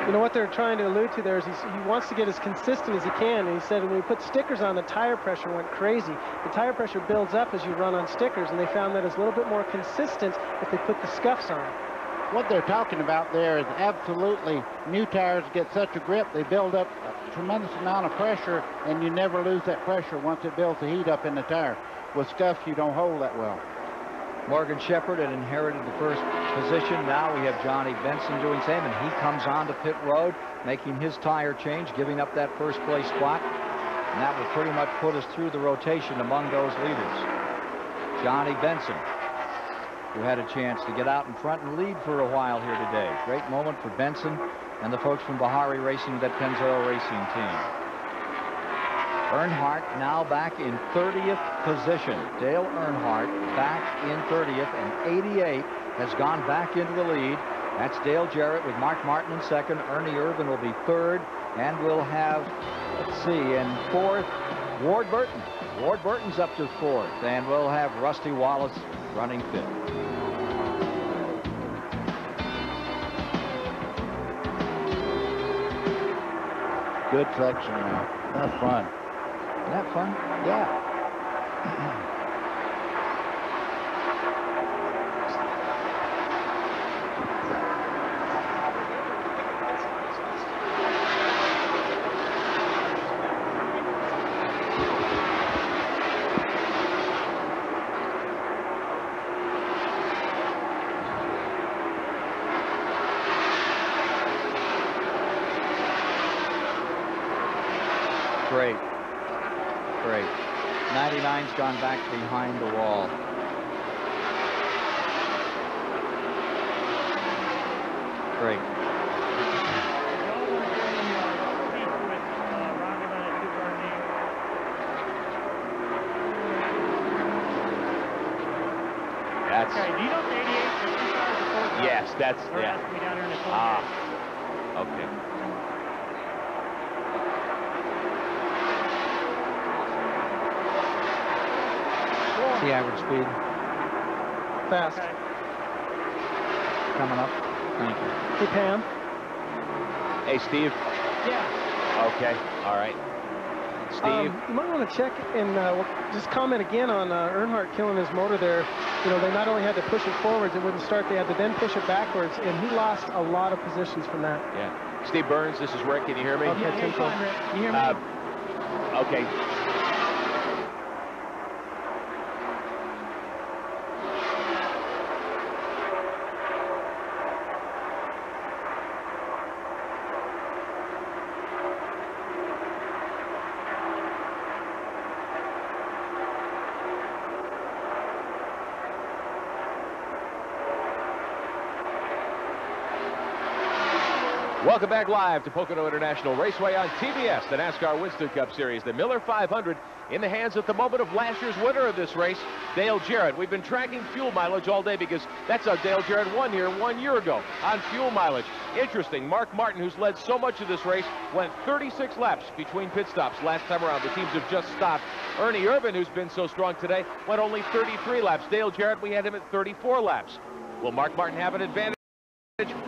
You know, what they're trying to allude to there is he wants to get as consistent as he can. And he said when we put stickers on, the tire pressure went crazy. The tire pressure builds up as you run on stickers, and they found that it's a little bit more consistent if they put the scuffs on. What they're talking about there is absolutely new tires get such a grip, they build up a tremendous amount of pressure, and you never lose that pressure once it builds the heat up in the tire. With scuffs, you don't hold that well. Morgan Shepherd had inherited the first position. Now we have Johnny Benson doing the same, and he comes on to pit road, making his tire change, giving up that first place spot. And that will pretty much put us through the rotation among those leaders. Johnny Benson, who had a chance to get out in front and lead for a while here today. Great moment for Benson and the folks from Bahari Racing, that Pennzoil Racing team. Earnhardt now back in 30th position. Dale Earnhardt back in 30th, and 88 has gone back into the lead. That's Dale Jarrett with Mark Martin in second. Ernie Irvin will be third, and we'll have, let's see, in fourth, Ward Burton. Ward Burton's up to fourth, and we'll have Rusty Wallace running fifth. Good section now. That's fun. Isn't that fun? Yeah. Great. Great. 99's gone back behind the wall. Great. That's... Okay, do you know the 88? Yes, that's... Or yeah. has to be down here in the 28. Ah. Okay. The average speed. fast. Okay. Coming up. Thank you. Hey, Pam. Hey, Steve. Yeah. Okay. All right. Steve. You might want to check and just comment again on Earnhardt killing his motor there. You know, they not only had to push it forwards, it wouldn't start, they had to then push it backwards, and he lost a lot of positions from that. Yeah. Steve Burns, this is Rick. Can you hear me? Okay, Yeah, you're fine, Rick. You hear me? Okay. Welcome back live to Pocono International Raceway on TBS, the NASCAR Winston Cup Series. The Miller 500 in the hands at the moment of last year's winner of this race, Dale Jarrett. We've been tracking fuel mileage all day because that's how Dale Jarrett won here 1 year ago on fuel mileage. Interesting, Mark Martin, who's led so much of this race, went 36 laps between pit stops last time around. The teams have just stopped. Ernie Irvan, who's been so strong today, went only 33 laps. Dale Jarrett, we had him at 34 laps. Will Mark Martin have an advantage?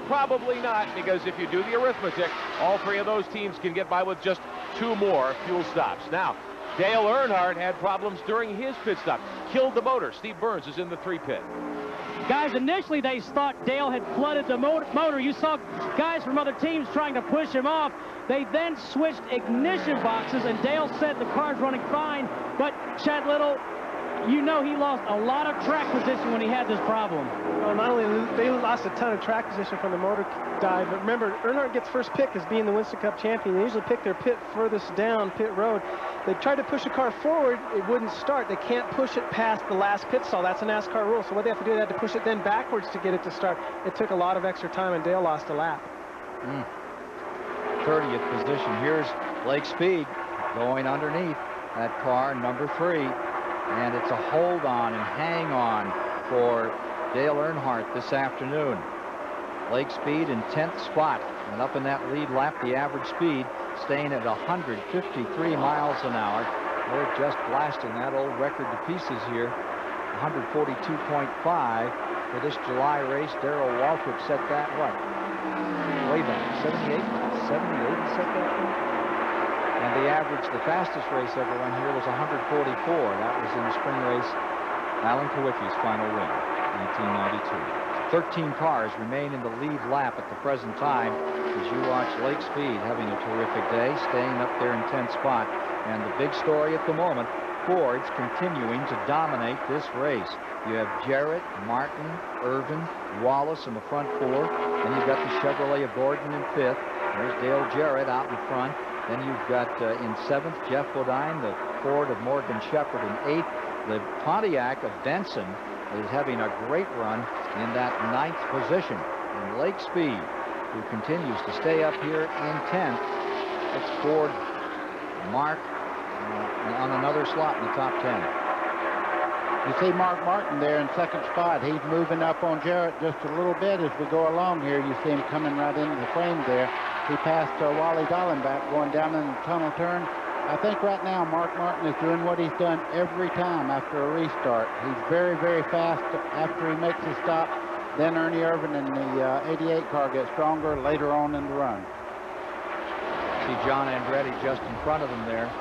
Probably not, because if you do the arithmetic, all three of those teams can get by with just 2 more fuel stops. Now, Dale Earnhardt had problems during his pit stop. Killed the motor. Steve Burns is in the 3 pit. Guys, initially they thought Dale had flooded the motor. You saw guys from other teams trying to push him off. They then switched ignition boxes, and Dale said the car's running fine, but Chad Little, you know he lost a lot of track position when he had this problem. Well, not only they lost a ton of track position from the motor dive, but remember, Earnhardt gets first pick as being the Winston Cup champion. They usually pick their pit furthest down pit road. They tried to push the car forward, it wouldn't start. They can't push it past the last pit stall. That's a NASCAR rule. So what they have to do, they have to push it then backwards to get it to start. It took a lot of extra time, and Dale lost a lap. 30th position. Here's Lake Speed going underneath that car, number 3. And it's a hold on and hang on for Dale Earnhardt this afternoon. Lake Speed in 10th spot. And up in that lead lap, the average speed staying at 153 miles an hour. They're just blasting that old record to pieces here. 142.5 for this July race. Darrell Waltrip set that, what? Way back, 78 set that? And the average, the fastest race ever run here was 144. That was in the spring race, Alan Kawicki's final win, 1992. 13 cars remain in the lead lap at the present time as you watch Lake Speed having a terrific day, staying up there in 10th spot. And the big story at the moment, Ford's continuing to dominate this race. You have Jarrett, Martin, Irvin, Wallace in the front 4. Then you've got the Chevrolet of Gordon in 5th. There's Dale Jarrett out in front. Then you've got in 7th, Jeff Bodine, the Ford of Morgan Shepherd in 8th. The Pontiac of Benson is having a great run in that 9th position. And Lake Speed, who continues to stay up here in 10th. It's Ford, Mark, on another slot in the top 10. You see Mark Martin there in 2nd spot. He's moving up on Jarrett just a little bit as we go along here. You see him coming right into the frame there. He passed Wally Dallenbach going down in the tunnel turn. I think right now Mark Martin is doing what he's done every time after a restart. He's very, very fast after he makes his stop. Then Ernie Irvan in the 88 car gets stronger later on in the run. See John Andretti just in front of him there.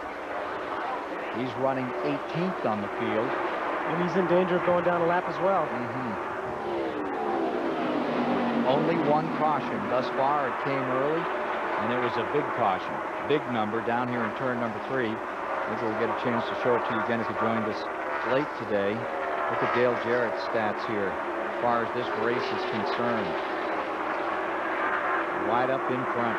He's running 18th on the field. And he's in danger of going down a lap as well. Only one caution thus far. It came early, and it was a big caution. Big number down here in turn number 3. Maybe we'll get a chance to show it to you again if you joined us late today. Look at Dale Jarrett's stats here as far as this race is concerned. Right up in front.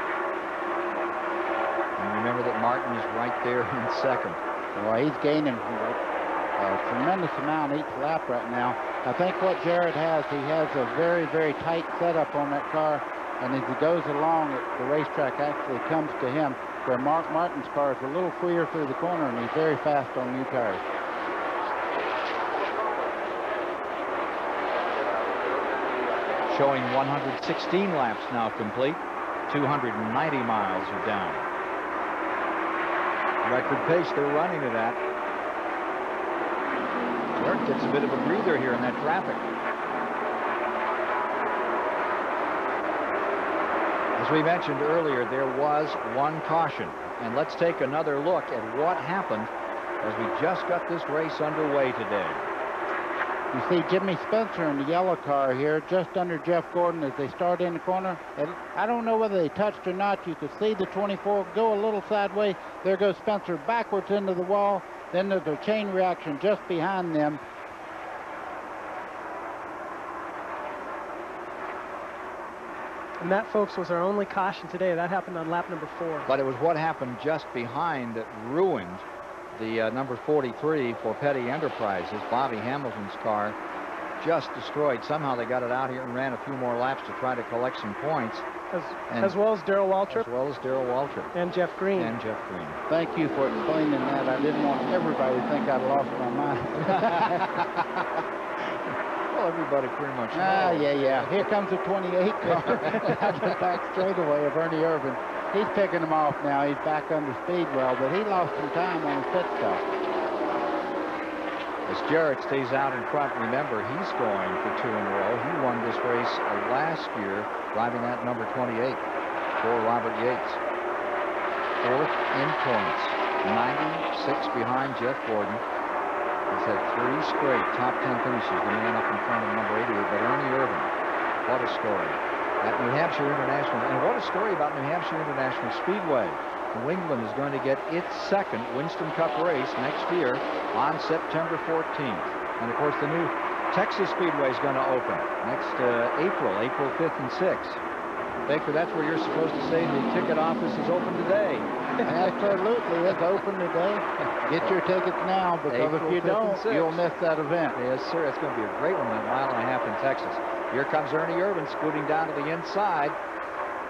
And remember that Martin is right there in 2nd. Well, he's gaining a tremendous amount each lap right now. I think what Jarrett has, he has a very, very tight setup on that car, and as he goes along, the racetrack actually comes to him, where Mark Martin's car is a little freer through the corner, and he's very fast on new tires. Showing 116 laps now complete. 290 miles are down. Record pace they're running to that. Jarrett gets a bit of a breather here in that traffic. As we mentioned earlier, there was one caution. And let's take another look at what happened as we just got this race underway today. You see Jimmy Spencer in the yellow car here, just under Jeff Gordon as they start in the corner. And I don't know whether they touched or not. You could see the 24 go a little sideways. There goes Spencer backwards into the wall. Then there's a chain reaction just behind them. And that, folks, was our only caution today. That happened on lap number 4. But it was what happened just behind that ruined the number 43 for Petty Enterprises. Bobby Hamilton's car just destroyed. Somehow they got it out here and ran a few more laps to try to collect some points. As well as Darrell Waltrip. As well as Darrell Waltrip. And Jeff Green. And Jeff Green. Thank you for explaining that. I didn't want everybody to think I'd lost my mind. Well, everybody pretty much knows. Yeah. Here comes the 28 car at the back straightaway of Ernie Irvan. He's picking him off now. He's back under Speedwell, but he lost some time on his pit stop. As Jarrett stays out in front, remember, he's going for 2 in a row. He won this race last year, driving that number 28 for Robert Yates. 4th in points, 96 behind Jeff Gordon. He's had 3 straight top 10 finishes, the man up in front of number 88, but Ernie Irvan, what a story. At New Hampshire International, and what a story about New Hampshire International Speedway. New England is going to get its 2nd Winston Cup race next year on September 14th. And of course, the new Texas Speedway is going to open next April 5th and 6th. Baker, that's where you're supposed to say the ticket office is open today. Absolutely, it's open today. Get your tickets now, because April if you don't, you'll miss that event. Yes, sir. It's going to be a great one, a mile and a half in Texas. Here comes Ernie Irvan scooting down to the inside,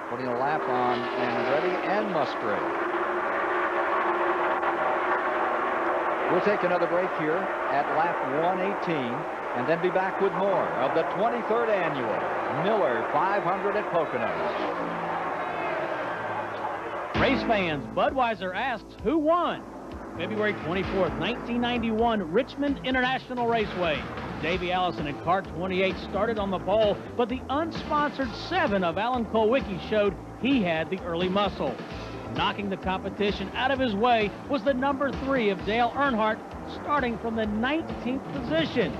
putting a lap on Andretti and Musgrave. We'll take another break here at lap 118 and then be back with more of the 23rd annual Miller 500 at Poconos. Race fans, Budweiser asks who won. February 24th, 1991, Richmond International Raceway. Davey Allison in car 28 started on the pole, but the unsponsored 7 of Alan Kulwicki showed he had the early muscle. Knocking the competition out of his way was the number 3 of Dale Earnhardt, starting from the 19th position.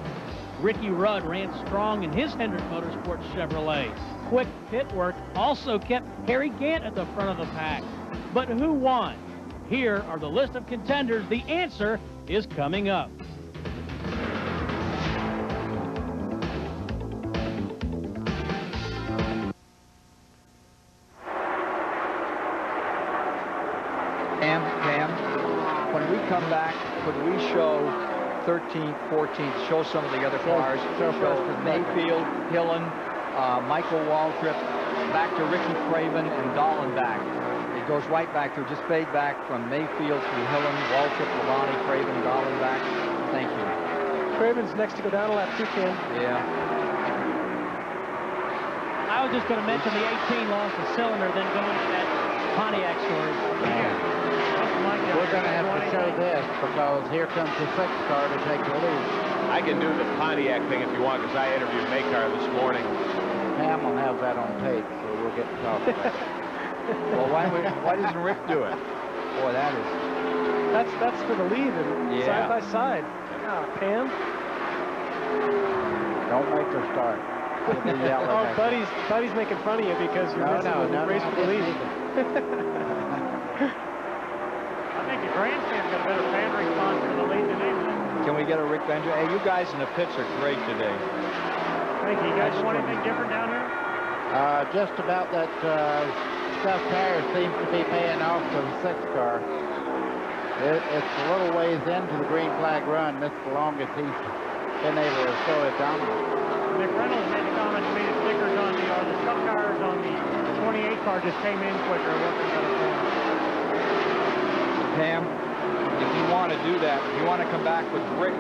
Ricky Rudd ran strong in his Hendrick Motorsports Chevrolet. Quick pit work also kept Harry Gant at the front of the pack. But who won? Here are the list of contenders. The answer is coming up. Pam, when we come back, could we show 13th, 14th, show some of the other cars, show Mayfield, Hillen, Michael Waltrip, back to Ricky Craven and Dallenbach. It goes right back through, just fade back from Mayfield through Hillen, Waltrip, Labonte, Craven, Dallenbach. Thank you. Craven's next to go down a lap 2, Ken. Yeah. I was just going to mention the 18 lost a cylinder, then go into that Pontiac story. Yeah. We're going to have to show this, because here comes the 6th car to take the lead. I can do the Pontiac thing if you want, because I interviewed Makar this morning. Pam will have that on tape, so we'll get to talk about it. Well, why doesn't Rick do it? Boy, that is... That's for the lead, and side by side. Pam? Don't make her start. Oh, Buddy's making fun of you because you're missing the race for the lead. I think the grandstand's got a better fan response for the lead than anything. Can we get a Rick Bender? Hey, you guys in the pits are great today. Thank you. You guys want anything different down here? Just about that scuffed tire seems to be paying off for the 6th car. It's a little ways into the green flag run. That's the longest he's been able to show it down. Nick Reynolds made the comment to me the stickers on the scuff tires on the 28 car just came in quicker. Pam, if you want to do that, if you want to come back with Rick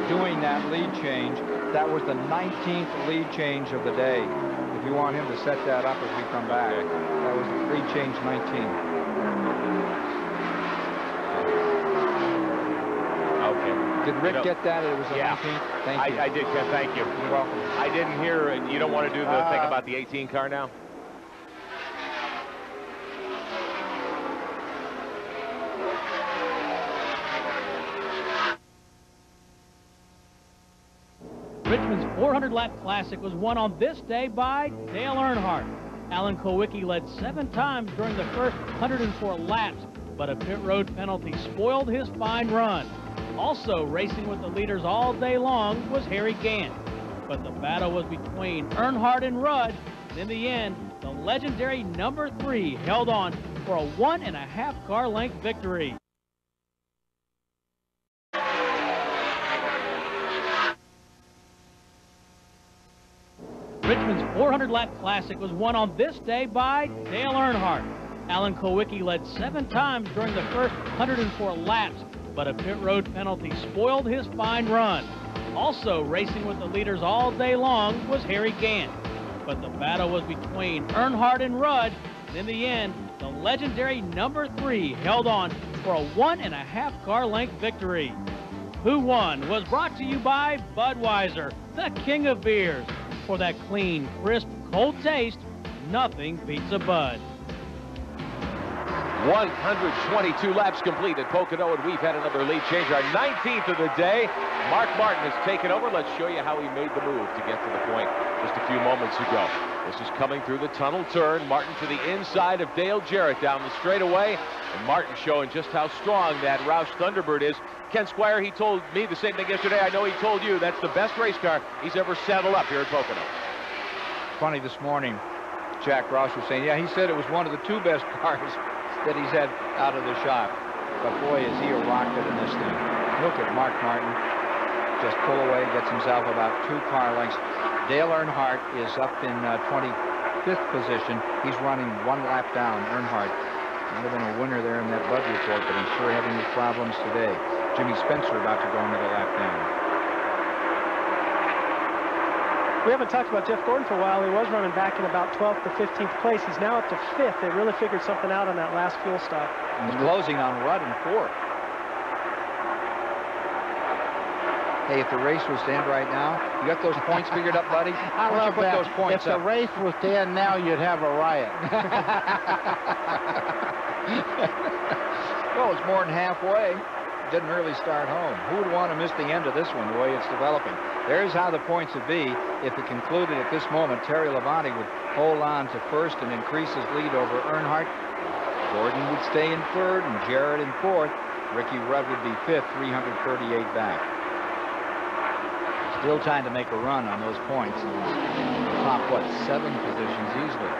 doing that lead change, that was the 19th lead change of the day. If you want him to set that up as we come back, that was lead change 19. Okay. Did Rick get that? It was the 19th? Thank you. I did, Ken. Thank you. You're welcome. I didn't hear, and you don't want to do the thing about the 18 car now? Richmond's 400-lap classic was won on this day by Dale Earnhardt. Alan Kulwicki led 7 times during the first 104 laps, but a pit road penalty spoiled his fine run. Also racing with the leaders all day long was Harry Gant. But the battle was between Earnhardt and Rudd, and in the end, the legendary number 3 held on for a 1.5 car length victory. Richmond's 400-lap classic was won on this day by Dale Earnhardt. Alan Kulwicki led 7 times during the first 104 laps, but a pit road penalty spoiled his fine run. Also racing with the leaders all day long was Harry Gant. But the battle was between Earnhardt and Rudd, and in the end, the legendary number 3 held on for a 1.5 car length victory. Who Won was brought to you by Budweiser, the king of beers. For that clean, crisp, cold taste, nothing beats a Bud. 122 laps complete at Pocono, and we've had another lead change. Our 19th of the day. Mark Martin has taken over. Let's show you how he made the move to get to the point just a few moments ago. This is coming through the tunnel turn. Martin to the inside of Dale Jarrett down the straightaway. And Martin showing just how strong that Roush Thunderbird is. Ken Squire, he told me the same thing yesterday. I know he told you that's the best race car he's ever saddled up here at Pocono. Funny this morning, Jack Roush was saying, yeah, he said it was one of the 2 best cars that he's had out of the shop. But boy, is he a rocket in this thing. Look at Mark Martin. Just pull away, gets himself about 2 car lengths. Dale Earnhardt is up in 25th position. He's running 1 lap down. Earnhardt might have been a winner there in that Bud report, but he's sure having his problems today. Jimmy Spencer about to go another lap down. We haven't talked about Jeff Gordon for a while. He was running back in about 12th to 15th place. He's now up to 5th. They really figured something out on that last fuel stop. He's closing on Rudd in 4th. Hey, if the race was to end right now, you got those points figured up, buddy? I love that. Those points if the race was to end now, you'd have a riot. Well, it's more than halfway. Didn't really start home. Who would want to miss the end of this one, the way it's developing? There's how the points would be if it concluded at this moment. Terry Labonte would hold on to 1st and increase his lead over Earnhardt. Gordon would stay in 3rd and Jarrett in 4th. Ricky Rudd would be 5th, 338 back. Still trying to make a run on those points. Top, 7 positions easily.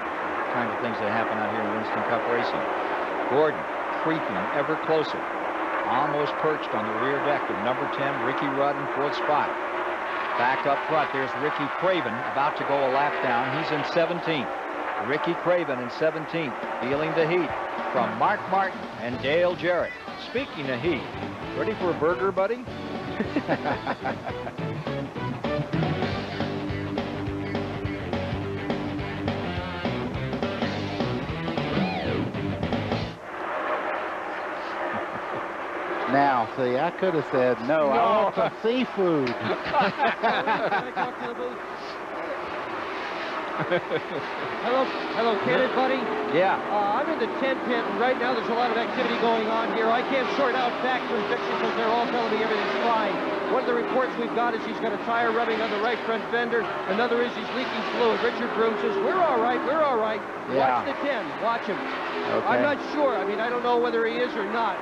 Kind of things that happen out here in Winston Cup racing. Gordon creeping ever closer. Almost perched on the rear deck of number 10, Ricky Rudd in 4th spot. Back up front, there's Ricky Craven about to go a lap down. He's in 17th. Ricky Craven in 17th, feeling the heat from Mark Martin and Dale Jarrett. Speaking of heat, ready for a burger, buddy? Now, see, I could have said, no, I want some seafood. Hello, Kenneth, buddy. Yeah. I'm in the 10 pit, and right now there's a lot of activity going on here. I can't sort out facts from fiction because they're all telling me everything's fine. One of the reports we've got is he's got a tire rubbing on the right front fender. Another is he's leaking fluid. Richard Broom says, we're all right, we're all right. Yeah. Watch the 10, watch him. Okay. I'm not sure. I mean, I don't know whether he is or not.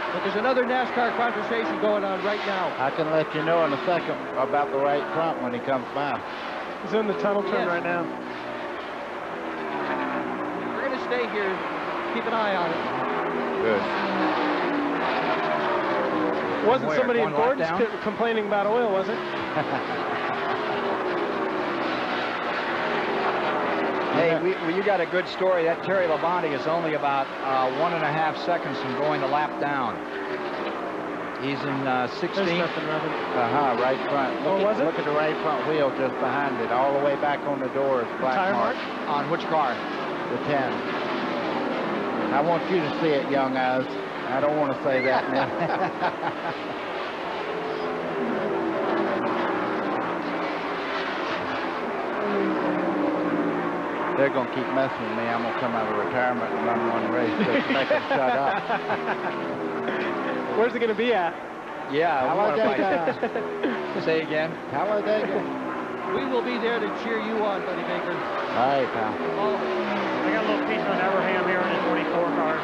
But there's another NASCAR conversation going on right now. I can let you know in a second about the right front when he comes by. He's in the tunnel turn right now. We're going to stay here, keep an eye on it. Good. Wasn't somebody in Gordon's pit complaining about oil, was it? Hey, you got a good story. That Terry Labonte is only about 1.5 seconds from going a lap down. He's in 16th. Right front. Look at the right front wheel just behind it, all the way back on the door. It's black tire mark. On which car? The 10. I want you to see it, young eyes. I don't want to say that now. they're going to keep messing with me. I'm going to come out of retirement and run one race just to make them shut up. Where's it going to be at? Yeah, Talladega. Say again. Talladega. We will be there to cheer you on, Buddy Baker. All right, pal. I got a little piece on Everham here in the 24 car.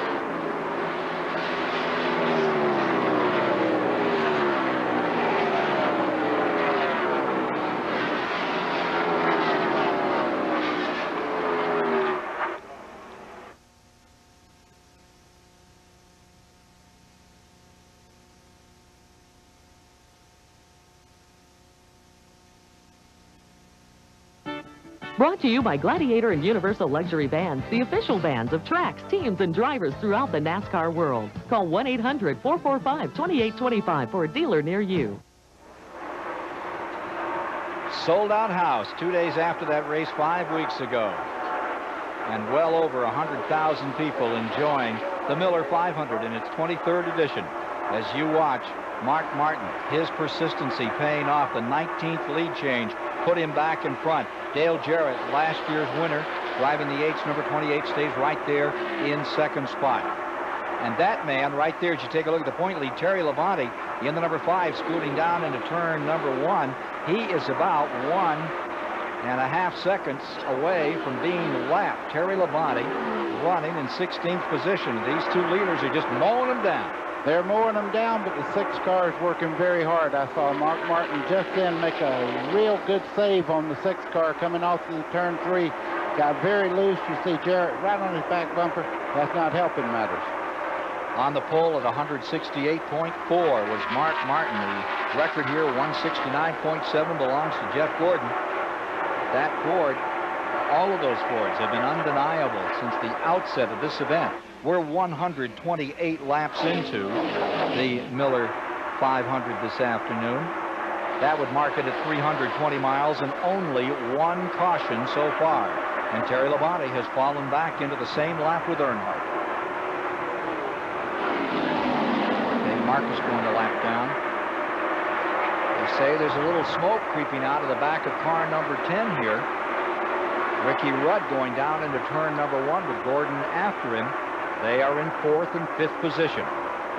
Brought to you by Gladiator and Universal Luxury Bands, the official bands of tracks, teams, and drivers throughout the NASCAR world. Call 1-800-445-2825 for a dealer near you. Sold-out house 2 days after that race 5 weeks ago. And well over 100,000 people enjoying the Miller 500 in its 23rd edition. As you watch Mark Martin, his persistency paying off. The 19th lead change put him back in front. Dale Jarrett, last year's winner, driving the H, number 28, stays right there in second spot. And that man right there, as you take a look at the point lead, Terry Labonte in the number 5, scooting down into turn number 1. He is about 1.5 seconds away from being lapped. Terry Labonte running in 16th position. These two leaders are just mowing them down. They're mowing them down, but the 6 car is working very hard. I saw Mark Martin just then make a real good save on the 6 car coming off the turn 3. Got very loose. You see Jarrett right on his back bumper. That's not helping matters. On the pole at 168.4 was Mark Martin. The record here, 169.7, belongs to Jeff Gordon. That Ford, all of those Fords have been undeniable since the outset of this event. We're 128 laps into the Miller 500 this afternoon. That would mark it at 320 miles and only 1 caution so far. And Terry Labonte has fallen back into the same lap with Earnhardt. Okay, Marcus going to lap down. They say there's a little smoke creeping out of the back of car number 10 here. Ricky Rudd going down into turn number 1 with Gordon after him. They are in 4th and 5th position.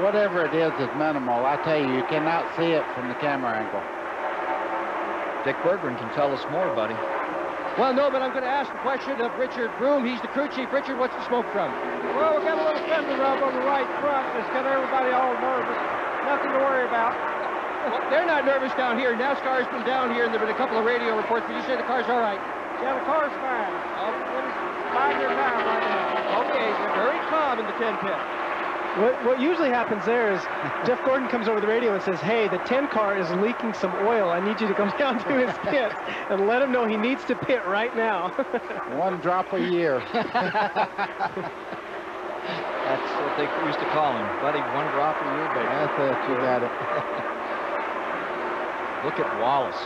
Whatever it is minimal. I tell you, you cannot see it from the camera angle. Dick Berggren can tell us more, buddy. Well, no, but I'm going to ask the question of Richard Broom. He's the crew chief. Richard, what's the smoke from? Well, we got a little fender rub on the right front. It's got everybody all nervous. Nothing to worry about. Well, they're not nervous down here. NASCAR's been down here, and there have been a couple of radio reports, but you say the car's all right. Yeah, the car's fine. It's 5 years now right now. Okay, they're very calm in the 10 pit. What usually happens there is Jeff Gordon comes over the radio and says, hey, the 10 car is leaking some oil. I need you to come down to his pit and let him know he needs to pit right now. 1 drop a year. That's what they used to call him, buddy. 1 drop a year, baby. That's it. You got it. Look at Wallace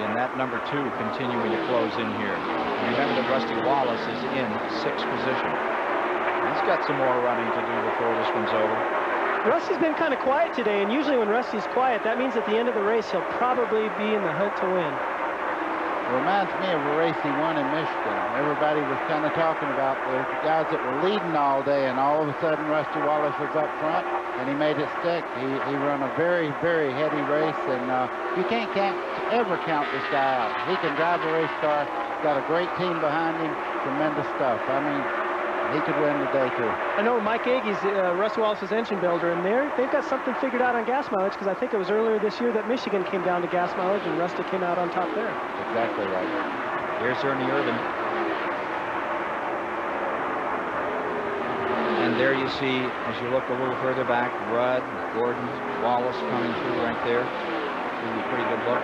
in that number 2 continuing to close in here. Remember that Rusty Wallace is in 6th position. He's got some more running to do before this one's over. Rusty's been kind of quiet today, and usually when Rusty's quiet, that means at the end of the race he'll probably be in the hunt to win. Reminds me of a race he won in Michigan. Everybody was kind of talking about the guys that were leading all day, and all of a sudden Rusty Wallace was up front, and he made it stick. He run a very, very heady race, and you can't ever count this guy out. He can drive a race car, got a great team behind him, tremendous stuff. I mean, he could win today, too. I know Mike Agie's Rusty Wallace's engine builder, and they've got something figured out on gas mileage, because I think it was earlier this year that Michigan came down to gas mileage, and Rusty came out on top there. Exactly right. Here's Ernie Irvan. And there you see, as you look a little further back, Rudd, Gordon, Wallace coming through right there. Give you a pretty good look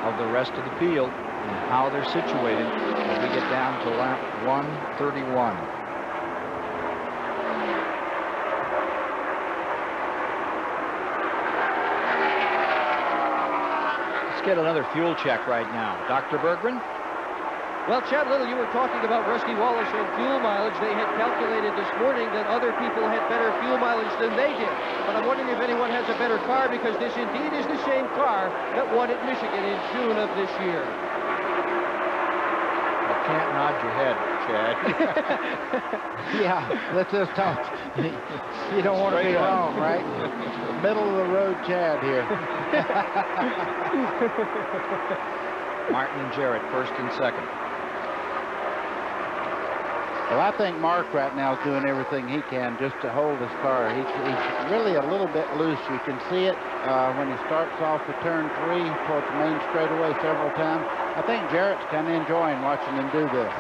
of the rest of the field and how they're situated as we get down to lap 131. Let's get another fuel check right now. Dr. Berggren? Well, Chad Little, you were talking about Rusty Wallace and fuel mileage. They had calculated this morning that other people had better fuel mileage than they did. But I'm wondering if anyone has a better car, because this indeed is the same car that won at Michigan in June of this year. I can't nod your head, Chad. Yeah, let's just talk. You don't want to be wrong, right? Middle of the road Chad here. Martin and Jarrett, first and second. Well, I think Mark right now is doing everything he can just to hold his car. He's really a little bit loose. You can see it when he starts off the turn 3 towards the main straightaway several times. I think Jarrett's kind of enjoying watching him do this.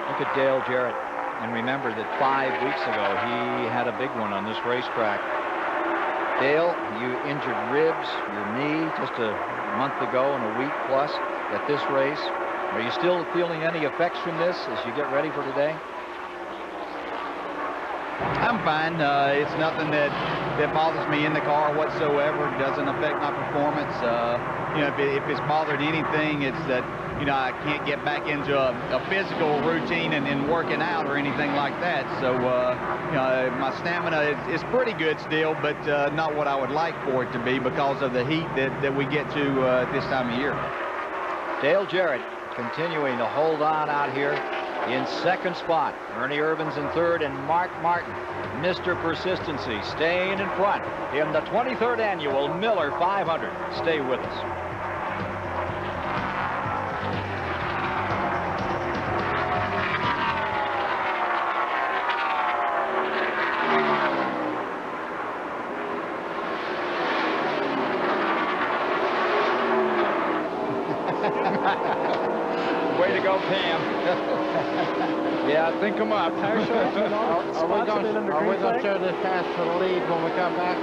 Look at Dale Jarrett. And remember that 5 weeks ago, he had a big one on this racetrack. Dale, you injured ribs, your knee just a month ago and a week plus at this race. Are you still feeling any effects from this as you get ready for today? I'm fine. It's nothing that bothers me in the car whatsoever. It doesn't affect my performance. You know, if it's bothered anything, it's that, you know, I can't get back into a physical routine and working out or anything like that. So, you know, my stamina is pretty good still, but not what I would like for it to be because of the heat that we get to at this time of year. Dale Jarrett continuing to hold on out here in second spot. Ernie Irvins in third, and Mark Martin, Mr. Persistency, staying in front in the 23rd annual Miller 500. Stay with us. Way to go, Pam. Yeah, think them up. Are we going to show this pass for the lead when we come back?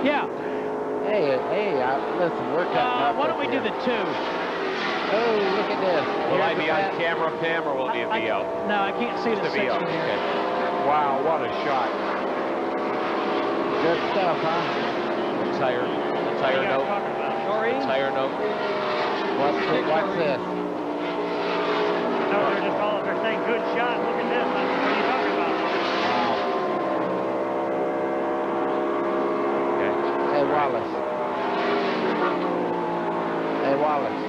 Yeah. Hey, listen, we're cutting up. Why don't we do the 2? Oh, look at this. Will I be on camera, Pam, or will it be a VO? No, I can't see the 6 VO. from here. Okay. Wow, what a shot. Good stuff, huh? The tire note. The tire note. What's this? No, they're just all, they're saying good shot. Look at this. What are you talking about? Wow. Okay. Hey, Wallace. Hey, Wallace.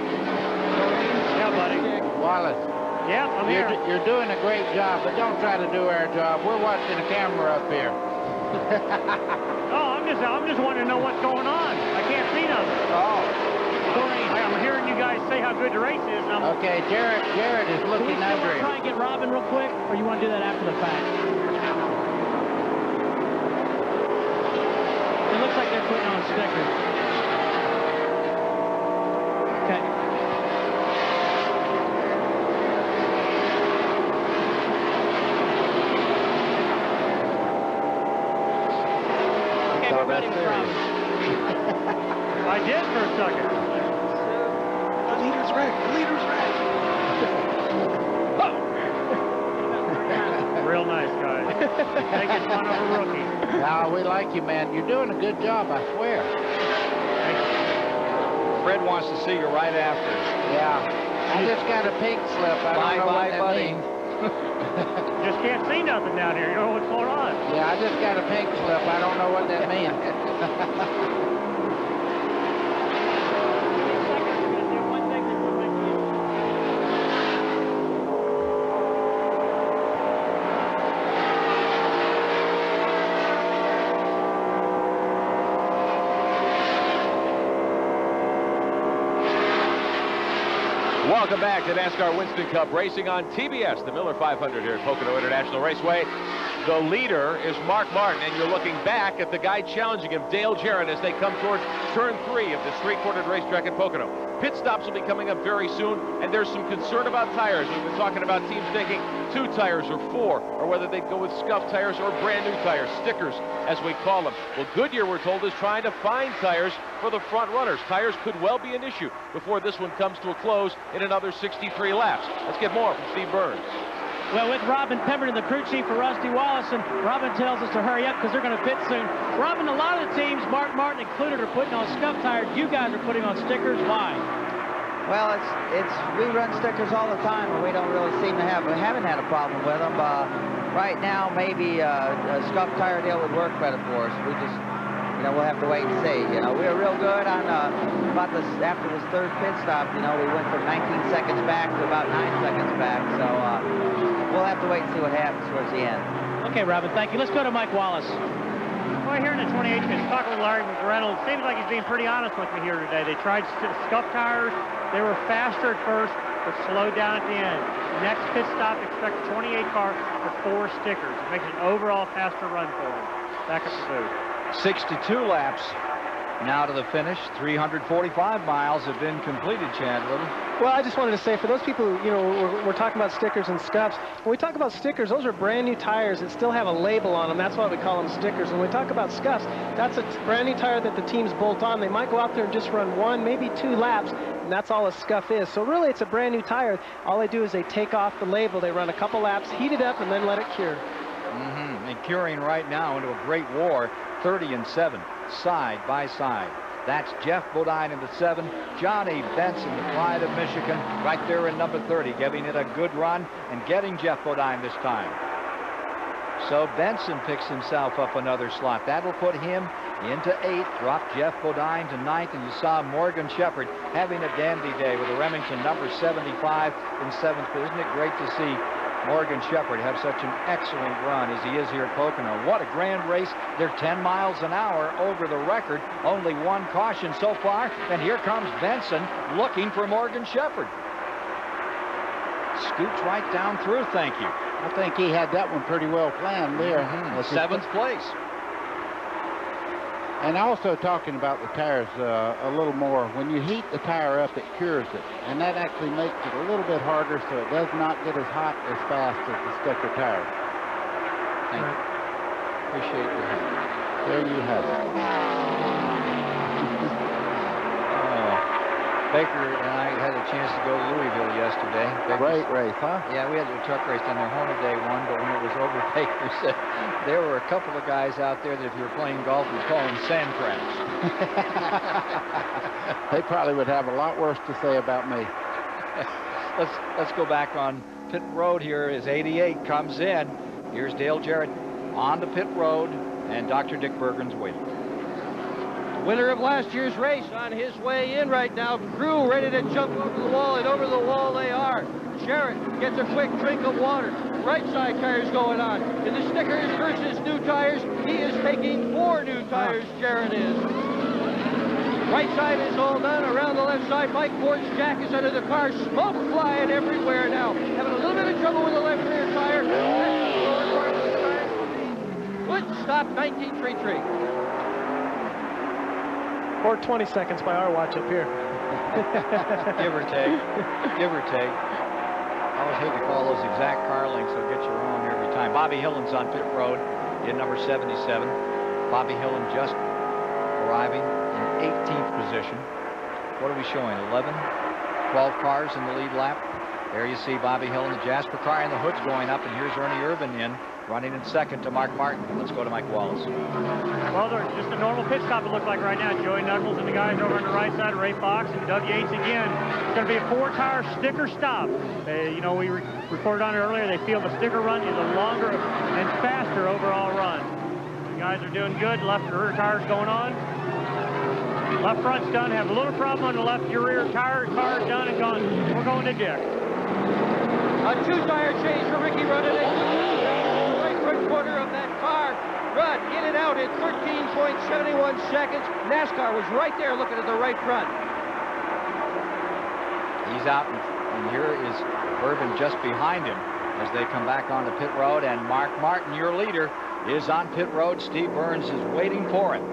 Yeah, buddy. Wallace. Yeah, I'm here. You're doing a great job, but don't try to do our job. We're watching the camera up here. Oh, I'm just wanting to know what's going on. I can't see nothing. Oh. I'm hearing you guys say how good the race is. And Okay, Jarrett is looking under him. Try and get Robin real quick, or you want to do that after the fact? It looks like they're putting on stickers. Okay. Okay, we're ready for Robin. I did for a second. The leader's wrecked. The leader's wrecked. Real nice, guys. Making fun of a rookie. Now, we like you, man. You're doing a good job, I swear. Fred wants to see you right after. Yeah. I just got a pink slip. I don't know what that means. Just can't see nothing down here. You know what's going on. Yeah, I just got a pink slip. I don't know what that means. Welcome back to NASCAR Winston Cup Racing on TBS, the Miller 500 here at Pocono International Raceway. The leader is Mark Martin, and you're looking back at the guy challenging him, Dale Jarrett, as they come towards turn 3 of the straight-cornered racetrack at Pocono. Pit stops will be coming up very soon, and there's some concern about tires. We've been talking about teams taking 2 tires or 4, or whether they'd go with scuffed tires or brand new tires, stickers, as we call them. Well, Goodyear, we're told, is trying to find tires for the front runners. Tires could well be an issue before this one comes to a close in another 63 laps. Let's get more from Steve Burns. Well, with Robin Pemberton, the crew chief for Rusty Wallace, and Robin tells us to hurry up because they're going to pit soon. Robin, a lot of the teams, Mark Martin included, are putting on scuff tires. You guys are putting on stickers. Why? Well, we run stickers all the time, and we don't really seem to we haven't had a problem with them. Right now, maybe a scuff tire deal would work better for us. you know, we'll have to wait and see. You know, we were real good on about this after this third pit stop. You know, we went from 19 seconds back to about 9 seconds back. So we'll have to wait and see what happens towards the end. Okay, Robin, thank you. Let's go to Mike Wallace. Well, here in the 28 pits, talking with Larry McReynolds, seems like he's being pretty honest with me here today. They tried scuff tires. They were faster at first, but slowed down at the end. Next pit stop, expect a 28 car with 4 stickers. It makes an overall faster run for them. Back at the booth. 62 laps now to the finish. 345 miles have been completed, Chad Little. Well, I just wanted to say, for those people who, you know, we're talking about stickers and scuffs. When we talk about stickers, those are brand new tires that still have a label on them. That's why we call them stickers. When we talk about scuffs, that's a brand new tire that the teams bolt on. They might go out there and just run 1, maybe 2 laps, and that's all a scuff is. So really, it's a brand new tire. All they do is they take off the label. They run a couple laps, heat it up, and then let it cure. And curing right now into a great war, 30-7, side by side. That's Jeff Bodine in the 7, Johnny Benson, the pride of Michigan, right there in number 30, giving it a good run and getting Jeff Bodine this time. So Benson picks himself up another slot. That'll put him into 8th, drop Jeff Bodine to 9th, and you saw Morgan Shepherd having a dandy day with a Remington number 75 in 7th. But isn't it great to see Morgan Shepherd have such an excellent run as he is here at Pocono? What a grand race. They're 10 miles an hour over the record. Only 1 caution so far. And here comes Benson looking for Morgan Shepherd. Scoots right down through, thank you. I think he had that one pretty well planned there. The 7th place. And also talking about the tires a little more, when you heat the tire up, it cures it. And that actually makes it a little bit harder, so it does not get as hot as fast as the sticker tire. Thank you. Appreciate your help. There you have it. Baker and I had a chance to go to Louisville yesterday. Great race, huh? Yeah, we had a truck race down there. Hornaday won, but when it was over, Baker said there were a couple of guys out there that if you were playing golf, we'd call them sand crabs. They probably would have a lot worse to say about me. Let's go back on pit road here as 88 comes in. Here's Dale Jarrett on the pit road, and Dr. Dick Bergen's waiting. Winner of last year's race on his way in right now. Crew ready to jump over the wall, and over the wall they are. Jarrett gets a quick drink of water. Right side tires going on. In the stickers versus new tires, he is taking 4 new tires, Jarrett is. Right side is all done. Around the left side, Mike Ford's jack is under the car. Smoke flying everywhere now. Having a little bit of trouble with the left rear tire. Good stop, 19.33. Or 20 seconds by our watch up here. Give or take. Give or take. I always hate to call those exact car lengths. They'll get you wrong every time. Bobby Hillen's on pit road in number 77. Bobby Hillen just arriving in 18th position. What are we showing? 11, 12 cars in the lead lap. There you see Bobby Hillen, the Jasper car, and the hood's going up. And here's Ernie Irvin in, running in 2nd to Mark Martin. Let's go to Mike Wallace. Well, there's just a normal pit stop it looks like right now. Joey Knuckles and the guys over on the right side, Ray Fox and Doug Yates again. It's going to be a 4-tire sticker stop. You know, we reported on it earlier. They feel the sticker run is a longer and faster overall run. The guys are doing good. Left rear tires going on. Left front's done. Have a little problem on the left rear tire. Car done and gone. We're going to Dick. A 2-tire change for Ricky running in. Right front corner of that car. Run in and out in 13.71 seconds. NASCAR was right there looking at the right front. He's out, and here is Irvin just behind him as they come back onto pit road. And Mark Martin, your leader, is on pit road. Steve Burns is waiting for him.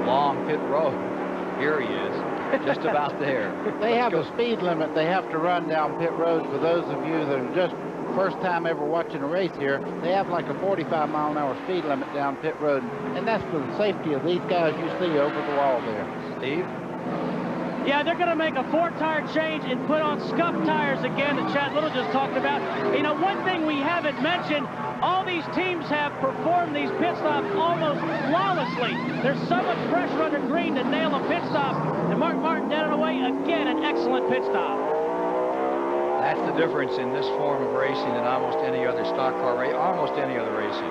Long pit road. Here he is, just about there. They have a speed limit they have to run down pit road. For those of you that are just first time ever watching a race here, they have like a 45-mile-an-hour speed limit down pit road, and that's for the safety of these guys you see over the wall there. Steve? Yeah, they're going to make a 4-tire change and put on scuff tires again that Chad Little just talked about. You know, one thing we haven't mentioned, all these teams have performed these pit stops almost flawlessly. There's so much pressure under green to nail a pit stop, and Mark Martin down and away, again, an excellent pit stop. That's the difference in this form of racing than almost any other stock car race, almost any other racing.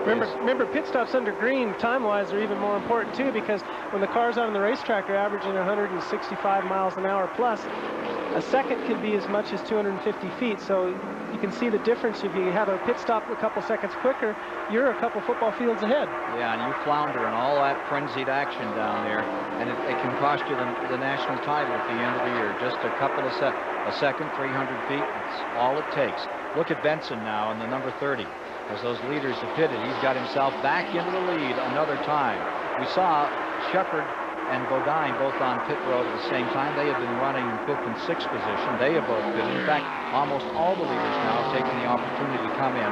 Remember, pit stops under green, time-wise, are even more important, too, because when the cars out on the racetrack are averaging 165 miles an hour plus, a second can be as much as 250 feet. So you can see the difference. If you have a pit stop a couple seconds quicker, you're a couple football fields ahead. Yeah, and you flounder in all that frenzied action down there, and it can cost you the national title at the end of the year. Just a couple of a second, 300 feet, that's all it takes. Look at Benson now in the number 30. As those leaders have pitted, he's got himself back into the lead another time. We saw Shepard and Bodine both on pit road at the same time. They have been running in 5th and 6th position. They have both pitted. In fact, almost all the leaders now have taken the opportunity to come in.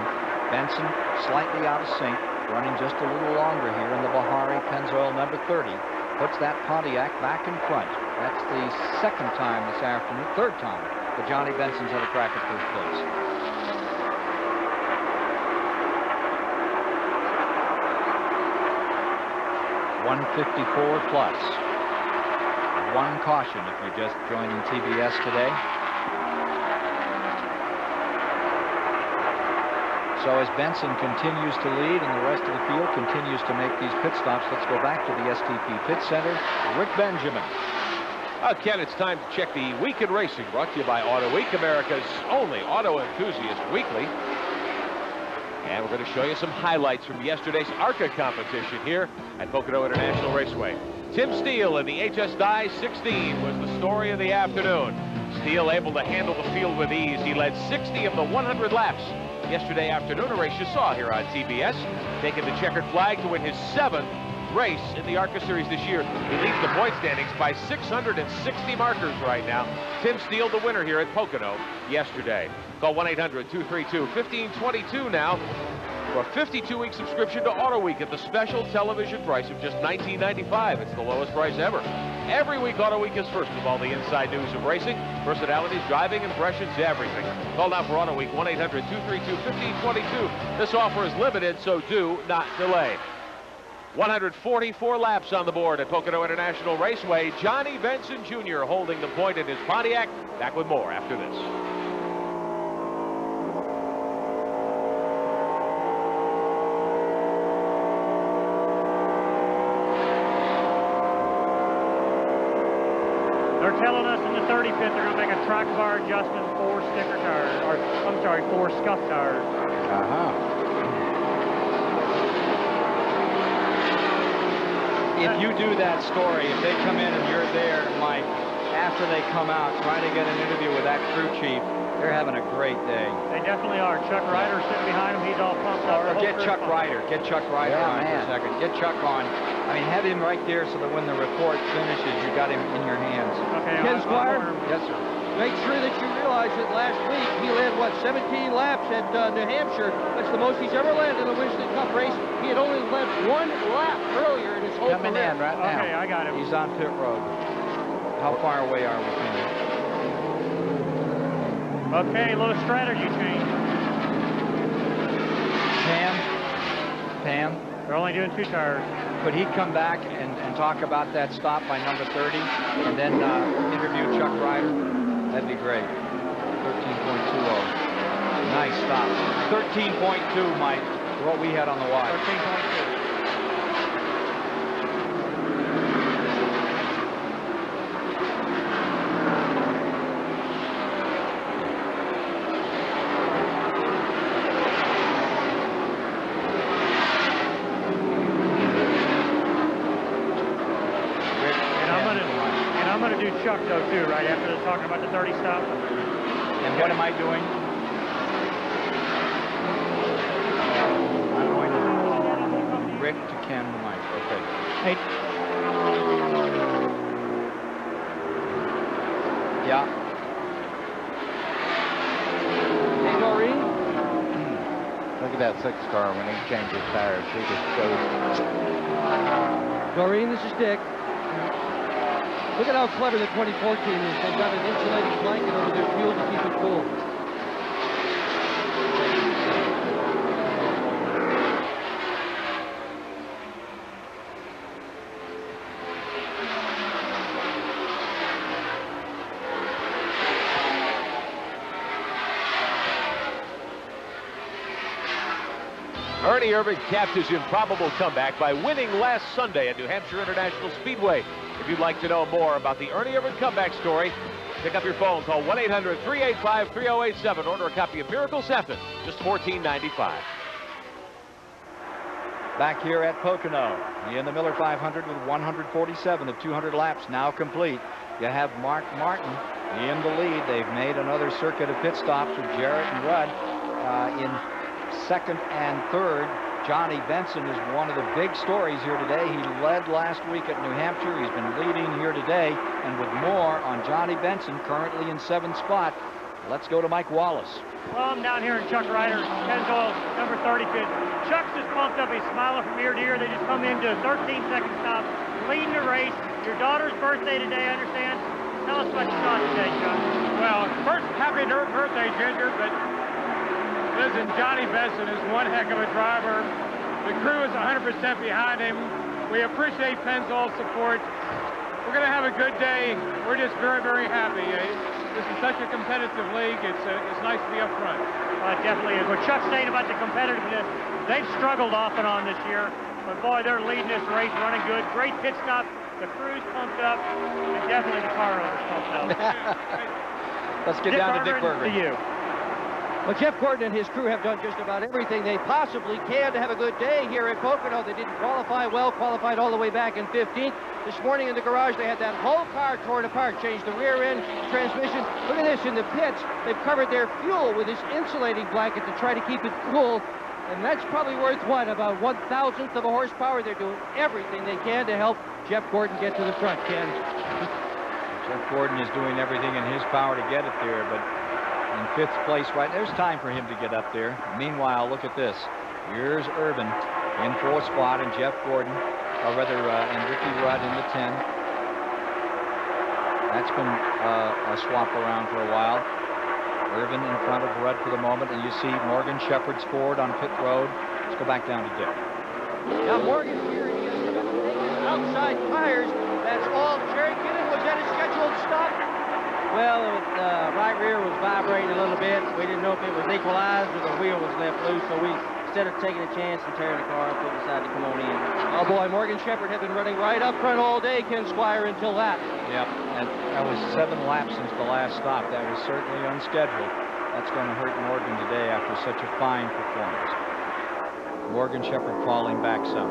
Benson slightly out of sync, running just a little longer here in the Bahari Pennzoil number 30. Puts that Pontiac back in front. That's the second time this afternoon, third time that Johnny Benson's had a crack at first place. 154 plus. One caution if you're just joining TBS today. So as Benson continues to lead and the rest of the field continues to make these pit stops, let's go back to the STP Pit Center. Rick Benjamin. Ken, it's time to check the Week in Racing, brought to you by Auto Week, America's only auto enthusiast weekly. And we're going to show you some highlights from yesterday's ARCA competition here at Pocono International Raceway. Tim Steele in the HS Dye 16 was the story of the afternoon. Steele able to handle the field with ease. He led 60 of the 100 laps yesterday afternoon, a race you saw here on TBS, taking the checkered flag to win his 7th race in the ARCA Series this year. He leads the point standings by 660 markers right now. Tim Steele, the winner here at Pocono yesterday. Call 1-800-232-1522 now for a 52-week subscription to Auto Week at the special television price of just $19.95. It's the lowest price ever. Every week, Auto Week is first with all the inside news of racing, personalities, driving, impressions, everything. Call now for Auto Week, 1-800-232-1522. This offer is limited, so do not delay. 144 laps on the board at Pocono International Raceway. Johnny Benson Jr. holding the point in his Pontiac. Back with more after this. They're telling us in the 35th they're going to make a track bar adjustment, 4 sticker tires, or I'm sorry, 4 scuff tires. If you do that story, if they come in and you're there, Mike, after they come out, trying to get an interview with that crew chief, they're having a great day. They definitely are. Chuck Ryder's sitting behind him. He's all pumped up. Or get Chuck Ryder. Get Chuck Ryder on for a second. Get Chuck on. I mean, have him right there so that when the report finishes, you got him in your hands. Okay, Ken Squire? Yes, sir. Make sure that you realize that last week he led, what, 17 laps at New Hampshire. That's the most he's ever led in a Winston Cup race. He had only led 1 lap earlier in his whole Coming career. in right now. Okay, I got him. He's on pit road. How far away are we from him? Okay, a little strategy change. Pam? They're only doing 2 tires. Could he come back and talk about that stop by number 30 and then interview Chuck Ryder? That'd be great. 13.20. Nice stop. 13.2, Mike, what we had on the watch. 13.2. Chuck, though, too, right after talking about the 30 stop. And what am I doing? I'm going to Rick to Ken to Mike. Okay. Hey. Yeah. Hey, Doreen. Look at that 6 car when he changes tires. He just goes. Doreen, this is Dick. Look at how clever the 2014 is. They've got an insulating blanket over their fuel to keep it cool. Ernie Irvan capped his improbable comeback by winning last Sunday at New Hampshire International Speedway. If you'd like to know more about the Ernie Irvan comeback story, pick up your phone, call 1-800-385-3087, order a copy of Miracle 7, just $14.95. Back here at Pocono in the Miller 500 with 147 of 200 laps now complete. You have Mark Martin in the lead. They've made another circuit of pit stops with Jarrett and Rudd in second and third. Johnny Benson is one of the big stories here today. He led last week at New Hampshire. He's been leading here today. And with more on Johnny Benson, currently in 7th spot, let's go to Mike Wallace. Well, I'm down here in Chuck Ryder's Pennzoil number 30 pit. Chuck's just pumped up. He's smiling from ear to ear. They just come into a 13-second stop, leading the race. Your daughter's birthday today, I understand. Tell us what you saw today, Chuck. Well, first, happy birthday, Ginger, but listen, Johnny Benson is one heck of a driver. The crew is 100% behind him. We appreciate Pennzoil's support. We're going to have a good day. We're just very, very happy. This is such a competitive league. It's nice to be up front. It definitely is. What Chuck's saying about the competitiveness, they've struggled off and on this year. But, boy, they're leading this race, running good. Great pit stop. The crew's pumped up. And definitely the car owner's pumped up. Let's get down to Dick Berger. To you. Well, Jeff Gordon and his crew have done just about everything they possibly can to have a good day here at Pocono. They didn't qualify well, qualified all the way back in 15th. This morning in the garage, they had that whole car torn apart, changed the rear end, transmission. Look at this, in the pits, they've covered their fuel with this insulating blanket to try to keep it cool. And that's probably worth, what, about 1,000th of a horsepower. They're doing everything they can to help Jeff Gordon get to the front, Ken. Jeff Gordon is doing everything in his power to get it there, but in 5th place, right, there's time for him to get up there. Meanwhile, look at this. Here's Irvan in 4th spot, and Jeff Gordon, or rather, and Ricky Rudd in the 10. That's been a swap around for a while. Irvan in front of Rudd for the moment, and you see Morgan Shepherd's Ford on pit road. Let's go back down to Dick. Now Morgan here, he has outside tires. That's all. Jerry Kinnan, was that a scheduled stop? Well, the right rear was vibrating a little bit. We didn't know if it was equalized or the wheel was left loose, so we, instead of taking a chance and tearing the car up, we decided to come on in. Oh boy, Morgan Shepherd had been running right up front all day, Ken Squire, until that. Yep, and that was 7 laps since the last stop. That was certainly unscheduled. That's going to hurt Morgan today after such a fine performance. Morgan Shepherd falling back some.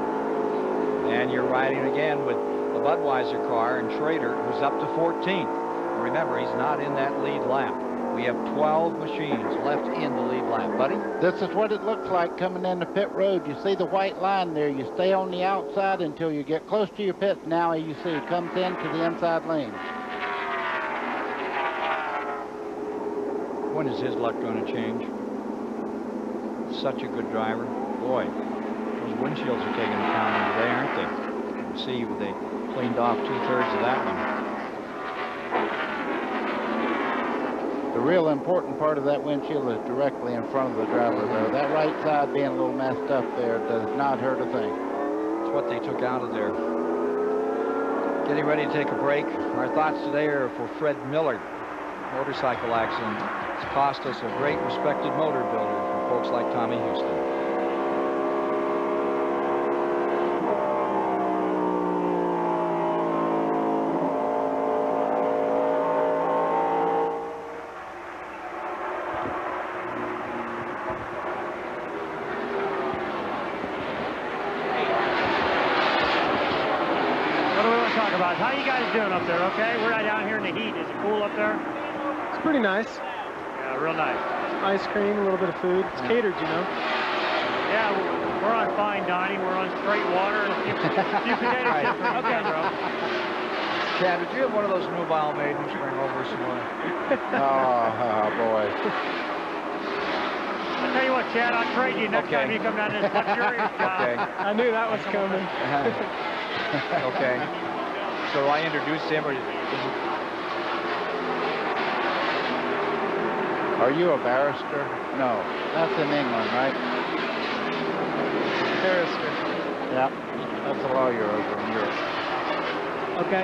And you're riding again with the Budweiser car and Schrader, who's up to 14th. Remember, he's not in that lead lap. We have 12 machines left in the lead lap. Buddy? This is what it looks like coming into pit road. You see the white line there. You stay on the outside until you get close to your pit. Now you see it comes into the inside lane. When is his luck going to change? Such a good driver. Boy, those windshields are taking account of today, aren't they? You can see they cleaned off 2/3 of that one. The real important part of that windshield is directly in front of the driver, though. That right side being a little messed up there does not hurt a thing. It's what they took out of there. Getting ready to take a break. Our thoughts today are for Fred Miller. Motorcycle accident. It's cost us a great respected motor builder for folks like Tommy Houston. How you guys doing up there, okay? We're right down here in the heat. Is it cool up there? It's pretty nice. Yeah, real nice. Ice cream, a little bit of food. It's catered, you know. Yeah, we're on fine dining. We're on straight water and a few potato chips. Okay, bro. Chad, did you have one of those nubile maidens bring over some Oh, boy. I'll tell you what, Chad, I'll trade you next time you come down to this luxurious job. Okay. I knew that was coming. Okay. So I introduced him, or Are you a barrister? No, that's in England, right? Barrister. Yeah, that's a lawyer over in Europe. Okay. I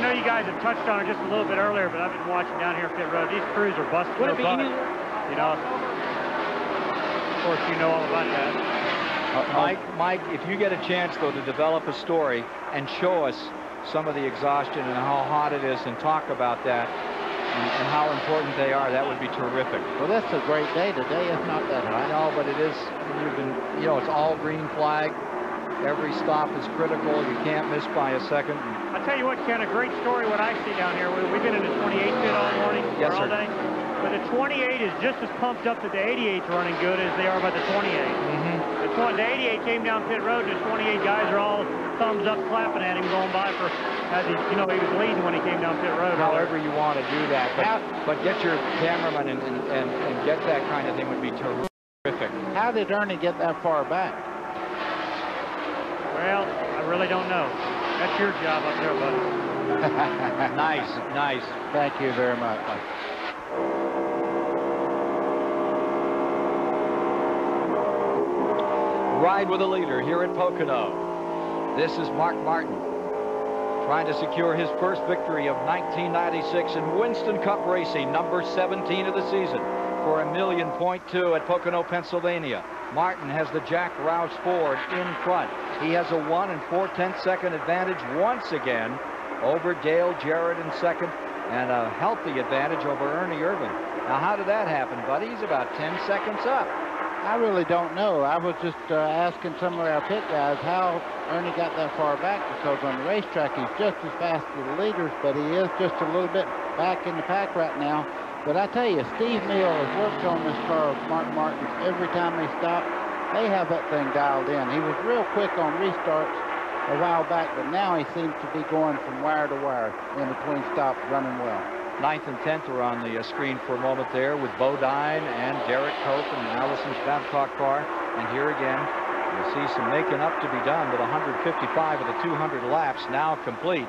know you guys have touched on it just a little bit earlier, but I've been watching down here at pit road. These crews are busting their butt. You know, of course, you know all about that. Mike, if you get a chance, though, to develop a story and show us some of the exhaustion and how hot it is and talk about that and how important they are, that would be terrific. Well, that's a great day today. It's not that hot. No, but it is, it's all green flag. Every stop is critical. You can't miss by a second. I'll tell you what, Ken, a great story what I see down here. We've been in the 28 pit all morning, yes, or all day. But the 28 is just as pumped up that the 88's running good as they are about the 28. The 88 came down pit road, and the 28 guys are all thumbs up clapping at him going by for, as he was leading when he came down pit road. However you want to do that, but get your cameraman and get that kind of thing would be terrific. How did Ernie get that far back? Well, I really don't know. That's your job up there, buddy. Nice. Thank you very much. Ride with a leader here at Pocono. This is Mark Martin trying to secure his first victory of 1996 in Winston Cup racing, number 17 of the season, for $1.2 at Pocono, Pennsylvania. Martin has the Jack Rouse Ford in front. He has a 1 4/10 second advantage once again over Dale Jarrett in second, and a healthy advantage over Ernie Irvan. Now, how did that happen, buddy? He's about 10 seconds up. I really don't know. I was just asking some of our pit guys how Ernie got that far back, because on the racetrack he's just as fast as the leaders, but he is just a little bit back in the pack right now. But I tell you, Steve Neal has worked on this car of Mark Martin's every time they stop. They have that thing dialed in. He was real quick on restarts a while back, but now he seems to be going from wire to wire in between stops, running well. 9th and 10th are on the screen for a moment there with Bodine and Derek Cope and Allison's Babcock car. And here again, you'll see some making up to be done with 155 of the 200 laps now complete.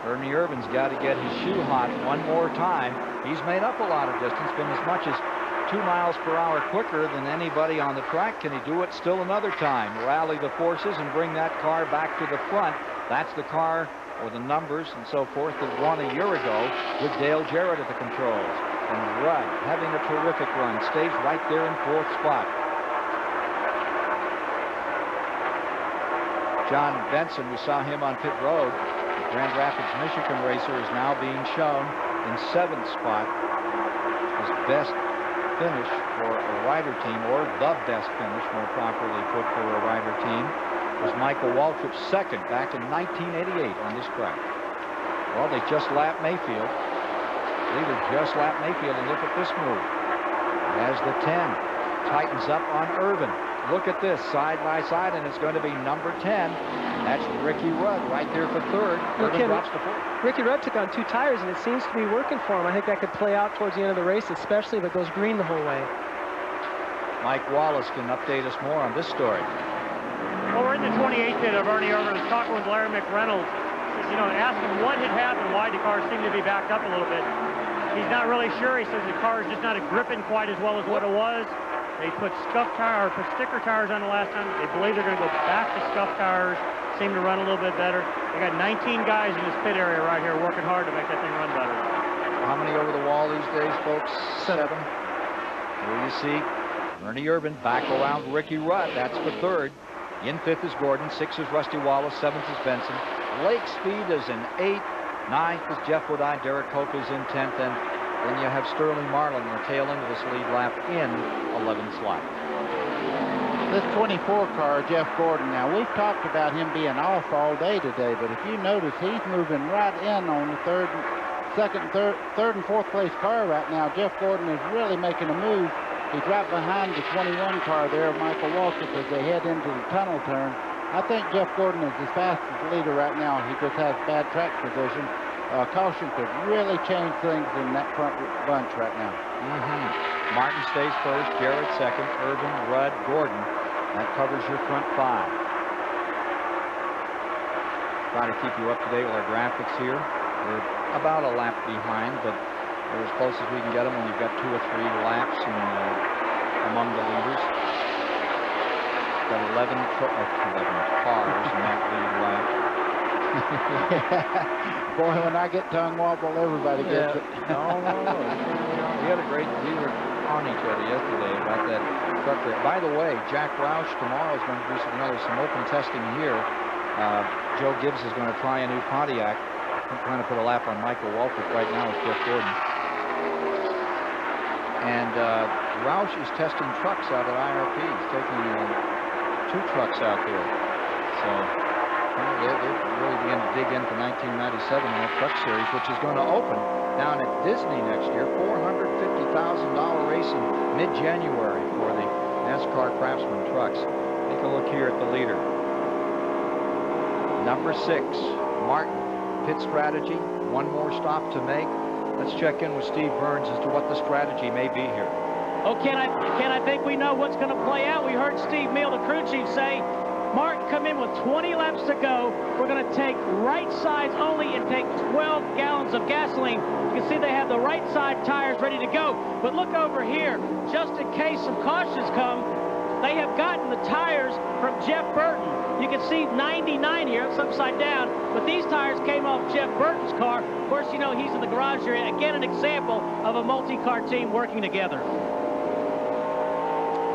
Ernie Irvan's got to get his shoe hot one more time. He's made up a lot of distance, been as much as 2 miles per hour quicker than anybody on the track. Can he do it still another time? Rally the forces and bring that car back to the front. That's the car, or the numbers and so forth, that won a year ago with Dale Jarrett at the controls. And Rudd, having a terrific run, stays right there in 4th spot. John Benson, we saw him on pit road. The Grand Rapids, Michigan racer is now being shown in 7th spot. His best finish for a rider team, or the best finish, more properly put, for a rider team, was Michael Waltrip's second back in 1988 on this track. Well, they just lapped Mayfield. Leader just lapped Mayfield, and look at this move. As the 10 tightens up on Irvan. Look at this, side by side, and it's going to be number 10. That's Ricky Rudd right there for third. Irvan drops to fourth. Ricky Rudd took on 2 tires, and it seems to be working for him. I think that could play out towards the end of the race, especially if it goes green the whole way. Mike Wallace can update us more on this story. Well, we're in the 28th pit of Ernie Irvan. I was talking with Larry McReynolds. Asked him what had happened, why the car seemed to be backed up a little bit. He's not really sure. He says the car is just not gripping quite as well as what it was. They put sticker tires on the last time. They believe they're going to go back to scuff tires. Seem to run a little bit better. They got 19 guys in this pit area right here working hard to make that thing run better. How many over the wall these days, folks? 7. Here you see Ernie Irvan back around Ricky Rudd. That's for third. In 5th is Gordon. 6th is Rusty Wallace. 7th is Benson. Lake Speed is in 8th. 9th is Jeff Woodine. Derek Cope is in 10th. And then you have Sterling Marlin in the tail end of this lead lap in 11th slot. This 24 car, Jeff Gordon, now we've talked about him being off all day today, but if you notice, he's moving right in on the third and fourth place car right now. Jeff Gordon is really making a move. He's right behind the 21 car there, Michael Waltrip, as they head into the tunnel turn. I think Jeff Gordon is as fast as the leader right now. He just has bad track position. Caution could really change things in that front bunch right now. Martin stays first, Jarrett second, Irvan, Rudd, Gordon. That covers your front 5. Try to keep you up to date with our graphics here. We're about a lap behind, but we're as close as we can get them when you've got 2 or 3 laps among the leaders. Got 11 cars in that lead lap. Boy, when I get tongue wobble, everybody gets it. No. We had a great, we were on each other yesterday about that truck there. By the way, Jack Roush tomorrow is going to do some open testing here. Joe Gibbs is going to try a new Pontiac. I'm trying to put a lap on Michael Waltrip right now with Jeff Gordon. And Roush is testing trucks out at IRP. He's taking 2 trucks out there. So they're really beginning to dig into 1997 in that truck series, which is going to open down at Disney next year. $450,000 race in mid-January for the NASCAR Craftsman trucks. Take a look here at the leader. Number 6, Martin. Pit strategy. One more stop to make. Let's check in with Steve Burns as to what the strategy may be here. Oh, Ken, I think we know what's going to play out. We heard Steve Meal, the crew chief, say, Martin, come in with 20 laps to go. We're going to take right sides only and take 12 gallons of gasoline. You can see they have the right side tires ready to go. But look over here, just in case some cautions come, they have gotten the tires from Jeff Burton. You can see 99 here, it's upside down, but these tires came off Jeff Burton's car. Of course, you know, he's in the garage area. Again, an example of a multi-car team working together.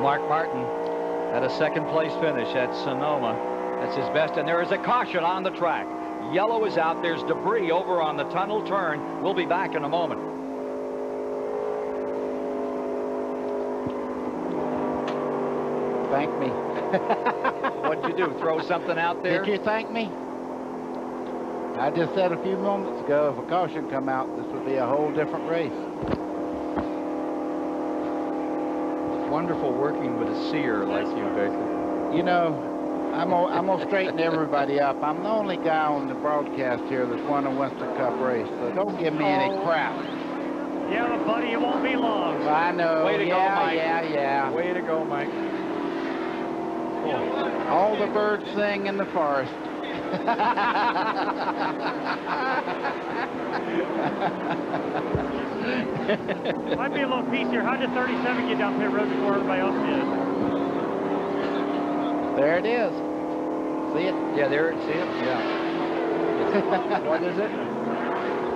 Mark Martin at a second-place finish at Sonoma. That's his best, and there is a caution on the track. Yellow is out. There's debris over on the tunnel turn. We'll be back in a moment. Thank me. What'd you do, throw something out there? Did you thank me? I just said a few moments ago, if a caution come out, this would be a whole different race. It's wonderful working with a seer like you, Victor. You know, I'm gonna straighten everybody up. I'm the only guy on the broadcast here that's won a Winston Cup race, so don't give me any crap. Yeah, but buddy, it won't be long. I know. Way to go, Mike. Yeah. Way to go, Mike. All the birds sing in the forest. Might be a little piece here. How did 37 get down pit road before everybody else did? There it is. See it? Yeah, there it is. See it? Yeah. What is it?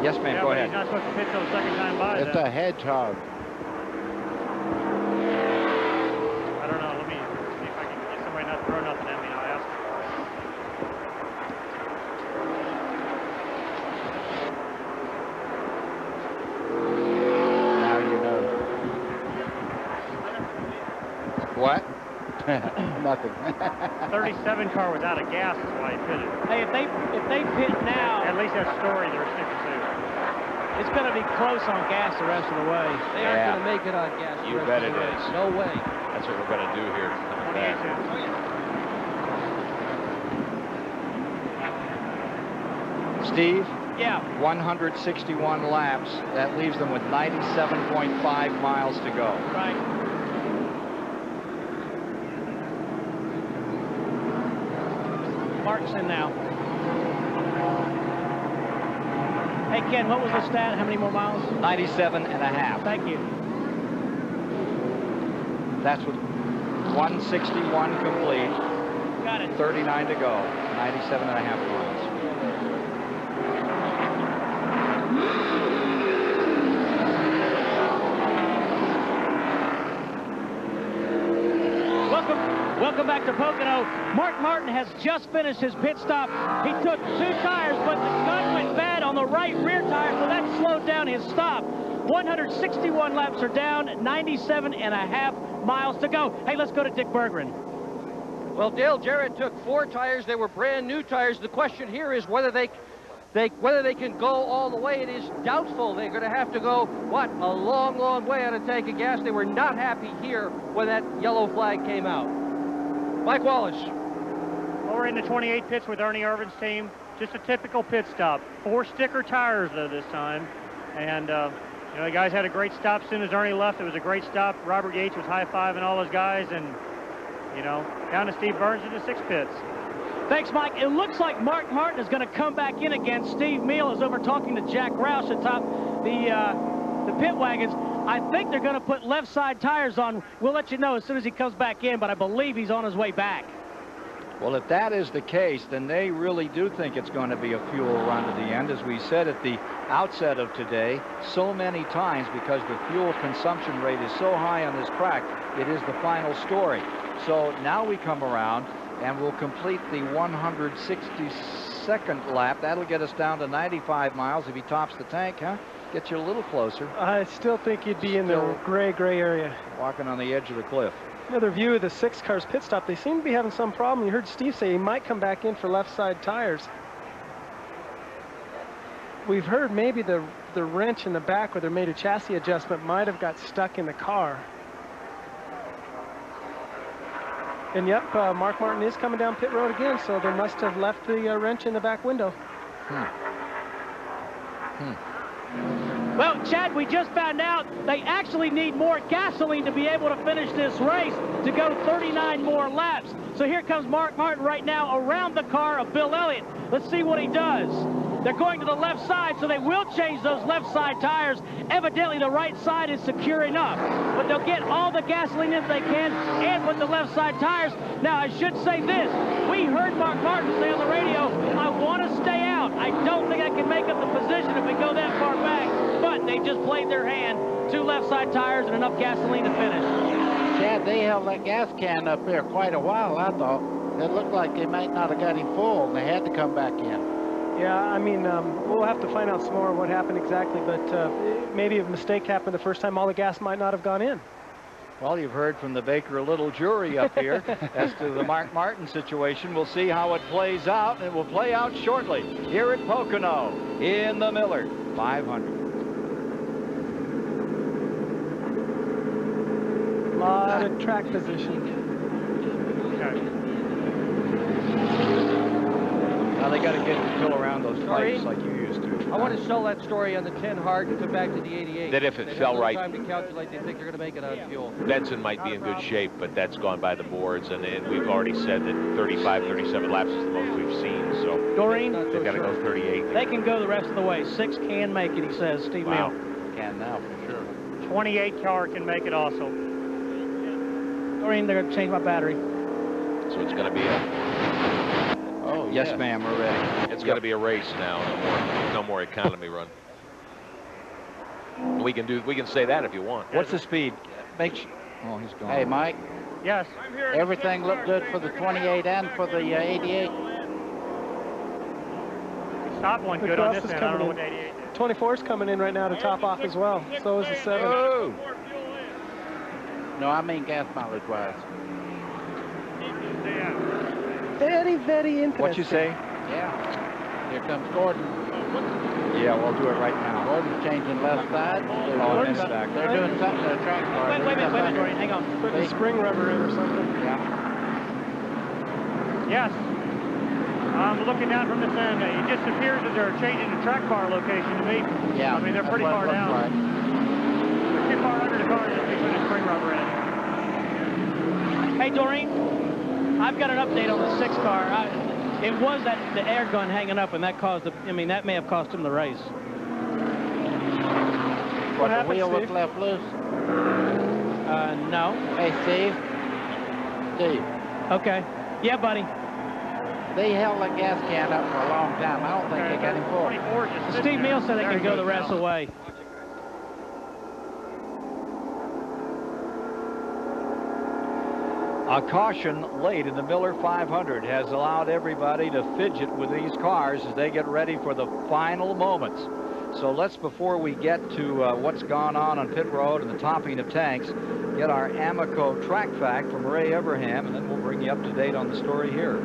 Yes, ma'am. Yeah, Go ahead. He's not supposed to pit till the second time by. It's a hedgehog. I don't know. Let me see if I can get somebody not to throw nothing at me. I'll ask. Now you know. What? Nothing. 37 car was out of gas, is why he pitted. Hey, if they pit now, At least that story they're sticking to. it's going to be close on gas the rest of the way. They aren't going to make it on gas. You bet it is. No way. That's what we're going to do here. Coming back. 28-2. Steve? Yeah. 161 laps. That leaves them with 97.5 miles to go. Right. Mark's in now. Hey, Ken, what was the stat? How many more miles? 97 and a half. Thank you. That's with 161 complete. Got it. 39 to go. 97 and a half miles. Welcome back to Pocono. Mark Martin has just finished his pit stop. He took 2 tires, but the gun went bad on the right rear tire, so that slowed down his stop. 161 laps are down, 97 and a half miles to go. Hey, let's go to Dick Berggren. Well, Dale Jarrett took 4 tires. They were brand new tires. The question here is whether they can go all the way. It is doubtful. They're going to have to go, what, a long, long way on a tank of gas. They were not happy here when that yellow flag came out. Mike Wallace. Well, we're in the 28 pits with Ernie Irvin's team. Just a typical pit stop. 4 sticker tires, though, this time. And, you know, the guys had a great stop. As soon as Ernie left, it was a great stop. Robert Yates was high-fiving all those guys. And, you know, down to Steve Burns in the 6 pits. Thanks, Mike. It looks like Mark Martin is going to come back in again. Steve Meal is over talking to Jack Roush atop the pit wagons. I think they're going to put left side tires on. We'll let you know as soon as he comes back in, but I believe he's on his way back. Well, if that is the case, then they really do think it's going to be a fuel run to the end. As we said at the outset of today, so many times, because the fuel consumption rate is so high on this track, it is the final story. So now we come around and we'll complete the 162nd lap. That'll get us down to 95 miles if he tops the tank, huh? Get you a little closer. I still think you'd be in the gray area. Walking on the edge of the cliff. Another view of the 6 car's pit stop. They seem to be having some problem. You heard Steve say he might come back in for left side tires. We've heard maybe the wrench in the back where they made a chassis adjustment might have got stuck in the car. And yep, Mark Martin is coming down pit road again, so they must have left the wrench in the back window. Well, Chad, we just found out they actually need more gasoline to be able to finish this race to go 39 more laps. So here comes Mark Martin right now around the car of Bill Elliott. Let's see what he does. They're going to the left side, so they will change those left side tires. Evidently, the right side is secure enough. But they'll get all the gasoline in they can and put the left side tires. Now, I should say this. We heard Mark Martin say on the radio, I want to stay out. I don't think I can make up the position if we go that far back. But they just played their hand. 2 left side tires and enough gasoline to finish. Chad, they held that gas can up there quite a while, I thought. It looked like they might not have got him full, and they had to come back in. Yeah, I mean, we'll have to find out some more what happened exactly, but maybe a mistake happened the first time. All the gas might not have gone in. Well, you've heard from the Baker Little jury up here as to the Mark Martin situation. We'll see how it plays out, and it will play out shortly here at Pocono in the Miller 500. A lot of track position. Now they got to get to kill around those pipes like you used to. I want to sell that story on the 10 hard and come back to the 88. That if it fell right. Time to calculate, they think they're going to make it on fuel. Benson might be in good shape, but that's gone by the boards, and we've already said that 35, 37 laps is the most we've seen. So Doreen, they've got to go 38. They can go the rest of the way. 6 can make it, he says. Steve Mill. Can now for sure. 28 car can make it also. Doreen, they're going to change my battery. So it's going to be a... Oh, yes, ma'am, we're ready. It's going to be a race now. No more economy run. We can say that if you want. What's the speed? Oh, he's gone. Hey, Mike. Yes. Everything looked good for the 28 and for the 88. Stop one good on this end. I don't know what 88 did. 24 is coming in right now to top off as well. So is the 7. Oh. No, I mean gas mileage-wise. Very, very interesting. What you say? Yeah. Here comes Gordon. Yeah, we'll do it right now. Gordon's changing left side. They're doing something to the track car. Wait a minute, Doreen, hang on. Putting a spring rubber in or something. Yeah. Yes. I'm looking down from this end. It just appears that they're changing the track car location to me. Yeah. I mean, they're pretty far down. Like. They're too far under the car just to put a spring rubber in. Hey, Doreen, I've got an update on the 6 car. It was the air gun hanging up, and that caused that may have cost him the race. What happened, the wheel was left loose? No. Hey, Steve. Steve. Okay. Yeah, buddy. They held that gas can up for a long time. I don't think they got him full. Steve Mills said they can go the rest of the way. A caution late in the Miller 500 has allowed everybody to fidget with these cars as they get ready for the final moments. So let's, before we get to what's gone on pit road and the topping of tanks, get our Amoco track fact from Ray Everham, and then we'll bring you up to date on the story here.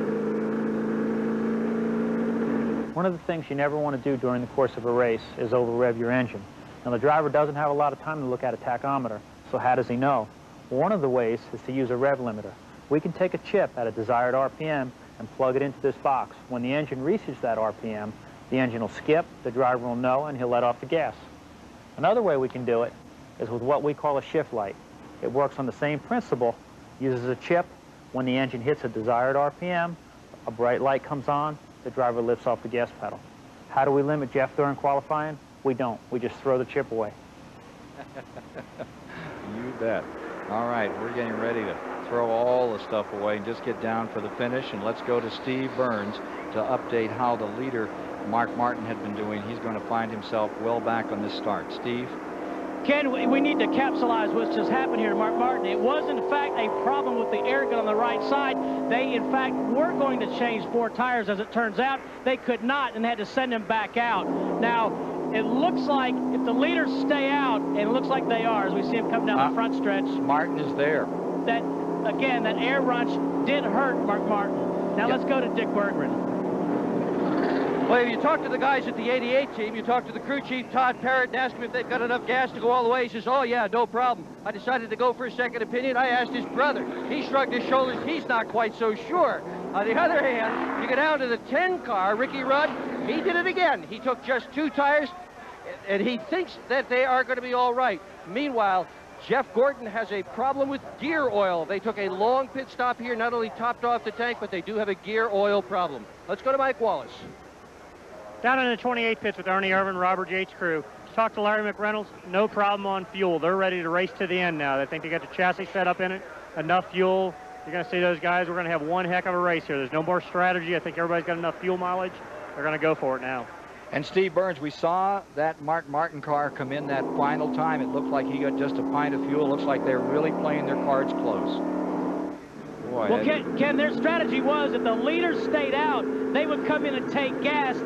One of the things you never want to do during the course of a race is over-rev your engine. Now, the driver doesn't have a lot of time to look at a tachometer, so how does he know? One of the ways is to use a rev limiter. We can take a chip at a desired RPM and plug it into this box. When the engine reaches that RPM, the engine will skip, the driver will know, and he'll let off the gas. Another way we can do it is with what we call a shift light. It works on the same principle, uses a chip. When the engine hits a desired RPM, a bright light comes on, the driver lifts off the gas pedal. How do we limit Jeff during qualifying? We don't. We just throw the chip away. You bet. All right, we're getting ready to throw all the stuff away and just get down for the finish. And let's go to Steve Burns to update how the leader, Mark Martin, had been doing. He's going to find himself well back on this start. Steve? Ken, we need to capsulize what's just happened here to Mark Martin. It was, in fact, a problem with the air gun on the right side. They, in fact, were going to change 4 tires. As it turns out, they could not and had to send him back out. Now, it looks like if the leaders stay out, and it looks like they are, as we see him come down the front stretch. Martin is there. That, again, that air wrench did hurt Mark Martin. Now let's go to Dick Berggren. Well, if you talk to the guys at the 88 team, you talk to the crew chief, Todd Parrott, and ask him if they've got enough gas to go all the way. He says, oh, yeah, no problem. I decided to go for a second opinion. I asked his brother. He shrugged his shoulders. He's not quite so sure. On the other hand, you go down to the 10 car, Ricky Rudd, he did it again. He took just 2 tires, and he thinks that they are going to be all right. Meanwhile, Jeff Gordon has a problem with gear oil. They took a long pit stop here, not only topped off the tank, but they do have a gear oil problem. Let's go to Mike Wallace. Down in the 28th pits with Ernie Irvin, Robert Yates crew. Talked to Larry McReynolds, no problem on fuel. They're ready to race to the end now. They think they got the chassis set up in it, enough fuel. You're going to see those guys. We're going to have one heck of a race here. There's no more strategy. I think everybody's got enough fuel mileage. They're going to go for it now. And Steve Burns, we saw that Mark Martin car come in that final time. It looked like he got just a pint of fuel. Looks like they're really playing their cards close. Boy, well, Ken, their strategy was if the leaders stayed out, they would come in and take gas.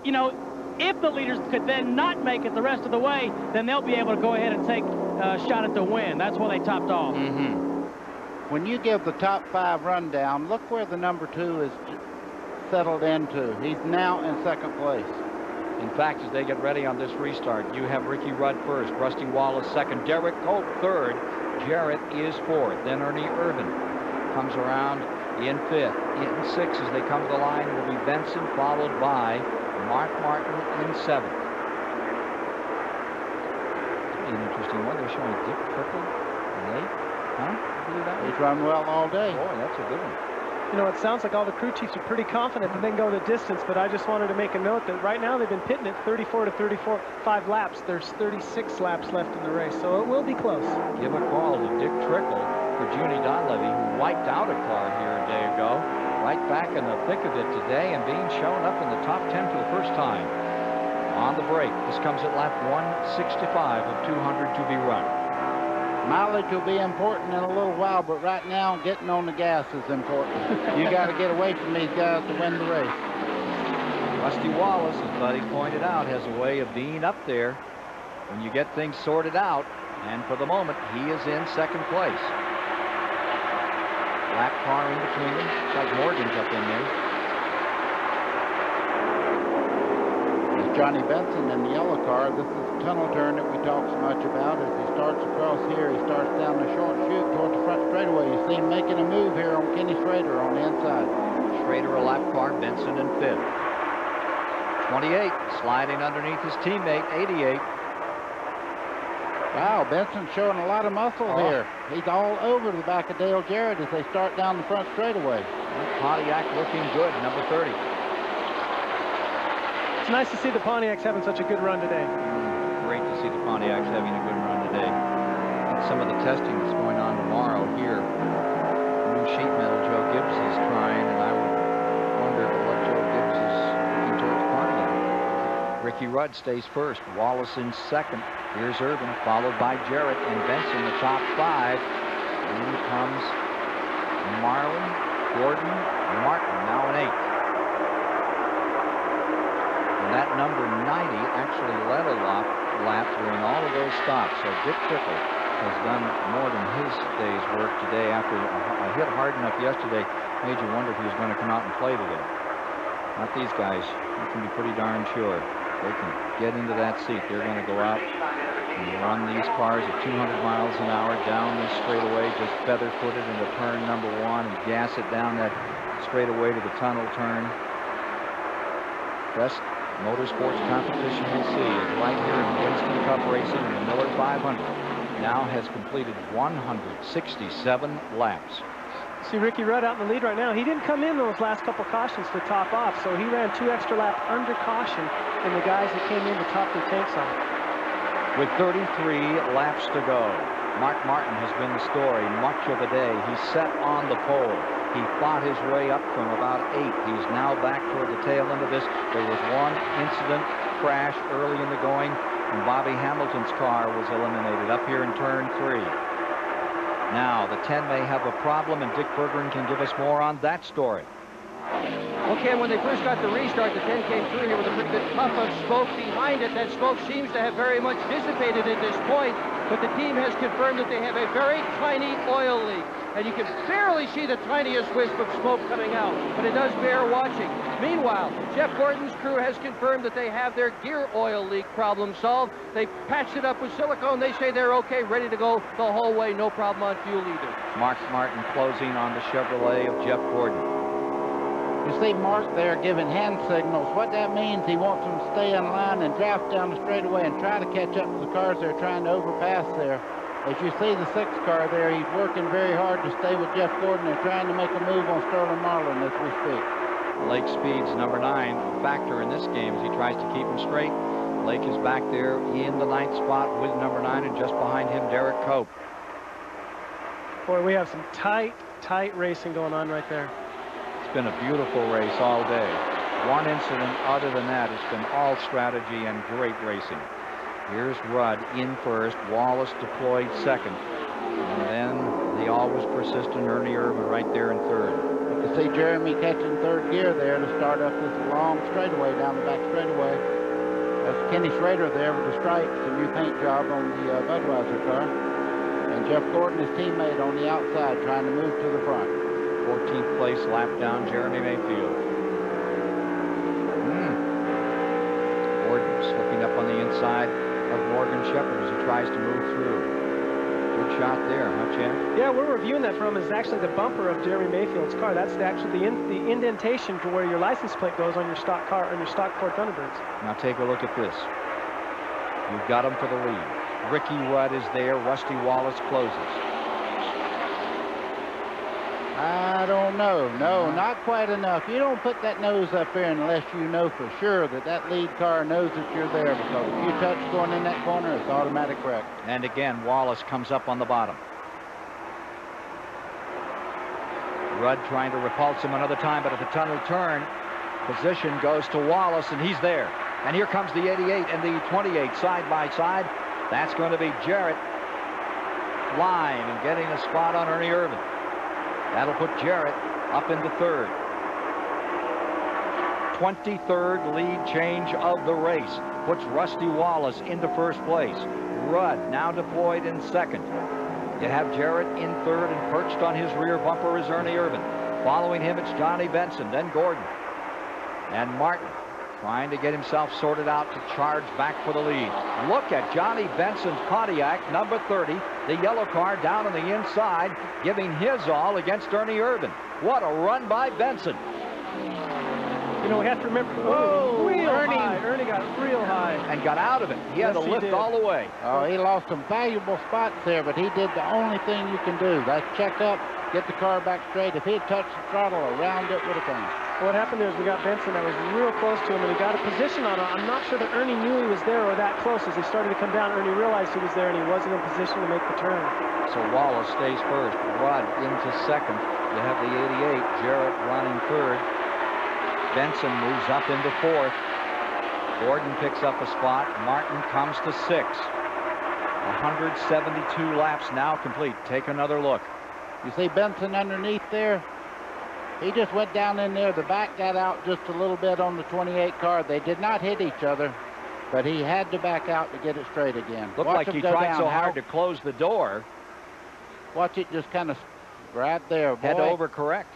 You know, if the leaders could then not make it the rest of the way, then they'll be able to go ahead and take a shot at the win. That's why they topped off. When you give the top 5 rundown, look where the number 2 is settled into. He's now in 2nd place. In fact, as they get ready on this restart, you have Ricky Rudd first, Rusty Wallace second, Derek Cope third, Jarrett is 4th, then Ernie Irvin comes around in 5th. In 6th, as they come to the line, will be Benson, followed by Mark Martin in 7th. An interesting one. They're showing Dick Trickle in 8th. Huh? He's run well all day. Boy, that's a good one. You know, it sounds like all the crew chiefs are pretty confident that they can go the distance, but I just wanted to make a note that right now they've been pitting at 34 to 5 laps. There's 36 laps left in the race, so it will be close. Give a call to Dick Trickle for Junie Donlevy, who wiped out a car here a day ago. Right back in the thick of it today and being shown up in the top 10 for the first time. On the break, this comes at lap 165 of 200 to be run. Mileage will be important in a little while, but right now, getting on the gas is important. You got to get away from these guys to win the race. Rusty Wallace, as Buddy pointed out, has a way of being up there when you get things sorted out, and for the moment, he is in 2nd place. Lap car in between them. Looks like Morgan's up in there. There's Johnny Benson in the yellow car. This is the tunnel turn that we talk so much about. As he starts across here, he starts down the short chute toward the front straightaway. You see him making a move here on Kenny Schrader on the inside. Schrader a lap car, Benson in 5th. 28 sliding underneath his teammate, 88. Wow, Benson's showing a lot of muscle here. He's all over the back of Dale Jarrett as they start down the front straightaway. Pontiac looking good, number 30. It's nice to see the Pontiacs having such a good run today. Great to see the Pontiacs having a good run today. And some of the testing that's going on tomorrow here. New sheet metal Joe Gibbs is trying, and I wonder what Joe Gibbs is looking towards Pontiac. Ricky Rudd stays first, Wallace in 2nd. Here's Irvin, followed by Jarrett and Benson, the top 5. In comes Marlin, Gordon, Martin, now in 8th. And that number 90 actually led a lap during all of those stops. So Dick Trickle has done more than his day's work today after a hit hard enough yesterday. Made you wonder if he was going to come out and play today. Not these guys. You can be pretty darn sure. They can get into that seat. They're going to go out and run these cars at 200 miles an hour down this straightaway, just feather-footed into turn number 1 and gas it down that straightaway to the tunnel turn. Best motorsports competition we'll see is right here in Winston Cup racing, and the Miller 500 now has completed 167 laps. See Ricky Rudd out in the lead right now. He didn't come in those last couple cautions to top off, so he ran 2 extra laps under caution than the guys that came in to top their tanks on. With 33 laps to go, Mark Martin has been the story much of the day. He's set on the pole. He fought his way up from about 8. He's now back toward the tail end of this. There was one incident crash early in the going, and Bobby Hamilton's car was eliminated up here in turn 3. Now, the 10 may have a problem, and Dick Berggren can give us more on that story. Well, Ken, when they first got the restart, the 10 came through here with a pretty good puff of smoke behind it. That smoke seems to have very much dissipated at this point, but the team has confirmed that they have a very tiny oil leak. And you can barely see the tiniest wisp of smoke coming out, but it does bear watching. Meanwhile, Jeff Gordon's crew has confirmed that they have their gear oil leak problem solved. They patched it up with silicone. They say they're okay, ready to go the whole way, no problem on fuel either. Mark Martin closing on the Chevrolet of Jeff Gordon. You see Mark there giving hand signals. What that means, he wants them to stay in line and draft down the straightaway and try to catch up to the cars they're trying to overpass there. As you see the 6th car there, he's working very hard to stay with Jeff Gordon and trying to make a move on Sterling Marlin as we speak. Lake Speed's number 9, a factor in this game as he tries to keep him straight. Lake is back there in the 9th spot with number 9, and just behind him, Derek Cope. Boy, we have some tight racing going on right there. It's been a beautiful race all day. One incident other than that, it's been all strategy and great racing. Here's Rudd in first, Wallace deployed second, and then the always persistent Ernie Irvan right there in third. You can see Jeremy catching 3rd gear there to start up this long straightaway down the back straightaway. That's Kenny Schrader there with the stripes, a new paint job on the Budweiser car. And Jeff Gordon, his teammate, on the outside trying to move to the front. 14th place lap down, Jeremy Mayfield. Gordon slipping up on the inside of Morgan Shepherd as he tries to move through. Good shot there, huh, Chen? Yeah, we're reviewing that from is actually the bumper of Jeremy Mayfield's car. That's actually the indentation for where your license plate goes on your stock car, on your stock Ford Thunderbirds. Now take a look at this. You've got him for the lead. Ricky Rudd is there. Rusty Wallace closes. I don't know. No, not quite enough. You don't put that nose up there unless you know for sure that that lead car knows that you're there, because if you touch going in that corner, it's automatic wreck. And again, Wallace comes up on the bottom. Rudd trying to repulse him another time, but at the tunnel turn, position goes to Wallace, and he's there. And here comes the 88 and the 28 side by side. That's going to be Jarrett flying and getting a spot on Ernie Irvan. That'll put Jarrett up into 3rd. 23rd lead change of the race puts Rusty Wallace into 1st place. Rudd now deployed in 2nd. You have Jarrett in 3rd, and perched on his rear bumper is Ernie Irvan. Following him, it's Johnny Benson, then Gordon. And Martin trying to get himself sorted out to charge back for the lead. Look at Johnny Benson's Pontiac, number 30, the yellow car down on the inside, giving his all against Ernie Irvan. What a run by Benson. You know, we have to remember, Ernie got real high. And got out of it. He had to lift all the way. Oh, he lost some valuable spots there, but he did the only thing you can do. That's check up, get the car back straight. If he had touched the throttle, around it would have gone. What happened there is we got Benson that was real close to him, and he got a position on it. I'm not sure that Ernie knew he was there or that close. As he started to come down, Ernie realized he was there, and he wasn't in position to make the turn. So Wallace stays first. Rudd into 2nd. You have the 88, Jarrett running 3rd. Benson moves up into 4th. Gordon picks up a spot. Martin comes to 6th. 172 laps now complete. Take another look. You see Benson underneath there? He just went down in there. The back got out just a little bit on the 28 car. They did not hit each other, but he had to back out to get it straight again. Looked like he tried so hard to close the door. Watch it just kind of right there, boy. Head over correct.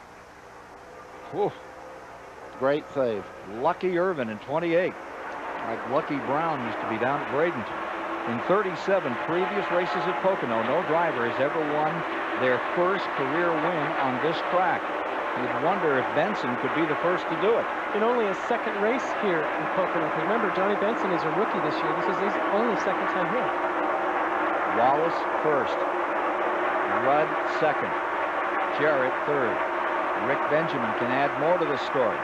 Whew. Great save. Lucky Irvan in 28. Like Lucky Brown used to be down at Bradenton. In 37 previous races at Pocono, no driver has ever won their first career win on this track. You'd wonder if Benson could be the first to do it. In only his 2nd race here in Pocono. Because remember, Johnny Benson is a rookie this year. This is his only 2nd time here. Wallace 1st. Rudd 2nd. Jarrett 3rd. Rick Benjamin can add more to this story.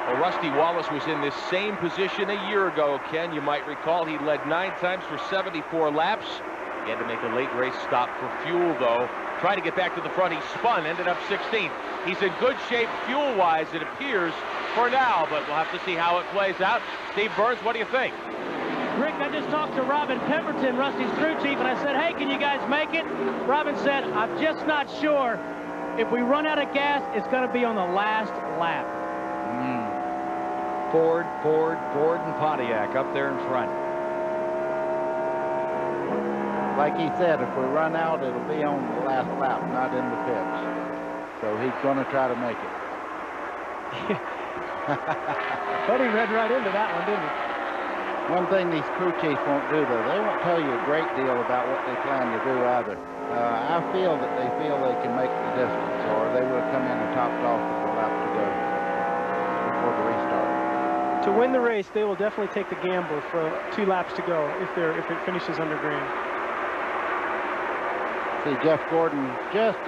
Well, Rusty Wallace was in this same position a year ago, Ken. You might recall he led 9 times for 74 laps. He had to make a late race stop for fuel, though. Tried to get back to the front. He spun, ended up 16th. He's in good shape fuel-wise, it appears, for now, but we'll have to see how it plays out. Steve Burns, what do you think? Rick, I just talked to Robin Pemberton, Rusty's crew chief, and I said, hey, can you guys make it? Robin said, I'm just not sure. If we run out of gas, it's going to be on the last lap. Ford, and Pontiac up there in front. Like he said, if we run out, it'll be on the last lap, not in the pits. So he's going to try to make it. But he read right into that one, didn't he? One thing these crew chiefs won't do, though, they won't tell you a great deal about what they plan to do either. I feel that they feel they can make the distance, or they would have come in and topped off with a lap to go before the restart. To win the race, they will definitely take the gamble for 2 laps to go if it finishes under green. See Jeff Gordon just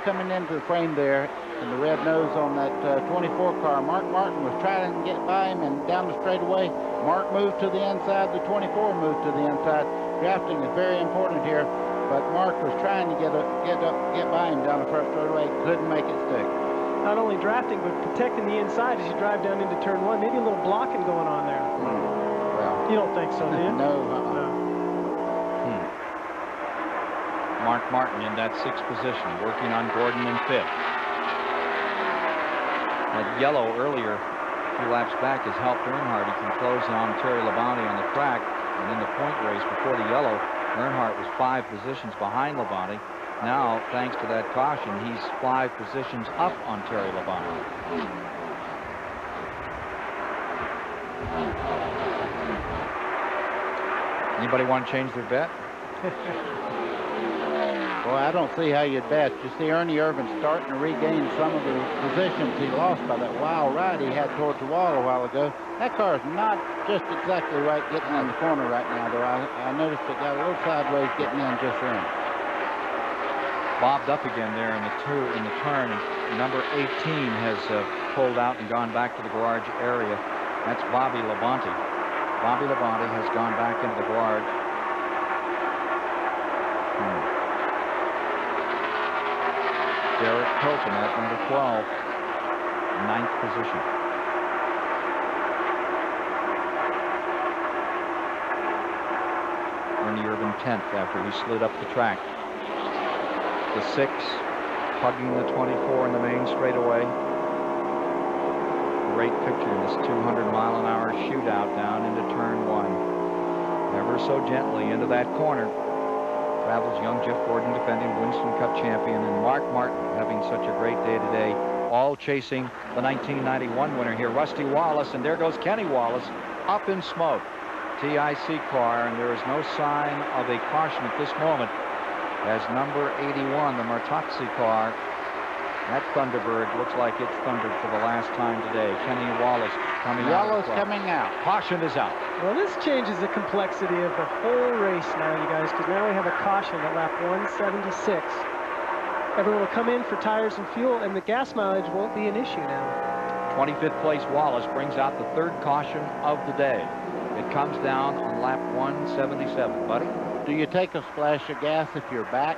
coming into the frame there, and the red nose on that 24 car. Mark Martin was trying to get by him and down the straightaway. Mark moved to the inside. The 24 moved to the inside. Drafting is very important here, but Mark was trying to get by him down the front straightaway. Couldn't make it stick. Not only drafting, but protecting the inside as you drive down into turn 1. Maybe a little blocking going on there. Well, you don't think so, do you? No. No. Mark Martin in that 6th position, working on Gordon in 5th. That yellow earlier, a few laps back, has helped Earnhardt. He can close on Terry Labonte on the track. And in the point race before the yellow, Earnhardt was 5 positions behind Labonte. Now, thanks to that caution, he's 5 positions up on Terry Labonte. Anybody want to change their bet? Well, I don't see how you'd bet. You see Ernie Irvan starting to regain some of the positions he lost by that wild ride he had towards the wall a while ago. That car is not just exactly right getting in the corner right now, though. I noticed it got a little sideways getting in just then. Bobbed up again there in the turn. Number 18 has pulled out and gone back to the garage area. That's Bobby Labonte. Bobby Labonte has gone back into the garage. Derek Coconut, number 12, 9th position. Ernie Irvan 10th after he slid up the track. The 6 hugging the 24 in the main straightaway. Great picture in this 200-mile-an-hour shootout down into turn 1. Ever so gently into that corner. Travels young Jeff Gordon, defending Winston Cup champion, and Mark Martin having such a great day today, all chasing the 1991 winner here, Rusty Wallace, and there goes Kenny Wallace up in smoke. TIC car, and there is no sign of a caution at this moment as number 81, the Martoxi car, that Thunderbird looks like it's thundered for the last time today. Kenny Wallace coming out. Yellow's coming out. Caution is out. Well, this changes the complexity of the whole race now, you guys, because now we have a caution at lap 176. Everyone will come in for tires and fuel, and the gas mileage won't be an issue now. 25th place Wallace brings out the 3rd caution of the day. It comes down on lap 177. Buddy? Do you take a splash of gas if you're back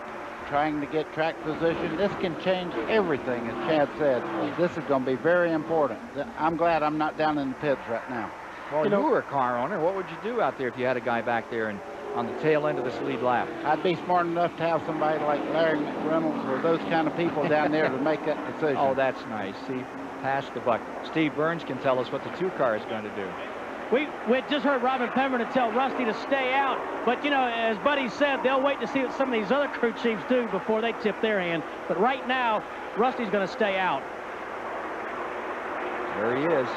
trying to get track position? This can change everything, as Chad said. This is going to be very important. I'm glad I'm not down in the pits right now. Well, you were a car owner. What would you do out there if you had a guy back there and on the tail end of this lead lap? I'd be smart enough to have somebody like Larry McReynolds or those kind of people down there to make that decision. Oh, that's nice. See, pass the buck. Steve Burns can tell us what the 2 car is going to do. We just heard Robin Pemberton tell Rusty to stay out, but you know, as Buddy said, they'll wait to see what some of these other crew chiefs do before they tip their hand. But right now, Rusty's going to stay out. There he is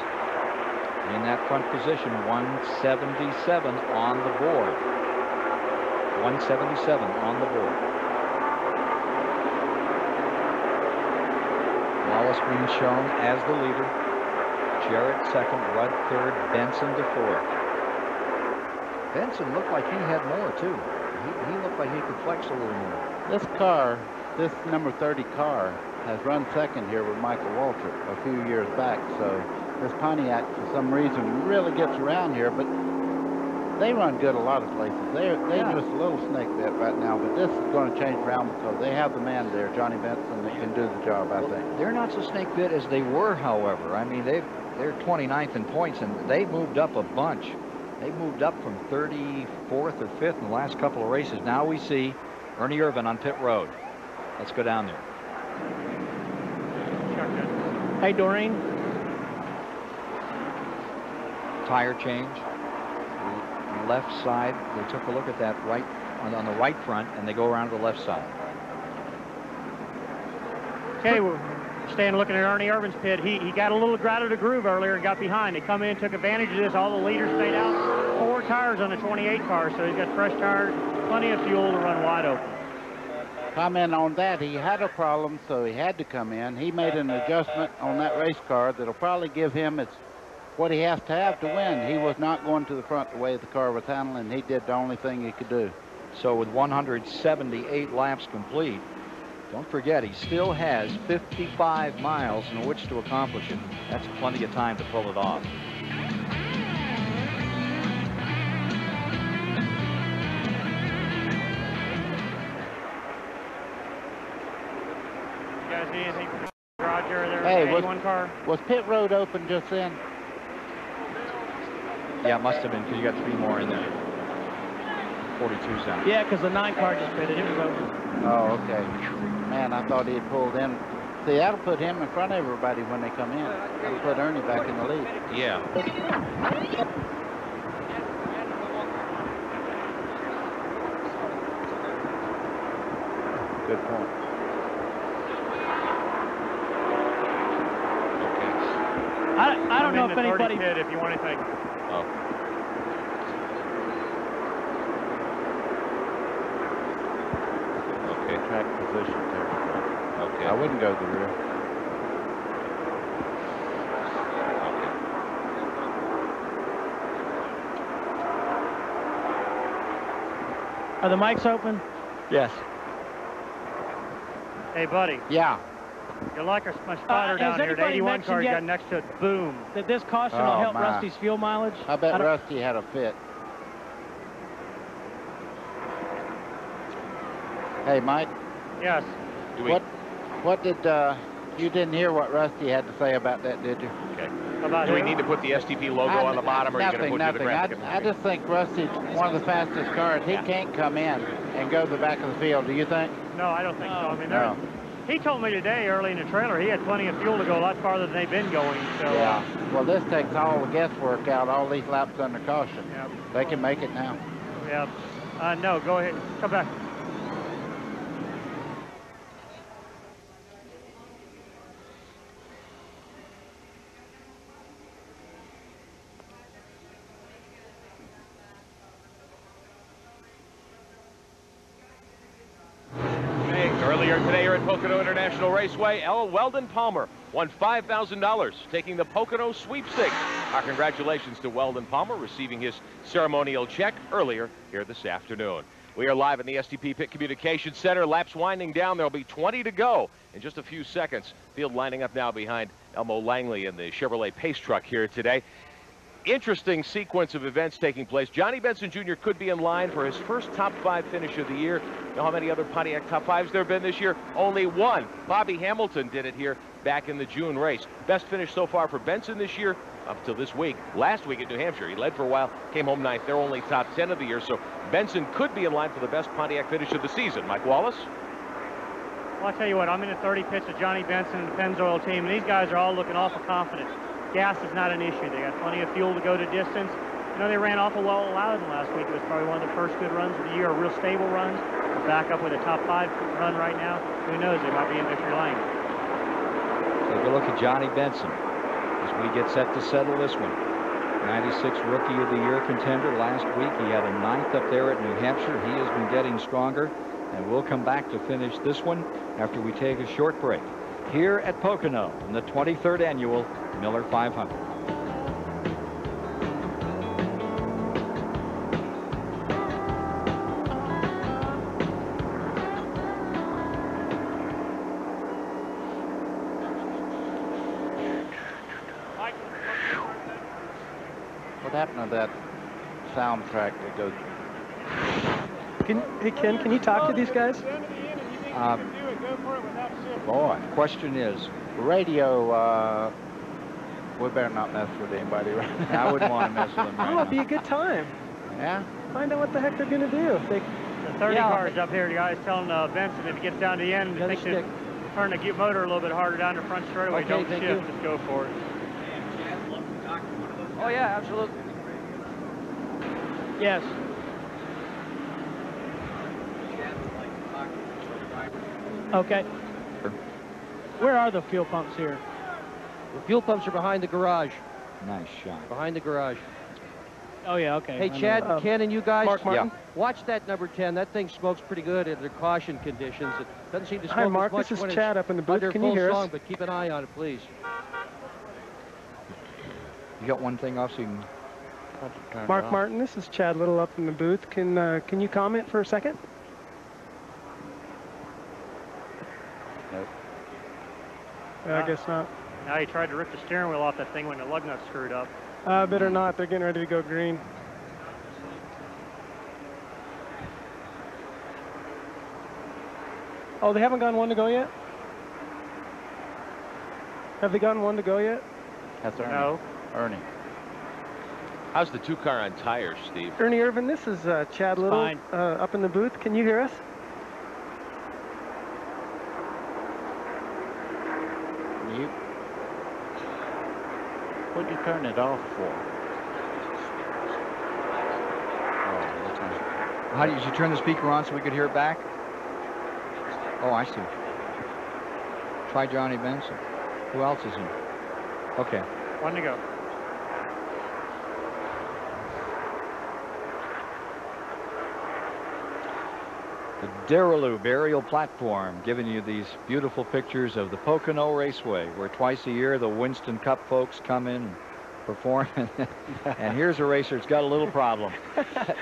in that front position, 177 on the board. 177 on the board. Wallace being shown as the leader. Jarrett 2nd, Rudd 3rd, Benson to 4th. Benson looked like he had more, too. He looked like he could flex a little more. This car, this number 30 car, has run 2nd here with Michael Waltrip a few years back. So this Pontiac, for some reason, really gets around here. But they run good a lot of places. They're just a little snake bit right now, but this is going to change around because they have the man there, Johnny Benson, that can do the job, I think. They're not so snake bit as they were, however. I mean, they're 29th in points, and they moved up a bunch. They moved up from 34th or 5th in the last couple of races. Now we see Ernie Irvan on pit road. Let's go down there. Hey, Doreen. Tire change. Left side. They took a look at that right on the right front, and they go around to the left side. Okay, we're staying looking at Ernie Irvan's pit. He got a little out of the groove earlier and got behind. They come in, took advantage of this. All the leaders stayed out. 4 tires on the 28 car, so he's got fresh tires, plenty of fuel to run wide open. Comment on that, he had a problem, so he had to come in. He made an adjustment on that race car that'll probably give him what he has to have to win. He was not going to the front the way the car was handling. He did the only thing he could do. So with 178 laps complete, don't forget he still has 55 miles in which to accomplish it. That's plenty of time to pull it off. You guys see anything from the garage area there? Hey, was pit road open just then? Yeah, it must have been, because you got 3 more in there. 42's down. Yeah, because the 9 car just pitted. It was open. Oh, okay. Man, I thought he had pulled in. See, that'll put him in front of everybody when they come in. That'll put Ernie back in the lead. Yeah. Good point. I don't know if anybody... Pit if you want anything. Oh. Okay. Track position there. Okay. I wouldn't go to the rear. Are the mics open? Yes. Hey, buddy. Yeah. You like my spotter down here. The 81 car you got next to it. Boom. That this caution will help Rusty's fuel mileage? I bet Rusty had a fit. Hey, Mike. Yes. What did you didn't hear what Rusty had to say about that, did you? Okay. Do we need to put the STP logo on the bottom, or are you going to put the graphic? I just think Rusty's one of the fastest cars. He can't come in and go to the back of the field. Do you think? No, I don't think so. I mean, he told me today early in the trailer he had plenty of fuel to go a lot farther than they've been going. So. Yeah. Well, this takes all the guesswork out. All these laps under caution. Yep. They can make it now. Yeah. No, go ahead. Come back. Earlier today here at Pocono International Raceway, Weldon Palmer won $5,000, taking the Pocono sweepstakes. Our congratulations to Weldon Palmer, receiving his ceremonial check earlier here this afternoon. We are live in the STP Pit Communications Center. Laps winding down. There'll be 20 to go in just a few seconds. Field lining up now behind Elmo Langley in the Chevrolet Pace truck here today. Interesting sequence of events taking place. Johnny Benson Jr. could be in line for his first top 5 finish of the year. You know how many other Pontiac top 5s there have been this year? Only one. Bobby Hamilton did it here back in the June race. Best finish so far for Benson this year up until this week. Last week at New Hampshire, he led for a while, came home 9th. They're only top 10 of the year, so Benson could be in line for the best Pontiac finish of the season. Mike Wallace? Well, I'll tell you what, I'm in the 30 pits of Johnny Benson and the Pennzoil team, and these guys are all looking awful confident. Gas is not an issue. They got plenty of fuel to go to distance. You know, they ran awful well at Loudon last week. It was probably one of the first good runs of the year, real stable runs. We're back up with a top 5 run right now. Who knows, they might be in victory lane. Take a look at Johnny Benson as we get set to settle this one. 96 Rookie of the Year contender last week. He had a 9th up there at New Hampshire. He has been getting stronger, and we'll come back to finish this one after we take a short break here at Pocono in the 23rd annual Miller 500. What happened to that soundtrack that goes. Hey, Ken, can you talk to these guys? Boy, question is, Radio, we better not mess with anybody right now. I wouldn't want to mess with them right Oh, it'd be a good time. Yeah? Find out what the heck they're going to do. If they... The 30 car's up here, guys, telling Benson if he gets down to the end, turn the motor a little bit harder down the front straightaway. Okay, Don't thank shift, you. just go for it. Oh, yeah, absolutely. Yes. Okay. Where are the fuel pumps here? The fuel pumps are behind the garage. Nice shot. Behind the garage. Oh, yeah, okay. Hey, Chad, Ken, and you guys, Mark Martin? watch that number 10. That thing smokes pretty good under caution conditions. It doesn't seem to smoke Hi, Mark. as much This is when Chad it's up in the booth. under Can you full hear us? song, but keep an eye on it, please. You got one thing off so you can turn it Mark off. Martin, this is Chad Little up in the booth. Can you comment for a second? Nope. I guess not. Now he tried to rip the steering wheel off that thing when the lug nut's screwed up. Better not. They're getting ready to go green. Oh, they haven't gotten one to go yet? Have they gotten one to go yet? That's Ernie. No. Ernie. How's the 2-car on tires, Steve? Ernie Irvin, this is Chad Little fine. up in the booth. Can you hear us? You. What'd you turn it off for? How did you turn the speaker on so we could hear it back? Oh, I see. Try Johnny Benson. Who else is in? Okay. One to go. The Darrellou Burial Platform, giving you these beautiful pictures of the Pocono Raceway, where twice a year the Winston Cup folks come in and perform. And here's a racer that's got a little problem.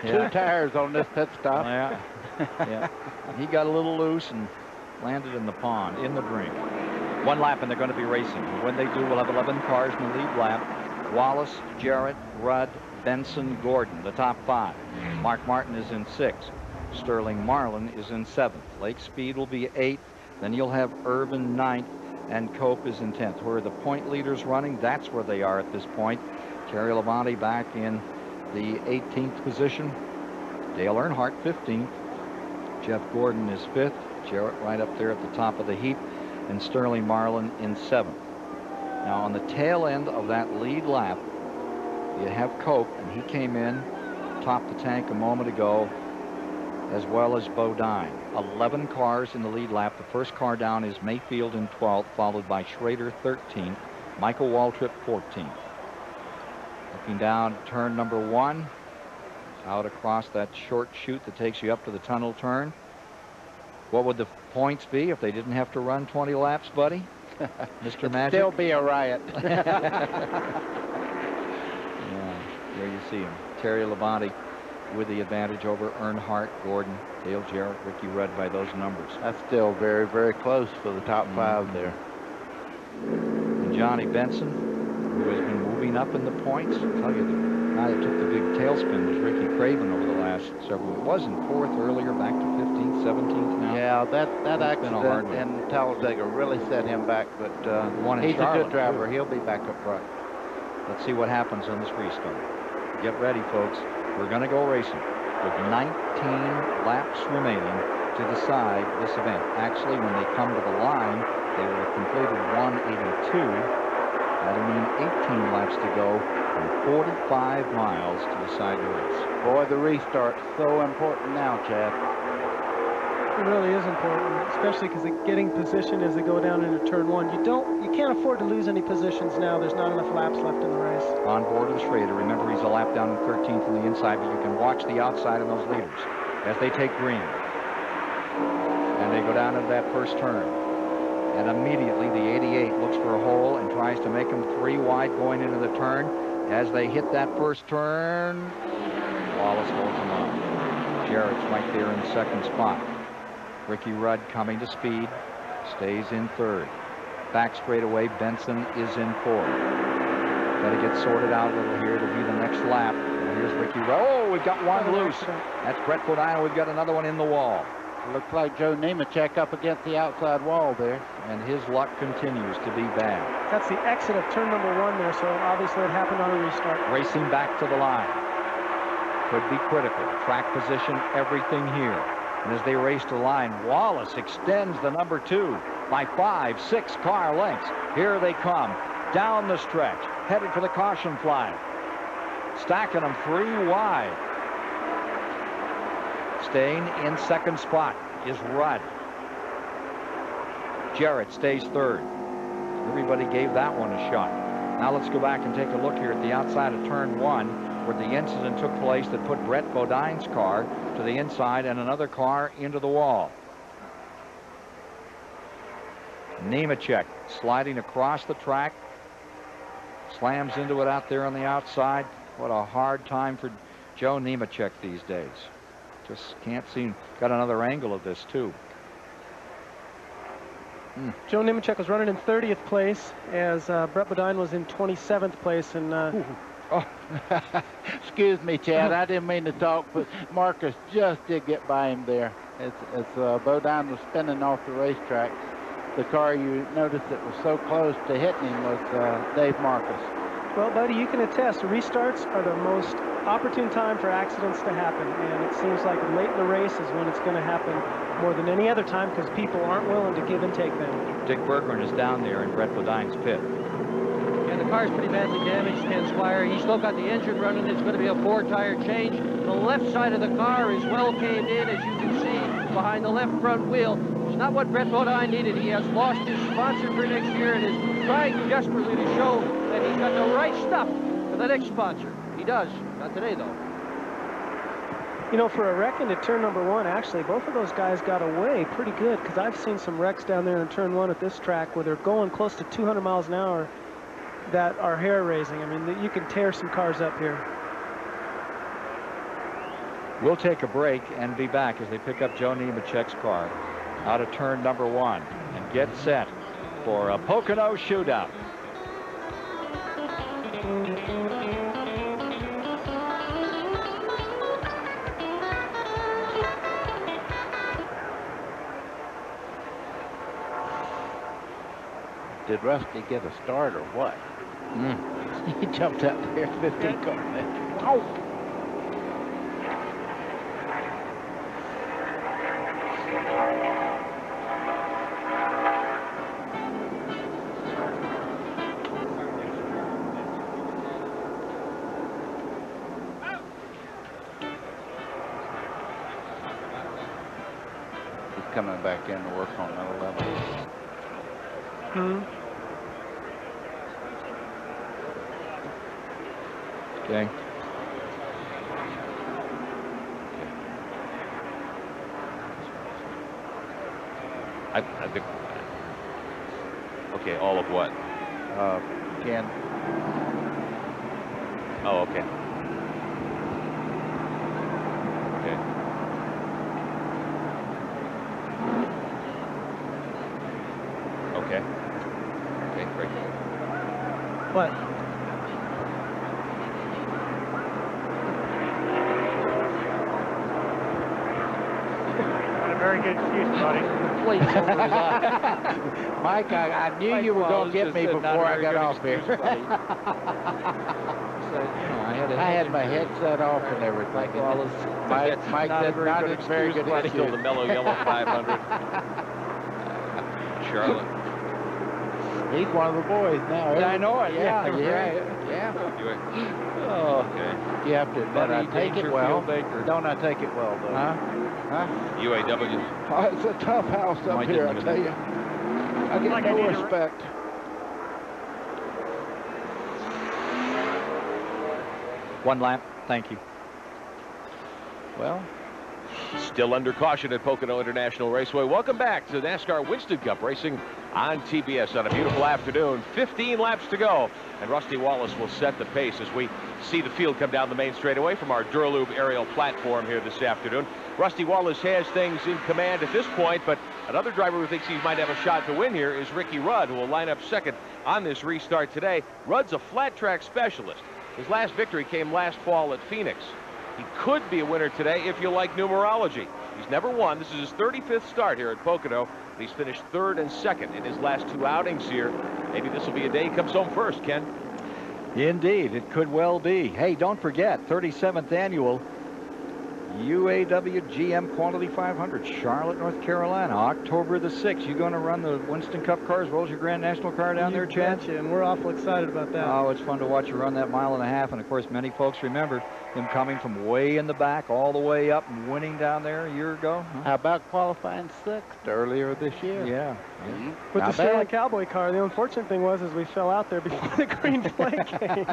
Two tires on this pit stop. Yeah. Yeah. He got a little loose and landed in the pond, in the drink. One lap and they're going to be racing. When they do, we'll have 11 cars in the lead lap. Wallace, Jarrett, Rudd, Benson, Gordon, the top 5. Mark Martin is in 6th. Sterling Marlin is in 7th. Lake Speed will be 8th. Then you'll have Irvin 9th, and Cope is in 10th. Where are the point leaders running? That's where they are at this point. Terry Labonte back in the 18th position. Dale Earnhardt 15th. Jeff Gordon is 5th. Jarrett right up there at the top of the heap, and Sterling Marlin in 7th. Now on the tail end of that lead lap, you have Cope, and he came in, topped the tank a moment ago, as well as Bodine. 11 cars in the lead lap. The first car down is Mayfield in 12th, followed by Schrader 13th, Michael Waltrip 14th. Looking down turn number 1, out across that short chute that takes you up to the tunnel turn. What would the points be if they didn't have to run 20 laps, buddy? Mr. Magic? Still be a riot. Yeah, there you see him. Terry Labonte with the advantage over Earnhardt, Gordon, Dale Jarrett, Ricky Rudd by those numbers. That's still very, very close for the top 5 there. And Johnny Benson, who has been moving up in the points. I'll tell you, the guy that took the big tailspin was Ricky Craven over the last several. It was in 4th earlier, back to 15th, 17th now. Yeah, that It's been a hard accident one. in Talladega really set him back, but One in he's a Charlotte, good driver. too. He'll be back up front. Let's see what happens on this restart. Get ready, folks. We're going to go racing with 19 laps remaining to decide this event. Actually, when they come to the line, they will have completed 182. That'll mean 18 laps to go and 45 miles to decide the race. Boy, the restart's so important now, Chad. It really is important, especially because getting position as they go down into turn 1. You can't afford to lose any positions now. There's not enough laps left in the race. On board with Schrader. Remember, he's a lap down in 13th on the inside, but you can watch the outside of those leaders as they take green. And they go down into that first turn. And immediately the 88 looks for a hole and tries to make them 3 wide going into the turn. As they hit that first turn, Wallace holds them up. Jarrett's right there in 2nd spot. Ricky Rudd coming to speed, stays in 3rd. Back straightaway, Benson is in 4th. Got to get sorted out a little here. It'll be the next lap. We'll Here's Ricky Rudd. Oh, we've got one loose. That's Brett Bodine. We've got another one in the wall. It looks like Joe Nemechek up against the outside wall there. And his luck continues to be bad. That's the exit of turn number 1 there, so obviously it happened on a restart. Racing back to the line. Could be critical. Track position, everything here. And as they race to the line, Wallace extends the number 2 by 5, 6 car lengths. Here they come down the stretch, headed for the caution flag. Stacking them 3 wide. Staying in second spot is Rudd. Jarrett stays third. Everybody gave that one a shot. Now let's go back and take a look here at the outside of turn 1, where the incident took place that put Brett Bodine's car to the inside and another car into the wall. Nemechek sliding across the track, slams into it out there on the outside. What a hard time for Joe Nemechek these days. Just can't seem. Got another angle of this too. Joe Nemechek was running in 30th place as Brett Bodine was in 27th place. And oh, excuse me, Chad. I didn't mean to talk, but Marcus just did get by him there. As Bodine was spinning off the racetrack, the car you noticed that was so close to hitting him was Dave Marcus. Well, buddy, you can attest, restarts are the most opportune time for accidents to happen, and it seems like late in the race is when it's going to happen more than any other time because people aren't willing to give and take them. Dick Berggren is down there in Brett Bodine's pit. Yeah, the car's pretty badly damaged, Ken Squire. He's still got the engine running. It's going to be a 4-tire change. The left side of the car is well caved in, as you can see, behind the left front wheel. It's not what Brett Bodine needed. He has lost his sponsor for next year and is trying desperately to show that he's got the right stuff for the next sponsor. He does. Not today, though. You know, for a wreck into turn number 1, actually, both of those guys got away pretty good because I've seen some wrecks down there in turn 1 at this track where they're going close to 200 miles an hour that are hair-raising. I mean, you can tear some cars up here. We'll take a break and be back as they pick up Joe Nemechek's car out of turn number 1 and get set for a Pocono shootout. Did Rusty get a start or what? He jumped out there 15 car left. Oh! He's coming back in to work on that 11. Okay. I think. Okay, all of what? Ken. Oh, okay. Okay. Okay. Okay, great. What? Very good excuse, buddy. Please, Mike, I knew you were going to get me before I got off here. I had my headset off and everything. Mike said not a very good excuse. Still the mellow yellow 500. Charlotte. He's one of the boys now. Yeah, I know it. Yeah. Oh, okay. You have to admit, I take it well. Don't I take it well, though? Huh? UAW. Oh, it's a tough house up here, I tell you. I get no respect. One lap. Thank you. Well, still under caution at Pocono International Raceway. Welcome back to NASCAR Winston Cup racing on TBS on a beautiful afternoon. 15 laps to go, and Rusty Wallace will set the pace as we see the field come down the main straightaway from our Duralube aerial platform here this afternoon. Rusty Wallace has things in command at this point, but another driver who thinks he might have a shot to win here is Ricky Rudd, who will line up second on this restart today. Rudd's a flat track specialist. His last victory came last fall at Phoenix. He could be a winner today if you like numerology. He's never won. This is his 35th start here at Pocono. He's finished 3rd and 2nd in his last 2 outings here. Maybe this will be a day he comes home first, Ken. Indeed, it could well be. Hey, don't forget, 37th annual UAW GM Quality 500, Charlotte, North Carolina, October the 6th. You going to run the Winston Cup car as well as your Grand National car down there, Chad? And we're awful excited about that. Oh, it's fun to watch you run that 1.5 miles. And, of course, many folks remember him coming from way in the back all the way up and winning down there a year ago. Huh? How about qualifying 6th earlier this year? Yeah. With the Sterling Cowboy car, the unfortunate thing was is we fell out there before the green flag came.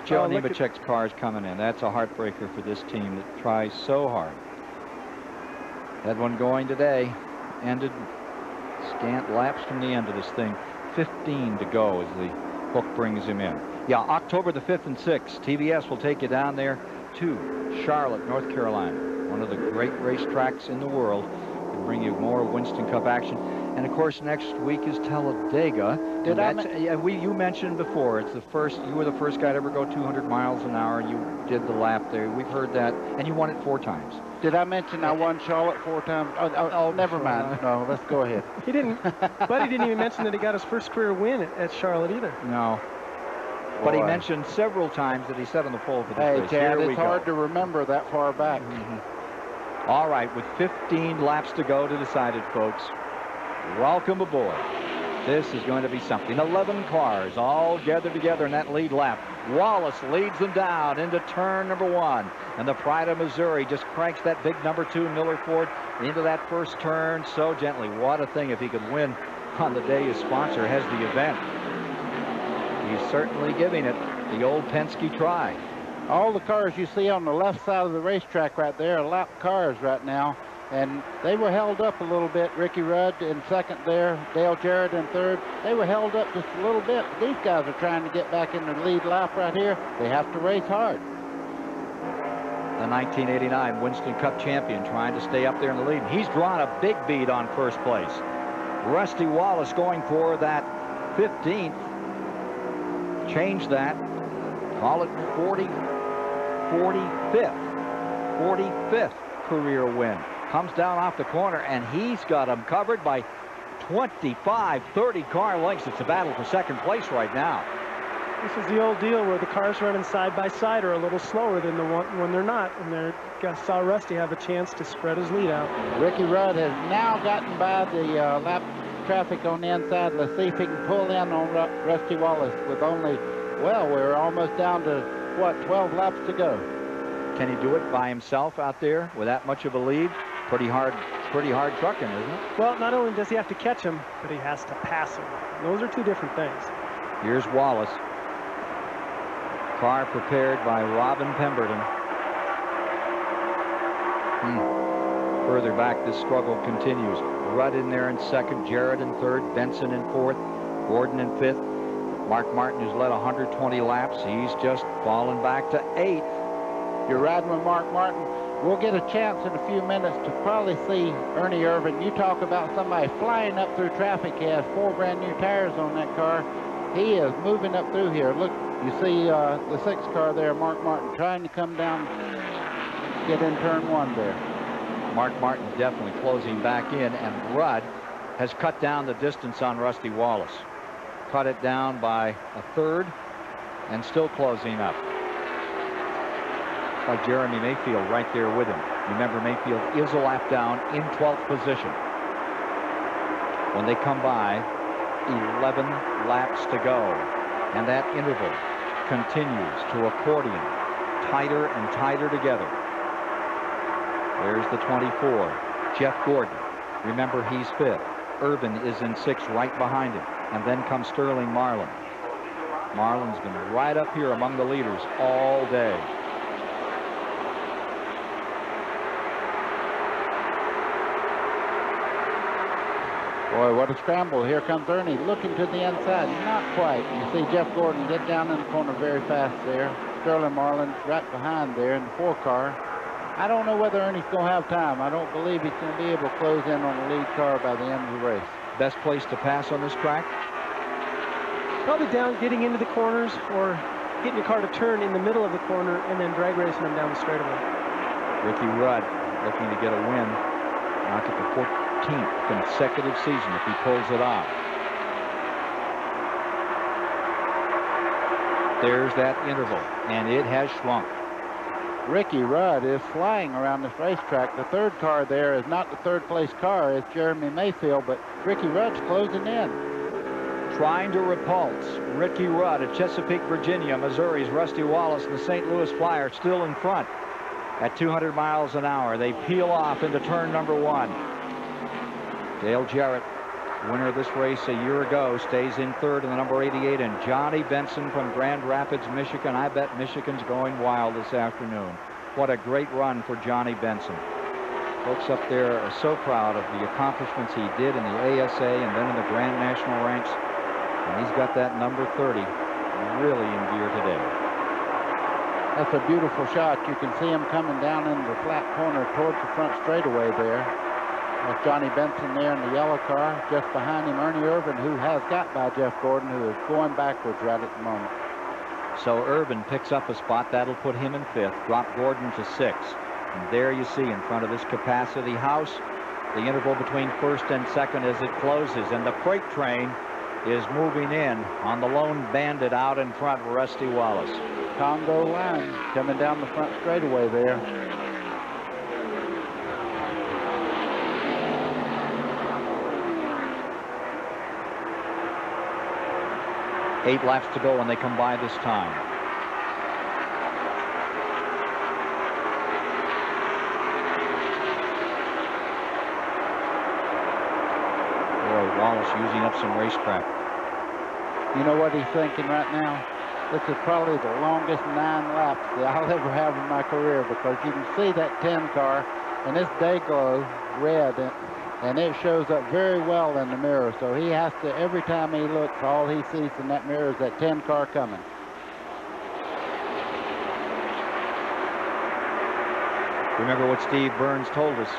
Joe Nemechek's car's coming in. That's a heartbreaker for this team that tries so hard. Had one going today. Ended scant laps from the end of this thing. 15 to go as the hook brings him in. Yeah, October the 5th and 6th. TBS will take you down there to Charlotte, North Carolina. One of the great racetracks in the world. We'll bring you more Winston Cup action. And of course, next week is Talladega. You mentioned before, it's the first. You were the first guy to ever go 200 miles an hour. You did the lap there. We've heard that, and you won it 4 times. Did I mention I won Charlotte 4 times? Oh, never mind. No, let's go ahead. He didn't. Buddy didn't even mention that he got his first career win at Charlotte either. No. But he mentioned several times that he sat on the pole for this race. Hey, Chad, it's hard to remember that far back. All right, with 15 laps to go to decide it, folks. Welcome aboard. This is going to be something. 11 cars all gathered together in that lead lap. Wallace leads them down into turn number 1. And the Pride of Missouri just cranks that big number 2 Miller Ford into that first turn so gently. What a thing if he could win on the day his sponsor has the event. He's certainly giving it the old Penske try. All the cars you see on the left side of the racetrack right there are lap cars right now. And they were held up a little bit. Ricky Rudd in 2nd there, Dale Jarrett in 3rd. They were held up just a little bit. But these guys are trying to get back in the lead lap right here. They have to race hard. The 1989 Winston Cup champion trying to stay up there in the lead. He's drawn a big bead on first place. Rusty Wallace going for that 15th. Change that. Call it 45th career win. Comes down off the corner, and he's got him covered by 25, 30 car lengths. It's a battle for 2nd place right now. This is the old deal where the cars running side by side are a little slower than the one when they're not. And saw Rusty have a chance to spread his lead out. Ricky Rudd has now gotten by the lap traffic on the inside. Let's see if he can pull in on Rusty Wallace with only, well, we're almost down to, what, 12 laps to go. Can he do it by himself out there with that much of a lead? Pretty hard trucking, isn't it? Well, not only does he have to catch him, but he has to pass him. Those are 2 different things. Here's Wallace. Car prepared by Robin Pemberton. Further back, this struggle continues. Rudd in there in 2nd, Jarrett in 3rd, Benson in 4th, Gordon in 5th. Mark Martin, who's led 120 laps, he's just fallen back to 8th. You're riding with Mark Martin. We'll get a chance in a few minutes to probably see Ernie Irvan. You talk about somebody flying up through traffic. He has 4 brand new tires on that car. He is moving up through here. Look, you see the 6th car there, Mark Martin, trying to come down, get in turn 1 there. Mark Martin's definitely closing back in, and Rudd has cut down the distance on Rusty Wallace. Cut it down by a 1/3 and still closing up. Like Jeremy Mayfield right there with him. Remember, Mayfield is a lap down in 12th position. When they come by, 11 laps to go. And that interval continues to accordion, tighter and tighter together. There's the 24, Jeff Gordon. Remember, he's 5th. Irvan is in 6th right behind him. And then comes Sterling Marlin. Marlin's been right up here among the leaders all day. Boy, what a scramble. Here comes Ernie looking to the inside. Not quite. You see Jeff Gordon get down in the corner very fast there. Sterling Marlin right behind there in the 4 car. I don't know whether Ernie's going to have time. I don't believe he's going to be able to close in on the lead car by the end of the race. Best place to pass on this track? Probably down getting into the corners or getting your car to turn in the middle of the corner and then drag racing them down the straightaway. Ricky Rudd looking to get a win. Knock it the 14th consecutive season if he pulls it off. There's that interval, and it has shrunk. Ricky Rudd is flying around this racetrack. The third car there is not the third place car. It's Jeremy Mayfield, but Ricky Rudd's closing in. Trying to repulse Ricky Rudd at Chesapeake, Virginia. Missouri's Rusty Wallace and the St. Louis Flyer still in front at 200 miles an hour. They peel off into turn number 1. Dale Jarrett, winner of this race a year ago, stays in third in the number 88, and Johnny Benson from Grand Rapids, Michigan. I bet Michigan's going wild this afternoon. What a great run for Johnny Benson. Folks up there are so proud of the accomplishments he did in the ASA and then in the Grand National ranks. And he's got that number 30 really in gear today. That's a beautiful shot. You can see him coming down into the flat corner towards the front straightaway there. That's Johnny Benson there in the yellow car. Just behind him, Ernie Irvan, who has got by Jeff Gordon, who is going backwards right at the moment. So Irvan picks up a spot. That'll put him in 5th. Drop Gordon to 6th. And there you see in front of this capacity house, the interval between 1st and 2nd as it closes. And the freight train is moving in on the lone bandit out in front, Rusty Wallace. Congo line coming down the front straightaway there. Eight laps to go when they come by this time. Boy, Wallace using up some racecraft. You know what he's thinking right now? This is probably the longest 9 laps that I'll ever have in my career, because you can see that 10 car and it's day glow red, and it shows up very well in the mirror. So he has to, every time he looks, all he sees in that mirror is that 10 car coming. Remember what Steve Burns told us.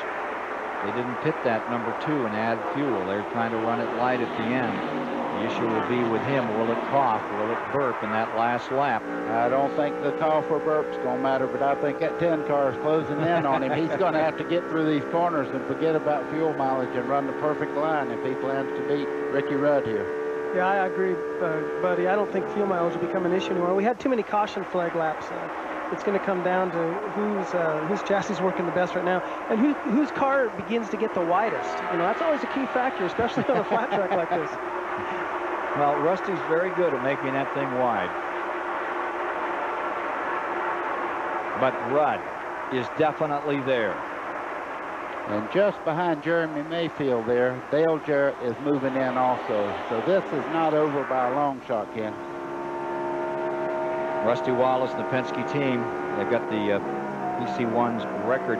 They didn't pit that number 2 and add fuel. They're trying to run it light at the end. The issue will be with him. Will it cough? Will it burp in that last lap? I don't think the cough or burp's going to matter, but I think that 10 car is closing in on him. He's going to have to get through these corners and forget about fuel mileage and run the perfect line if he plans to beat Ricky Rudd here. Yeah, I agree, buddy. I don't think fuel mileage will become an issue anymore. We had too many caution flag laps. It's going to come down to whose chassis is working the best right now, and whose car begins to get the widest. You know, that's always a key factor, especially on a flat track like this. Well, Rusty's very good at making that thing wide. But Rudd is definitely there. And just behind Jeremy Mayfield there, Dale Jarrett is moving in also. So this is not over by a long shot, Ken. Rusty Wallace and the Penske team, they've got the PC1's record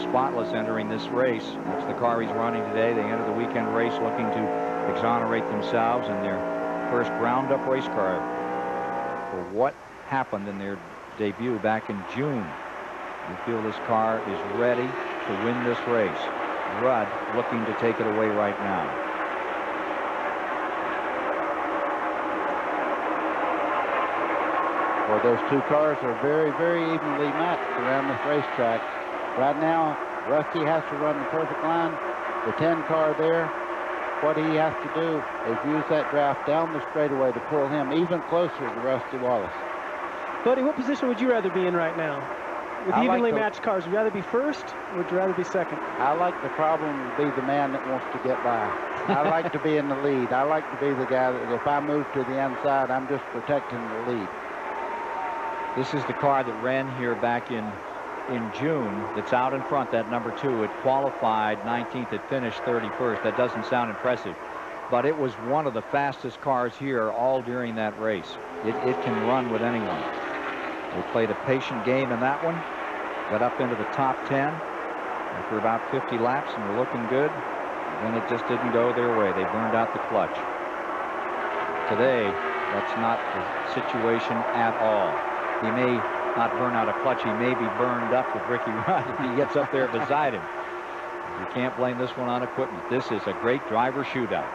spotless entering this race. That's the car he's running today. They enter the weekend race looking to exonerate themselves in their first ground-up race car for what happened in their debut back in June. We feel this car is ready to win this race. Rudd looking to take it away right now. Well, those two cars are very, very evenly matched around this racetrack. Right now, Rusty has to run the perfect line. The 10 car there, what he has to do is use that draft down the straightaway to pull him even closer to Rusty Wallace. Buddy, what position would you rather be in right now? With evenly matched cars, would you rather be first or would you rather be second? I like the problem to be the man that wants to get by. I like to be in the lead. I like to be the guy that if I move to the inside, I'm just protecting the lead. This is the car that ran here back in June that's out in front, that number 2. It qualified 19th. It finished 31st. That doesn't sound impressive, but it was one of the fastest cars here all during that race. It can run with anyone. They played a patient game in that one, got up into the top 10 after about 50 laps and were looking good. Then it just didn't go their way. They burned out the clutch. Today, that's not the situation at all. He may not burn out a clutch. He may be burned up with Ricky Rudd if he gets up there beside him. You can't blame this one on equipment. This is a great driver shootout.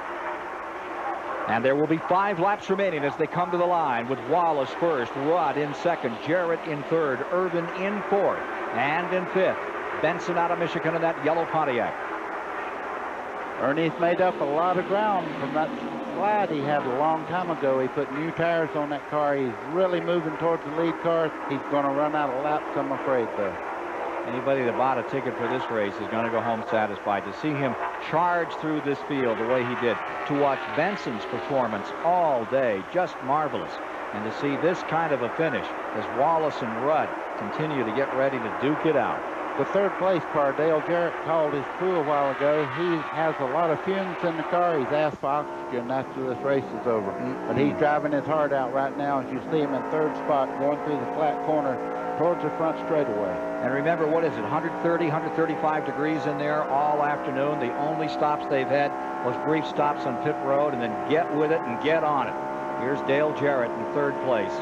And there will be 5 laps remaining as they come to the line, with Wallace first, Rudd in second, Jarrett in third, Irvin in fourth, and in fifth, Benson out of Michigan in that yellow Pontiac. Ernie's made up a lot of ground from that slide he had a long time ago. He put new tires on that car. He's really moving towards the lead car. He's going to run out of laps, I'm afraid, though. Anybody that bought a ticket for this race is going to go home satisfied. To see him charge through this field the way he did, to watch Benson's performance all day, just marvelous. And to see this kind of a finish as Wallace and Rudd continue to get ready to duke it out. The third place car, Dale Jarrett called his crew a while ago. He has a lot of fumes in the car. He's asked for oxygen after this race is over. But he's driving his heart out right now as you see him in third spot going through the flat corner towards the front straightaway. And remember, what is it, 130, 135 degrees in there all afternoon. The only stops they've had was brief stops on pit road, and then get with it and get on it. Here's Dale Jarrett in third place.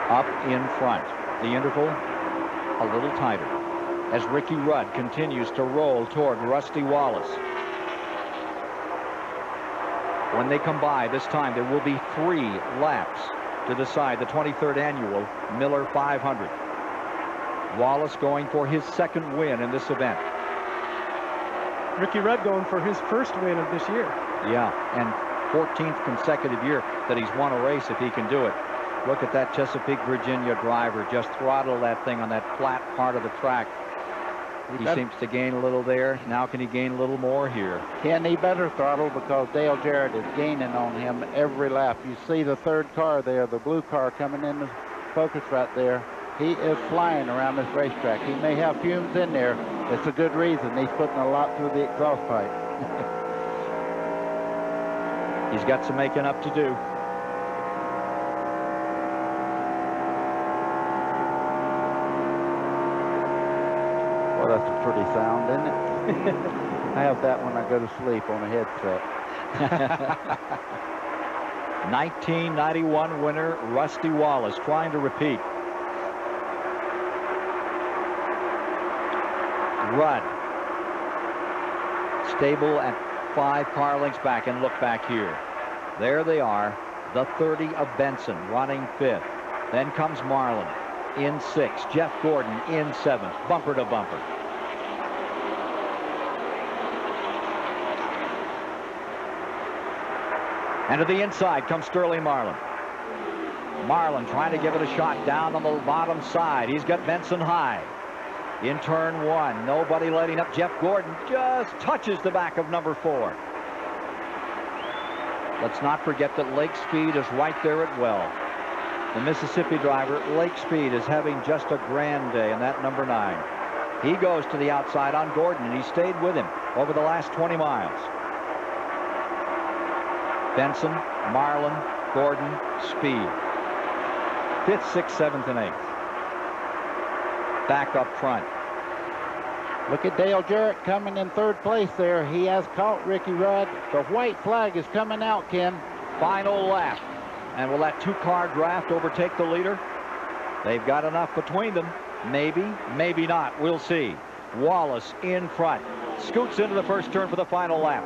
Up in front, the interval a little tighter as Ricky Rudd continues to roll toward Rusty Wallace. When they come by this time, there will be 3 laps to decide the 23rd annual Miller 500. Wallace going for his second win in this event. Ricky Rudd going for his first win of this year. Yeah, and 14th consecutive year that he's won a race if he can do it. Look at that Chesapeake, Virginia driver just throttle that thing on that flat part of the track. He seems to gain a little there. Now can he gain a little more here? Can he better throttle, because Dale Jarrett is gaining on him every lap. You see the third car there, the blue car coming in the focus right there. He is flying around this racetrack. He may have fumes in there. It's a good reason. He's putting a lot through the exhaust pipe. He's got some making up to do. Well, that's a pretty sound, isn't it? I have that when I go to sleep on a headset. 1991 winner Rusty Wallace trying to repeat. Rudd stable at 5 car lengths back, and look back here. There they are, the 30 of Benson running 5th. Then comes Marlin in 6th. Jeff Gordon in 7th, bumper to bumper. And to the inside comes Sterling Marlin. Marlin trying to give it a shot down on the bottom side. He's got Benson high. In turn 1, nobody letting up. Jeff Gordon just touches the back of number 4. Let's not forget that Lake Speed is right there at well. The Mississippi driver, Lake Speed, is having just a grand day in that number 9. He goes to the outside on Gordon, and he stayed with him over the last 20 miles. Benson, Marlin, Gordon, Speed. 5th, 6th, 7th, and 8th. Back up front. Look at Dale Jarrett coming in 3rd place there. He has caught Ricky Rudd. The white flag is coming out, Ken. Final lap. And will that 2-car draft overtake the leader? They've got enough between them. Maybe, maybe not. We'll see. Wallace in front. Scoots into the first turn for the final lap.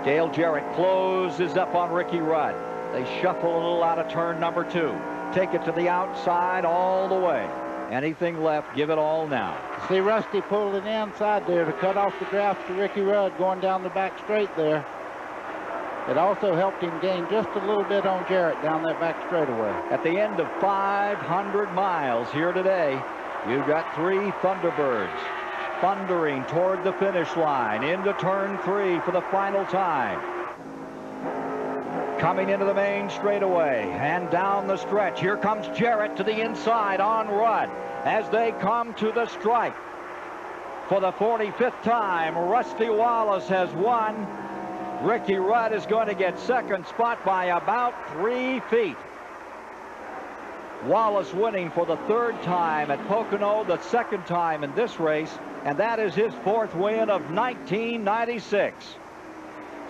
Dale Jarrett closes up on Ricky Rudd. They shuffle a little out of turn number 2. Take it to the outside all the way. Anything left, give it all now. See Rusty pulling inside there to cut off the draft to Ricky Rudd going down the back straight there. It also helped him gain just a little bit on Jarrett down that back straightaway. At the end of 500 miles here today, you've got 3 Thunderbirds thundering toward the finish line into turn 3 for the final time. Coming into the main straightaway and down the stretch. Here comes Jarrett to the inside on Rudd as they come to the stripe. For the 45th time, Rusty Wallace has won. Ricky Rudd is going to get 2nd spot by about 3 feet. Wallace winning for the 3rd time at Pocono, the 2nd time in this race, and that is his 4th win of 1996.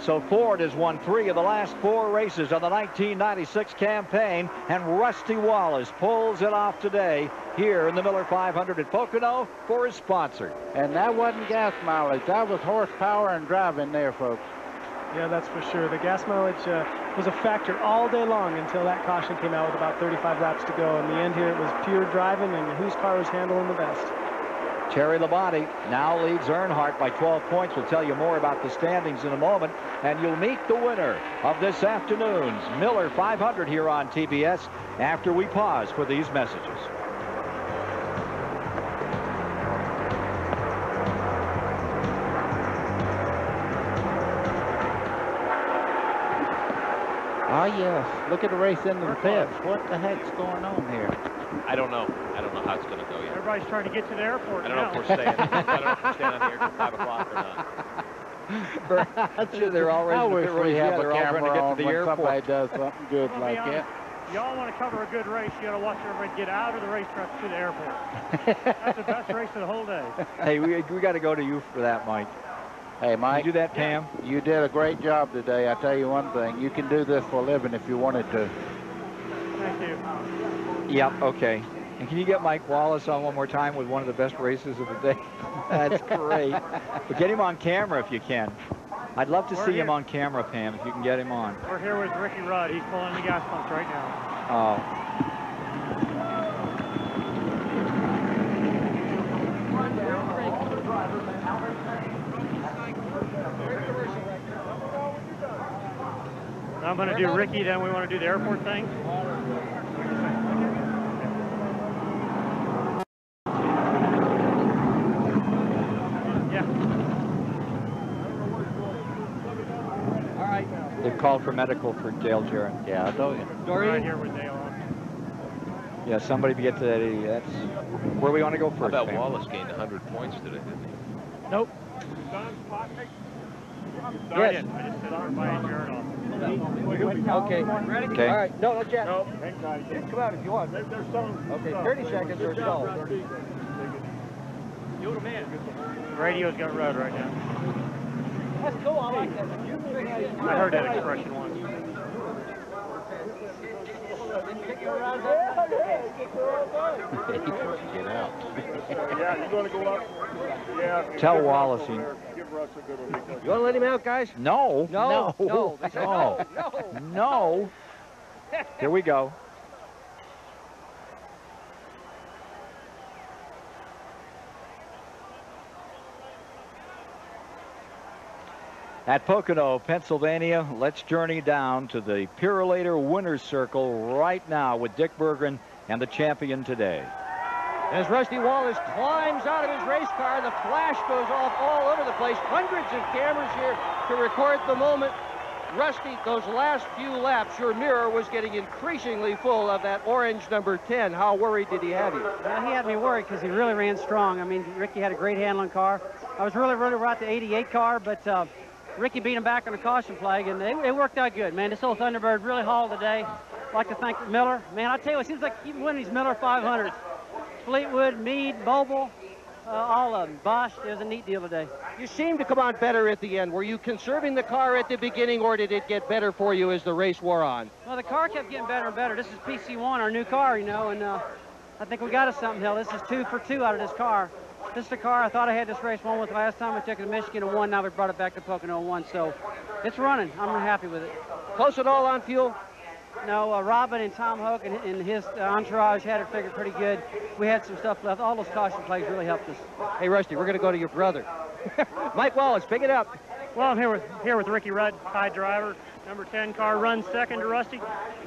So Ford has won 3 of the last 4 races of the 1996 campaign, and Rusty Wallace pulls it off today here in the Miller 500 at Pocono for his sponsor. And that wasn't gas mileage. That was horsepower and driving there, folks. Yeah, that's for sure. The gas mileage was a factor all day long until that caution came out with about 35 laps to go. In the end here, it was pure driving and whose car was handling the best. Terry Labonte now leads Earnhardt by 12 points. We'll tell you more about the standings in a moment. And you'll meet the winner of this afternoon's Miller 500 here on TBS after we pause for these messages. Oh, yes. Look at the race into the pits. What the heck's going on here? I don't know. I don't know how it's going to go yet. Everybody's trying to get to the airport. I don't know if we're staying. I don't know if we're staying on here till 5 o'clock or not. I'm sure they're all ready. I wish we have a camera on to the when airport. somebody does something good like that. Y'all want to cover a good race, you got to watch everybody get out of the racetrack to the airport. That's the best race of the whole day. Hey, we got to go to you for that, Mike. Hey, Mike. You do that, Pam? You did a great job today. I tell you one thing. You can do this for a living if you wanted to. Thank you. Yep, okay. And can you get Mike Wallace on one more time with one of the best races of the day? That's great. But get him on camera if you can. I'd love to see him on camera, Pam, if you can get him on. We're here with Ricky Rudd. He's pulling the gas pumps right now. Oh. I'm going to do Ricky, then we want to do the airport thing. Yeah. All right. They've called for medical for Dale Jarrett. Yeah, I told you. We're right here with Dale. Yeah, somebody get to that. That's where we want to go first. How about Pam? Wallace gained 100 points today, didn't he? Nope. Yes. I just said I'm buying Jarrett off. Okay. Ready? Okay. All right. No, not yet. No. Come out if you want. Okay, 30 seconds or so. You the man. Radio's got Rudd right now. That's cool. I like that. I heard that expression once. Get out. Yeah, you going to go up? Yeah. Tell Wallace. Give Russ a good one. You want to let him out, guys? No. No. No. They said no. No. Here we go. At Pocono, Pennsylvania, let's journey down to the Purolator Winner's Circle right now with Dick Berggren and the champion today. As Rusty Wallace climbs out of his race car, the flash goes off all over the place. Hundreds of cameras here to record the moment. Rusty, those last few laps, your mirror was getting increasingly full of that orange number 10. How worried did he have you? Well, he had me worried because he really ran strong. I mean, Ricky had a great handling car. I was really about the 88 car, but Ricky beat him back on the caution flag, and it worked out good, man. This old Thunderbird really hauled today. I'd like to thank Miller. Man, I tell you, it seems like keep winning these Miller 500s. Fleetwood, Meade, Boble, all of them. Bosch, it was a neat deal today. You seemed to come on better at the end. Were you conserving the car at the beginning, or did it get better for you as the race wore on? Well, the car kept getting better and better. This is PC1, our new car, you know, and I think we got us something, Hill. This is 2 for 2 out of this car. This is the car I thought I had this race won with last time. I took it to Michigan and won. Now we brought it back to Pocono and won. So it's running. I'm really happy with it. Close it all on fuel? No, Robin and Tom Hoke and his entourage had it figured pretty good. We had some stuff left. All those caution flags really helped us. Hey, Rusty, we're going to go to your brother. Mike Wallace, pick it up. Well, I'm here with Ricky Rudd, high driver. Number 10 car runs second to Rusty.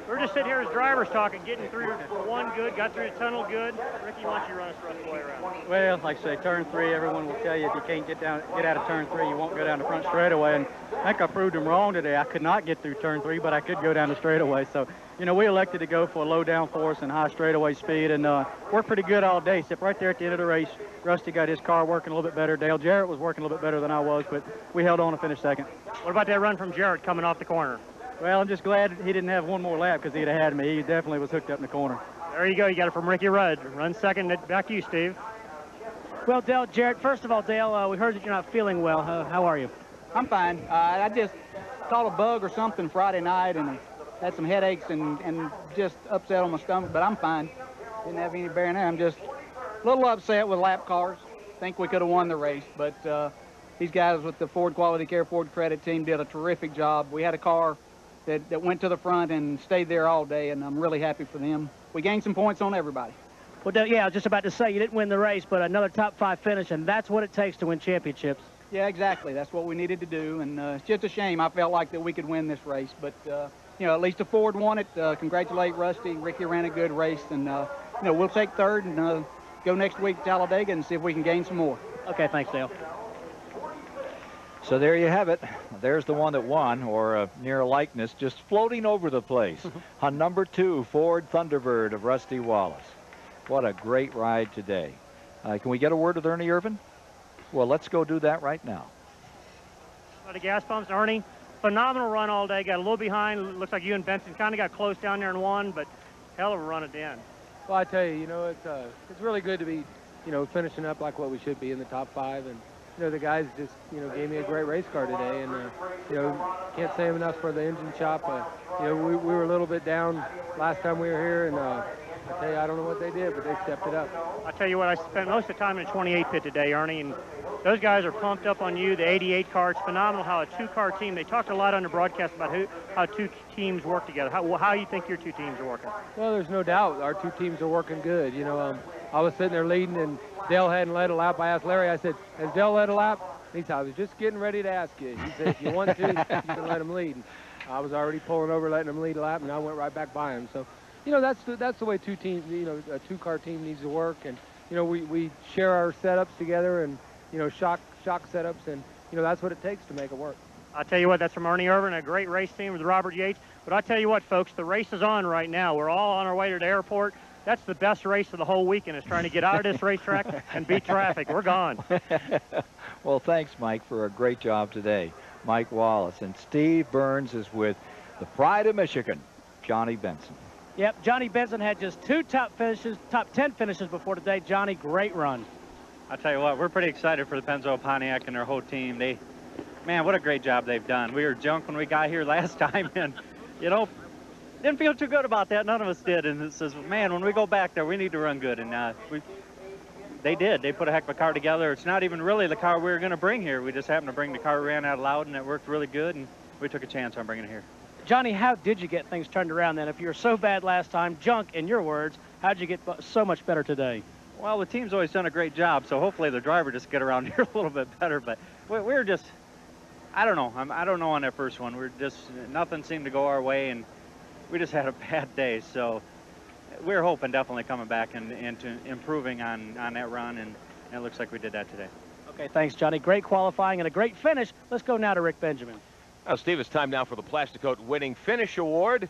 We're just sitting here as drivers talking, getting through one good, got through the tunnel good. Ricky, why don't you run us the rest of the way around? Well, like I say, turn 3, everyone will tell you if you can't get out of turn 3, you won't go down the front straightaway. And I think I proved them wrong today. I could not get through turn 3, but I could go down the straightaway. So, you know, we elected to go for a low downforce and high straightaway speed, and worked pretty good all day. Except right there at the end of the race, Rusty got his car working a little bit better. Dale Jarrett was working a little bit better than I was, but we held on to finish second. What about that run from Jarrett coming off the corner? Well, I'm just glad he didn't have one more lap because he'd have had me. He definitely was hooked up in the corner. There you go. You got it from Ricky Rudd. Run second. Back to you, Steve. Well, Dale Jarrett, first of all, Dale, we heard that you're not feeling well. How are you? I'm fine. I just caught a bug or something Friday night and had some headaches and just upset on my stomach, but I'm fine. Didn't have any bearing there. I'm just a little upset with lap cars. Think we could have won the race, but these guys with the Ford Quality Care Ford Credit team did a terrific job. We had a car that went to the front and stayed there all day, and I'm really happy for them. We gained some points on everybody. Well, yeah, I was just about to say, you didn't win the race, but another top 5 finish, and that's what it takes to win championships. Yeah, exactly. That's what we needed to do, and it's just a shame. I felt like that we could win this race, but, you know, at least the Ford won it. Congratulate Rusty. Ricky ran a good race, and, you know, we'll take third and go next week to Talladega and see if we can gain some more. Okay, thanks, Dale. So there you have it. There's the one that won, or near a likeness, just floating over the place. On number 2, Ford Thunderbird of Rusty Wallace. What a great ride today. Can we get a word with Ernie Irvan? Well, let's go do that right now. The gas pumps, Ernie, phenomenal run all day. Got a little behind. Looks like you and Benson kind of got close down there and won, but hell of a run at the end. Well, I tell you, you know, it's really good to be, you know, finishing up like what we should be in the top 5. And, you know, the guys just, you know, gave me a great race car today. And, you know, can't say enough for the engine shop. You know, we were a little bit down last time we were here. And I tell you, I don't know what they did, but they stepped it up. I tell you what, I spent most of the time in the 28 pit today, Ernie, and those guys are pumped up on you. The 88 car, it's phenomenal how a 2-car team, they talked a lot on the broadcast about how 2 teams work together. How you think your 2 teams are working? Well, there's no doubt our 2 teams are working good. You know, I was sitting there leading, and Dale hadn't led a lap. I asked Larry, I said, has Dale led a lap? He said, I was just getting ready to ask you. He said, if you want to, you can let him lead. And I was already pulling over, letting him lead a lap, and I went right back by him. So, you know, that's the way 2 teams, you know, a 2-car team needs to work. And, you know, we share our setups together and, you know, shock setups, and, you know, that's what it takes to make it work. I'll tell you what, that's from Ernie Irvan, a great race team with Robert Yates. But I'll tell you what, folks, the race is on right now. We're all on our way to the airport. That's the best race of the whole weekend, is trying to get out of this racetrack and beat traffic. We're gone. Well, thanks, Mike, for a great job today. Mike Wallace. And Steve Burns is with the pride of Michigan, Johnny Benson. Yep, Johnny Benson had just 2 top 10 finishes before today. Johnny, great run. I'll tell you what, we're pretty excited for the Pennzoil Pontiac and their whole team. Man, what a great job they've done. We were junk when we got here last time, and, you know, didn't feel too good about that. None of us did. And it says, man, when we go back there, we need to run good. And they did. They put a heck of a car together. It's not even really the car we were going to bring here. We just happened to bring the car we ran out loud, and it worked really good, and we took a chance on bringing it here. Johnny, how did you get things turned around then? If you were so bad last time, junk in your words, how did you get so much better today? Well, the team's always done a great job, so hopefully the driver just get around here a little bit better. But we were just, I don't know. I don't know on that first one. We're just, nothing seemed to go our way, and we just had a bad day. So we're hoping definitely coming back and to improving on that run, and it looks like we did that today. Okay, thanks, Johnny. Great qualifying and a great finish. Let's go now to Rick Benjamin. Well, Steve, it's time now for the Plasticoat Winning Finish Award.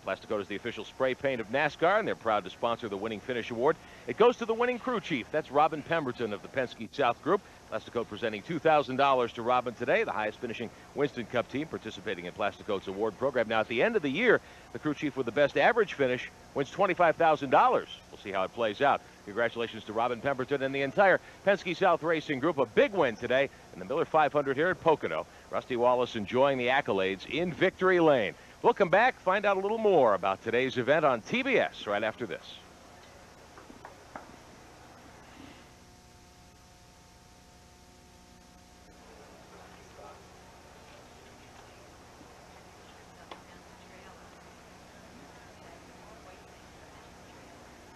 Plasticoat is the official spray paint of NASCAR, and they're proud to sponsor the Winning Finish Award. It goes to the winning crew chief. That's Robin Pemberton of the Penske South Group. Plasticoat presenting $2,000 to Robin today, the highest finishing Winston Cup team participating in Plasticoat's award program. Now, at the end of the year, the crew chief with the best average finish wins $25,000. We'll see how it plays out. Congratulations to Robin Pemberton and the entire Penske South Racing Group. A big win today in the Miller 500 here at Pocono. Rusty Wallace enjoying the accolades in victory lane. We'll come back, find out a little more about today's event on TBS right after this.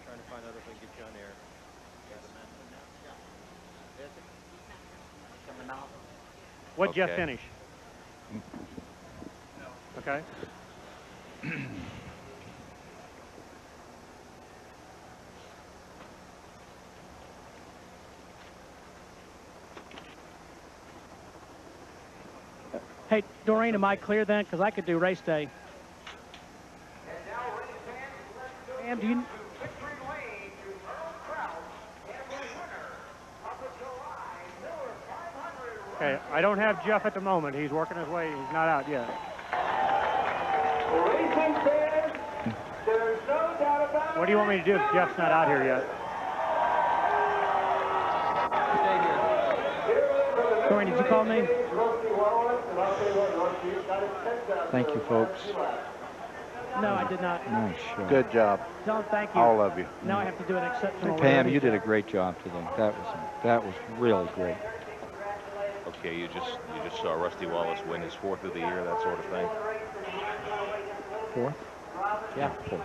Trying to find out if we can get you on air. What'd Jeff Okay. finish? Okay. Hey, Doreen, am I clear then? Because I could do race day. And do you... Okay, I don't have Jeff at the moment. He's working his way. He's not out yet. What do you want me to do if Jeff's not out here yet? Doreen, did you call me? Thank you, folks. No, I did not. Nice show. Good job. John, thank you. All of you. Now I have to do an exceptional. Pam, you did a great job today. That was really great. Okay, you just saw Rusty Wallace win his 4th of the year, that sort of thing. 4th? Yeah, 4th.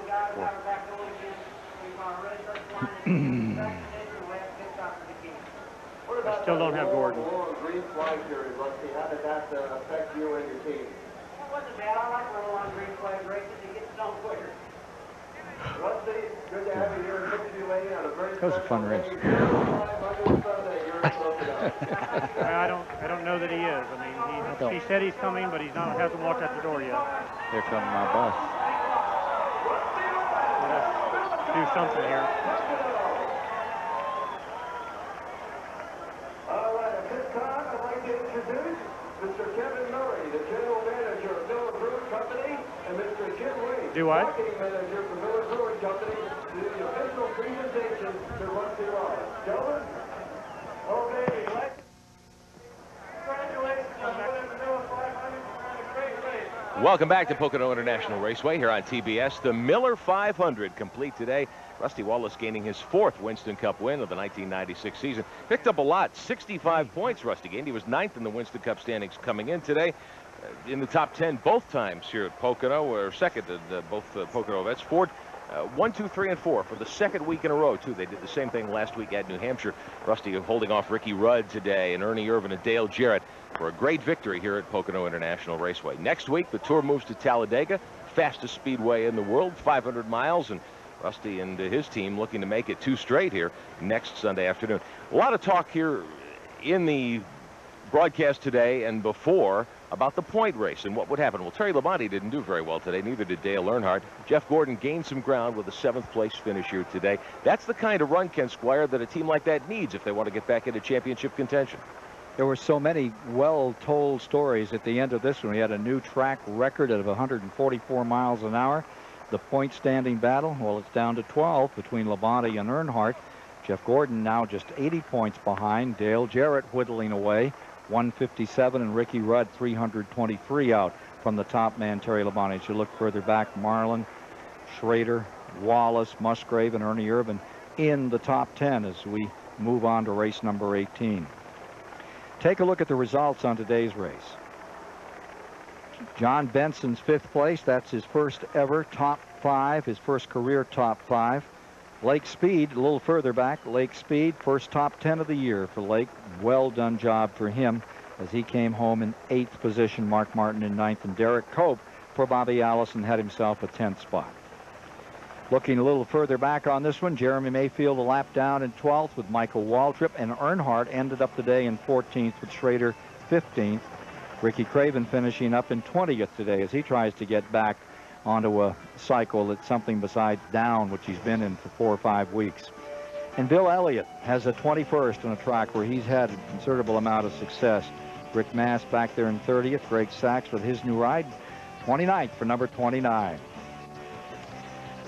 I still don't have Gordon. Green flag here, Rusty. How did that affect you and your team? It wasn't bad. I like rolling on green flag races. It gets done quicker. Rusty, good to have you here in Dixie Lane on a very That was a fun race. I don't know that he is. I mean, he said he's coming, but hasn't walked out the door yet. Here comes my bus. Let's do something here. All right, at this time, I'd like to introduce Mr. Kevin Murray, the General Manager of Miller Brewing Company, and Mr. Jim Wade, Do what? Marketing Manager for Miller Brewing Company, to the official presentation to Rusty Wallace. Gentlemen, okay, congratulations on winning the Miller 500 and a great race. Welcome back to Pocono International Raceway here on TBS. The Miller 500 complete today. Rusty Wallace gaining his 4th Winston Cup win of the 1996 season. Picked up a lot, 65 points Rusty gained. He was 9th in the Winston Cup standings coming in today. In the top 10 both times here at Pocono, or second at both Pocono events. Ford 1, 2, 3, and 4 for the 2nd week in a row, too. They did the same thing last week at New Hampshire. Rusty holding off Ricky Rudd today, and Ernie Irvin and Dale Jarrett for a great victory here at Pocono International Raceway. Next week, the Tour moves to Talladega, fastest speedway in the world, 500 miles, and Rusty and his team looking to make it 2 straight here next Sunday afternoon. A lot of talk here in the broadcast today and before about the point race and what would happen. Well, Terry Labonte didn't do very well today, neither did Dale Earnhardt. Jeff Gordon gained some ground with a 7th place finish here today. That's the kind of run, Ken Squire, that a team like that needs if they want to get back into championship contention. There were so many well-told stories at the end of this one. We had a new track record of 144 miles an hour. The point standing battle, well, it's down to 12 between Labonte and Earnhardt. Jeff Gordon now just 80 points behind. Dale Jarrett whittling away, 157, and Ricky Rudd 323 out from the top man, Terry Labonte. As you look further back, Marlin, Schrader, Wallace, Musgrave, and Ernie Irvin in the top 10 as we move on to race number 18. Take a look at the results on today's race. John Benson's 5th place. That's his first ever top 5, his first career top 5. Lake Speed, a little further back. Lake Speed, first top 10 of the year for Lake. Well done job for him as he came home in 8th position. Mark Martin in 9th, and Derek Cope for Bobby Allison had himself a 10th spot. Looking a little further back on this one, Jeremy Mayfield a lap down in 12th with Michael Waltrip, and Earnhardt ended up the day in 14th with Schrader 15th. Ricky Craven finishing up in 20th today as he tries to get back onto a cycle that's something besides down, which he's been in for 4 or 5 weeks. And Bill Elliott has a 21st on a track where he's had a considerable amount of success. Rick Mass back there in 30th. Greg Sachs with his new ride, 29th for number 29.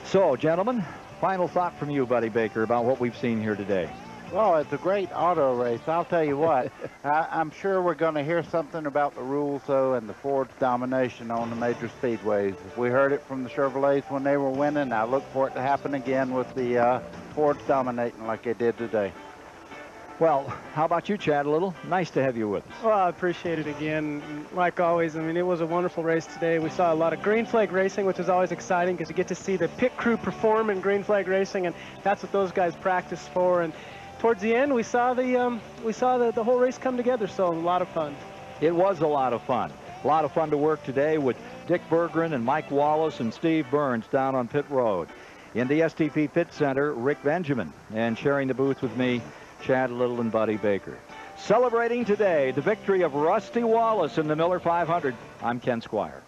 So, gentlemen, final thought from you, Buddy Baker, about what we've seen here today. Well, it's a great auto race. I'll tell you what, I'm sure we're going to hear something about the rules, though, and the Ford's domination on the major speedways. We heard it from the Chevrolets when they were winning. I look for it to happen again with the Fords dominating like they did today. Well, how about you, Chad, a little? Nice to have you with us. Well, I appreciate it again. Like always, I mean, it was a wonderful race today. We saw a lot of green flag racing, which is always exciting because you get to see the pit crew perform in green flag racing, and that's what those guys practice for. And towards the end, we saw the whole race come together, so a lot of fun. It was a lot of fun. A lot of fun to work today with Dick Berggren and Mike Wallace and Steve Burns down on pit road. In the STP Pit Center, Rick Benjamin, and sharing the booth with me, Chad Little and Buddy Baker. Celebrating today the victory of Rusty Wallace in the Miller 500, I'm Ken Squire.